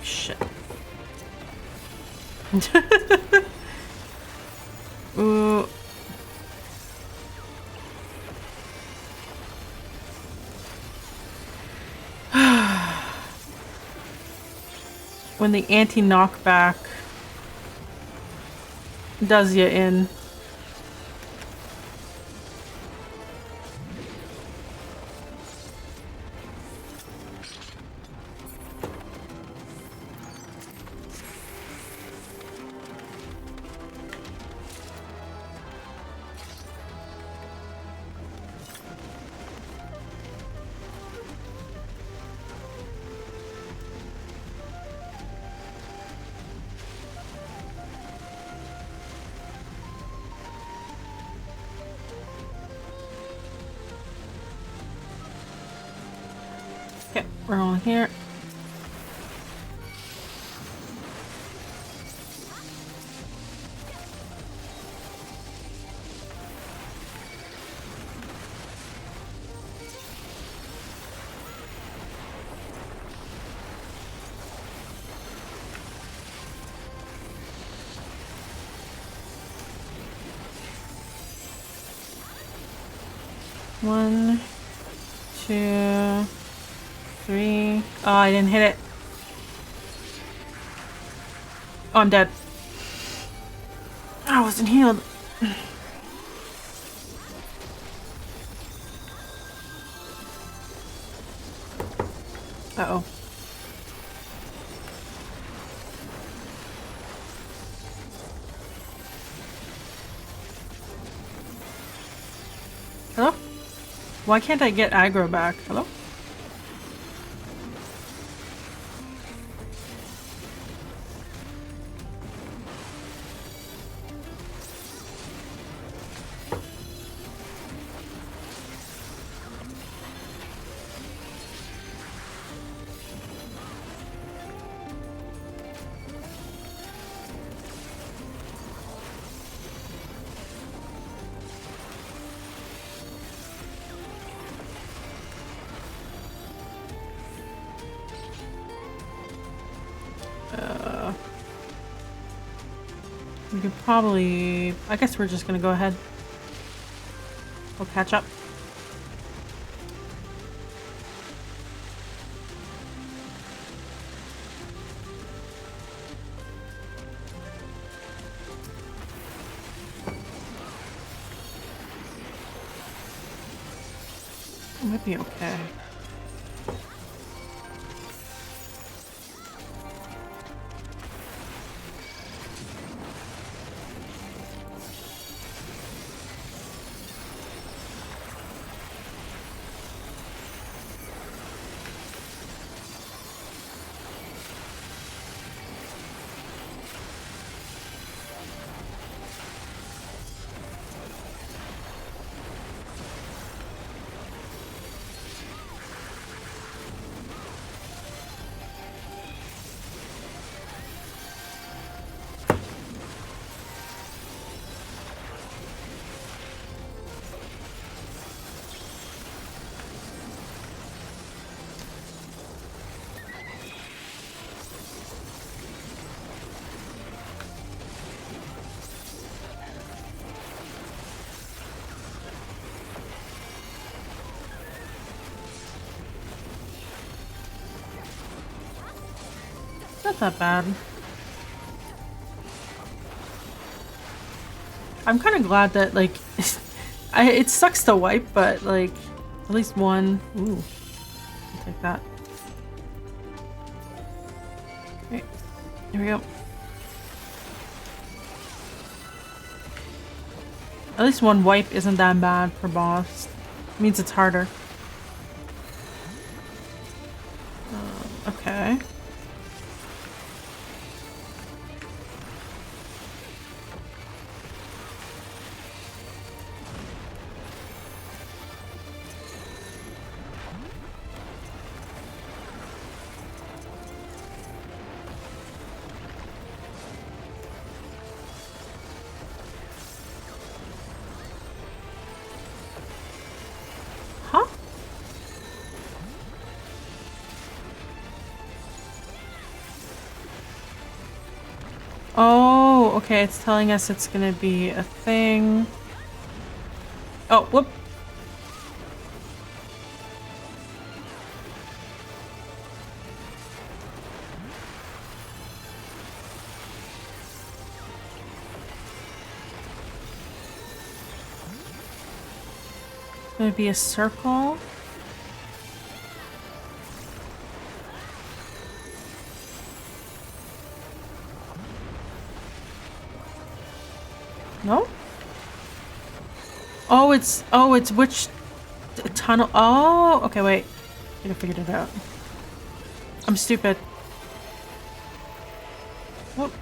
Shit. Ooh. When the anti-knockback does you in. Okay, we're on here. 1, 2, 3. Oh, I didn't hit it. Oh, I'm dead. I wasn't healed. Uh-oh. Hello? Why can't I get aggro back? Hello? We could probably... I guess we're just gonna go ahead. We'll catch up. It might be okay. Not that bad. I'm kind of glad that, like, it sucks to wipe, but, like, at least one. Ooh. I'll take that. Okay. Here we go. At least one wipe isn't that bad for boss. It means it's harder. Okay. Huh? Oh, okay, it's telling us it's gonna be a thing. Oh, whoop. It's gonna be a circle. No? Oh, it's which tunnel? Oh, okay, wait. I think I figured it out. I'm stupid. Whoop.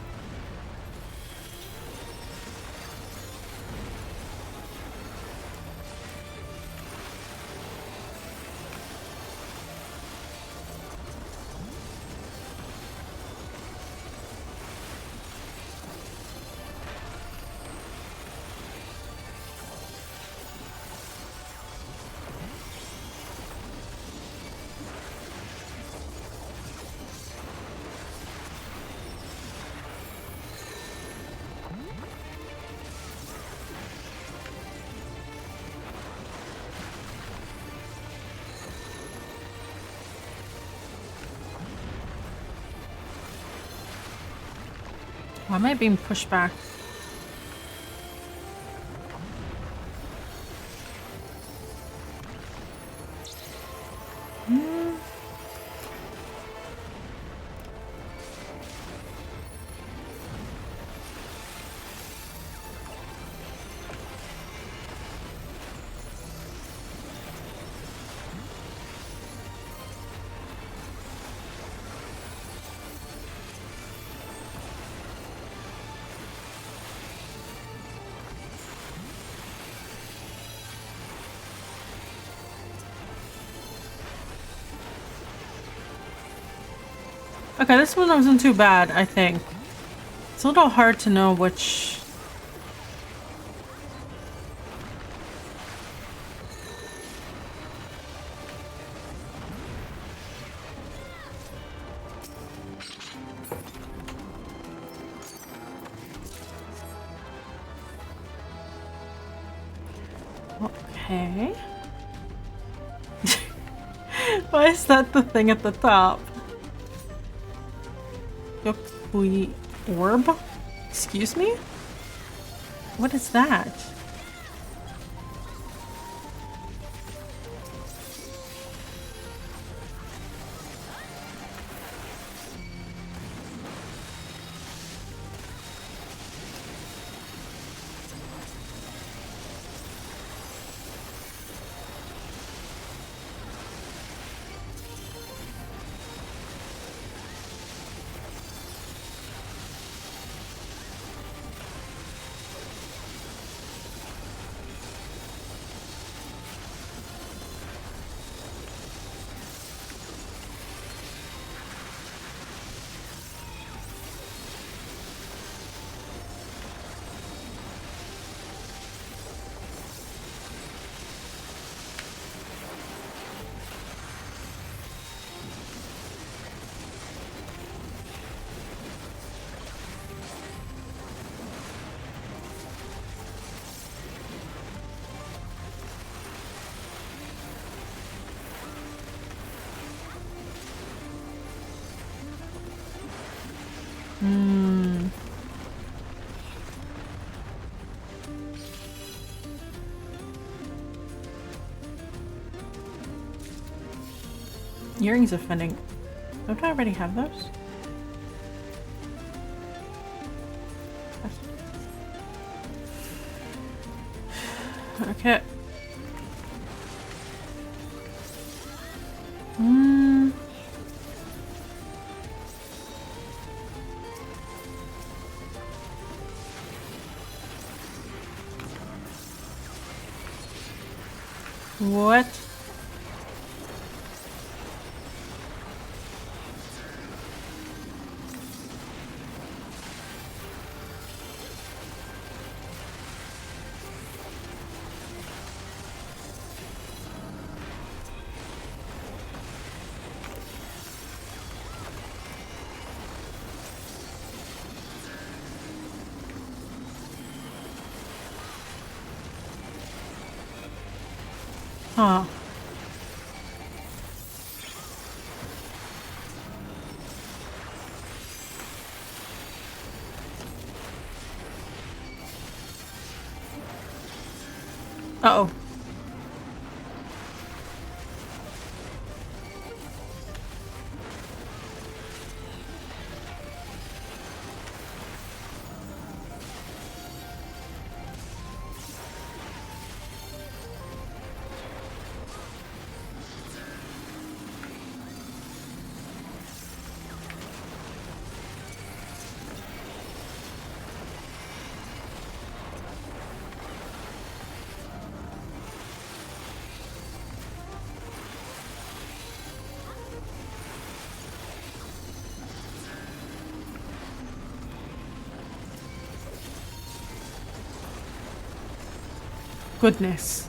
Why am I being pushed back? Okay, this one wasn't too bad, I think. It's a little hard to know which... Okay. Why is that the thing at the top? Yokui orb? Excuse me? What is that? Earrings offending. Don't I already have those? Okay. What? Huh. Uh-oh. Goodness.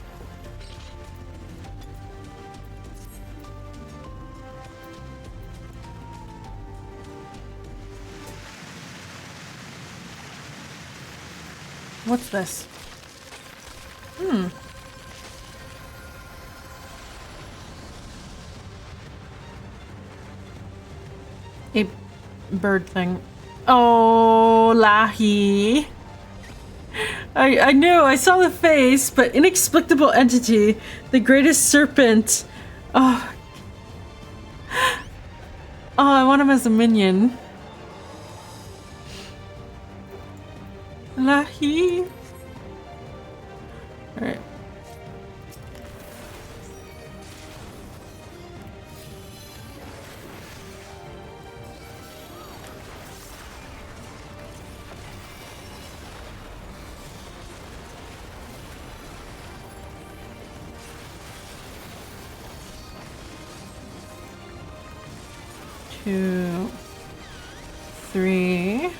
What's this? A bird thing. Oh, Lahi. I knew, I saw the face, but inexplicable entity, the greatest serpent. Oh. Oh, I want him as a minion. Lahi. Alright. Two, three.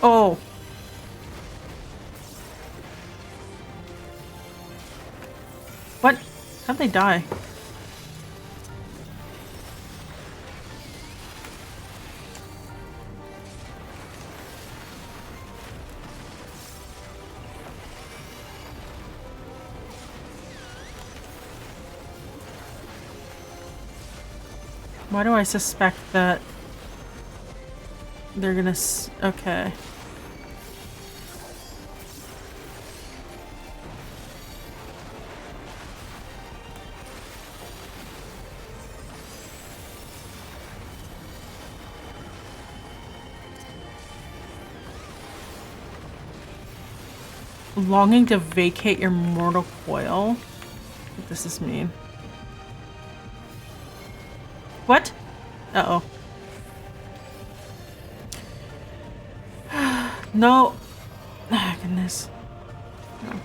Oh. What? How'd they die? Why do I suspect that they're gonna okay. Longing to vacate your mortal coil? What does this mean? What? Uh-oh. No. Ah, goodness. No.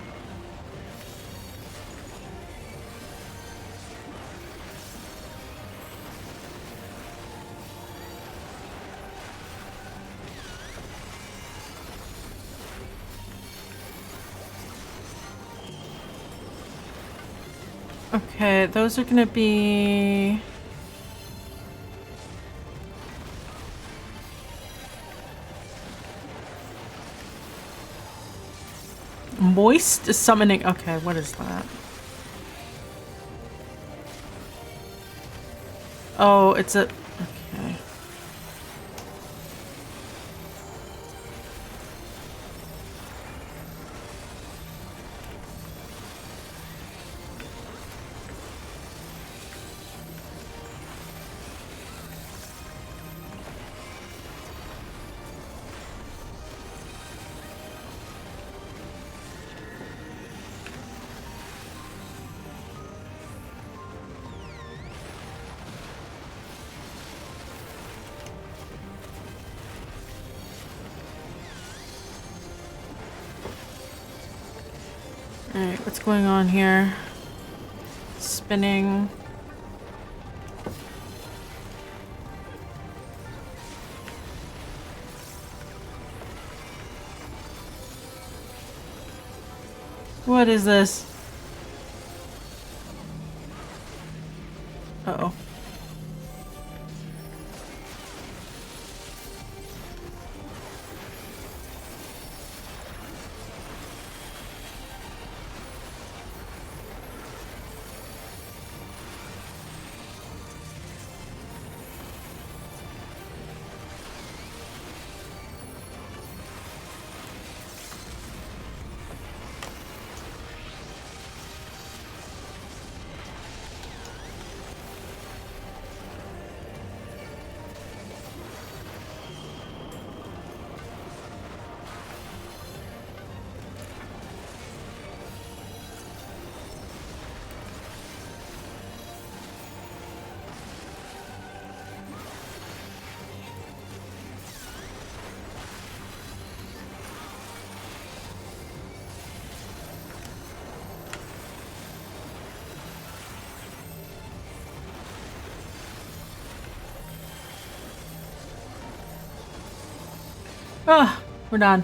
Okay, those are gonna be... Moist summoning. Okay, what is that? Oh, it's a... Okay. Alright, what's going on here? Spinning. What is this? Uh-oh. Oh, we're done.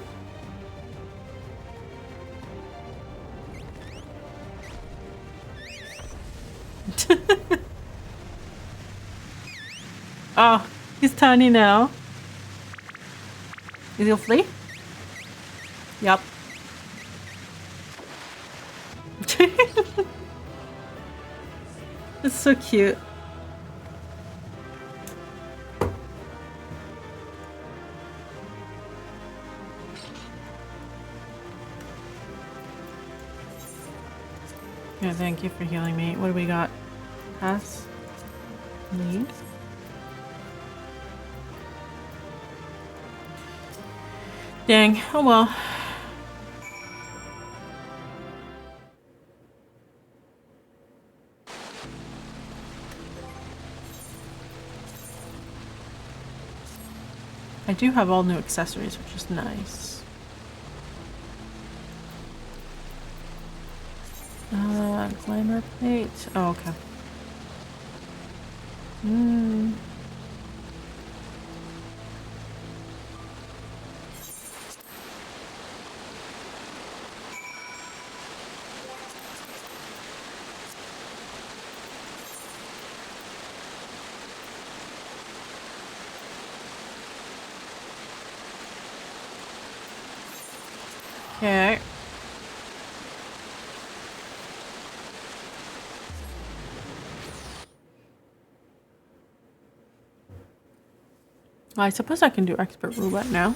Oh, he's tiny now. Is he a flea? Yup. It's so cute. Yeah, thank you for healing me. What do we got? Pass? Need? Dang. Oh well. I do have all new accessories, which is nice. Glamour plate. Oh, okay. Okay. I suppose I can do expert roulette now.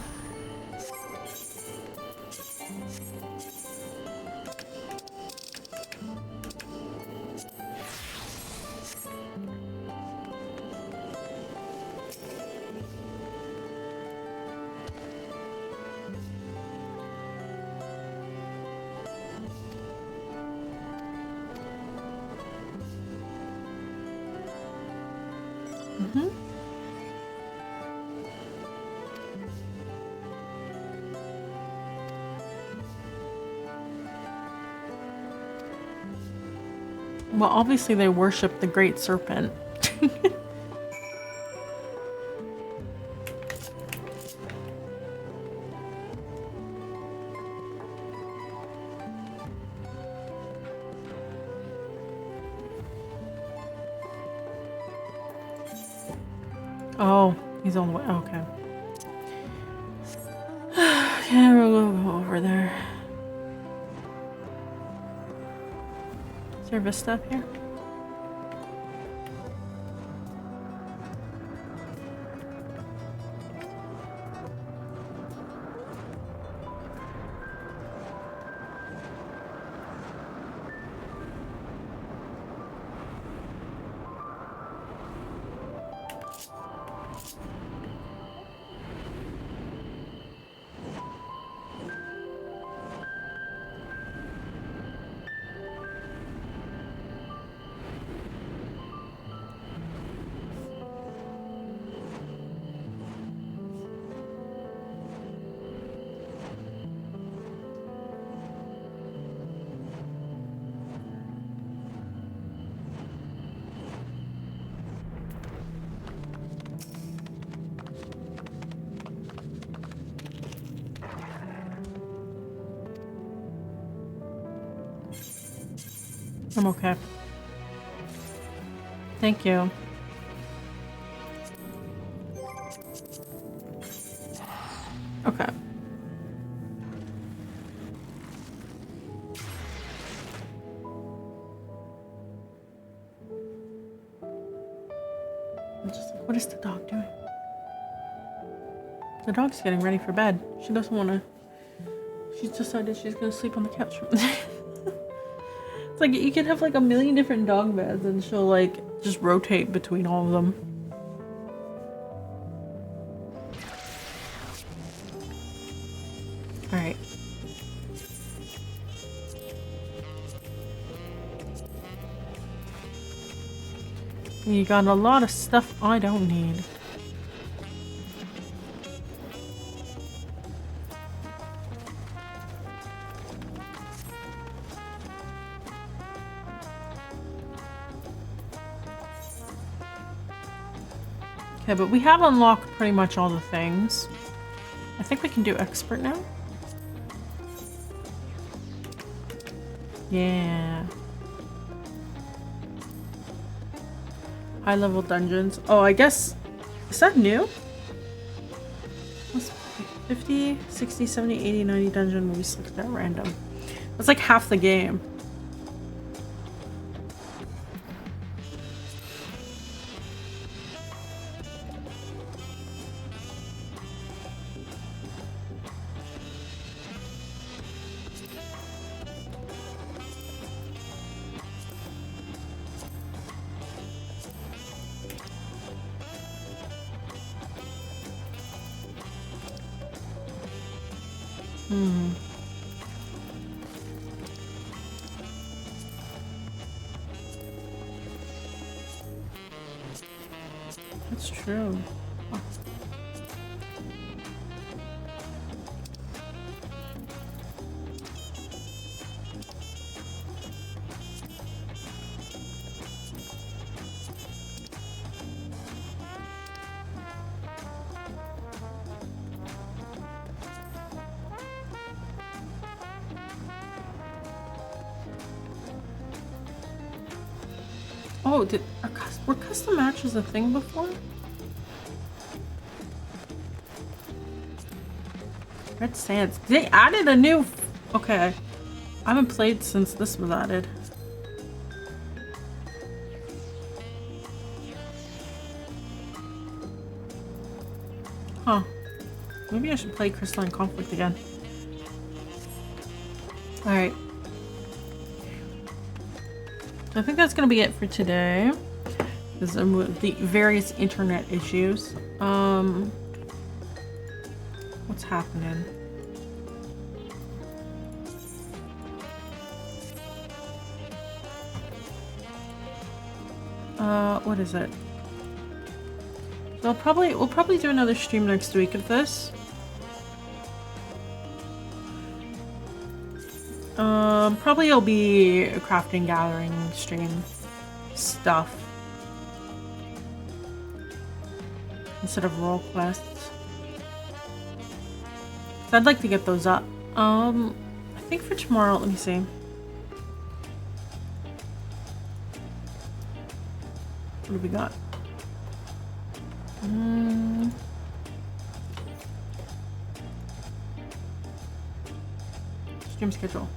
Well, obviously they worship the Great Serpent. Oh, he's on the way. Okay. Okay, we'll go over there. Is there Vista up here? I'm okay. Thank you. Okay. I'm just like, what is the dog doing? The dog's getting ready for bed. She doesn't want to. She's decided she's going to sleep on the couch. It's like you could have like a million different dog beds and she'll like just rotate between all of them. Alright. You got a lot of stuff I don't need. Okay, but we have unlocked pretty much all the things. I think we can do expert now. Yeah. High level dungeons. Oh, I guess, is that new? What's 50, 60, 70, 80, 90 dungeon will be selected at random. That's like half the game. Hmm. That's true. Oh. Oh, were custom matches a thing before? Red Sands. They added a new... Okay. I haven't played since this was added. Huh. Maybe I should play Crystalline Conflict again. Alright. I think that's gonna be it for today. Because of the various internet issues. What's happening? What is it? So we'll probably do another stream next week of this. Probably it'll be a crafting gathering stream stuff instead of role quests. So I'd like to get those up. I think for tomorrow, let me see. What do we got? Stream schedule.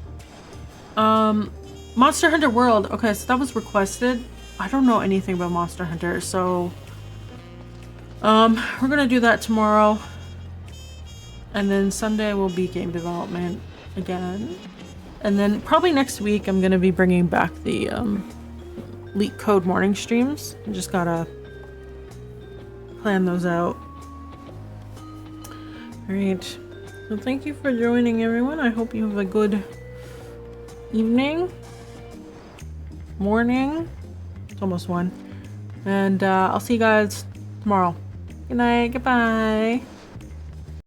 Monster Hunter World. Okay, so that was requested. I don't know anything about Monster Hunter, so we're gonna do that tomorrow. And then Sunday will be game development again. And then probably next week I'm gonna be bringing back the Leak Code morning streams. I just gotta plan those out. Alright. So thank you for joining, everyone. I hope you have a good evening. Morning. It's almost 1. And I'll see you guys tomorrow. Good night. Goodbye.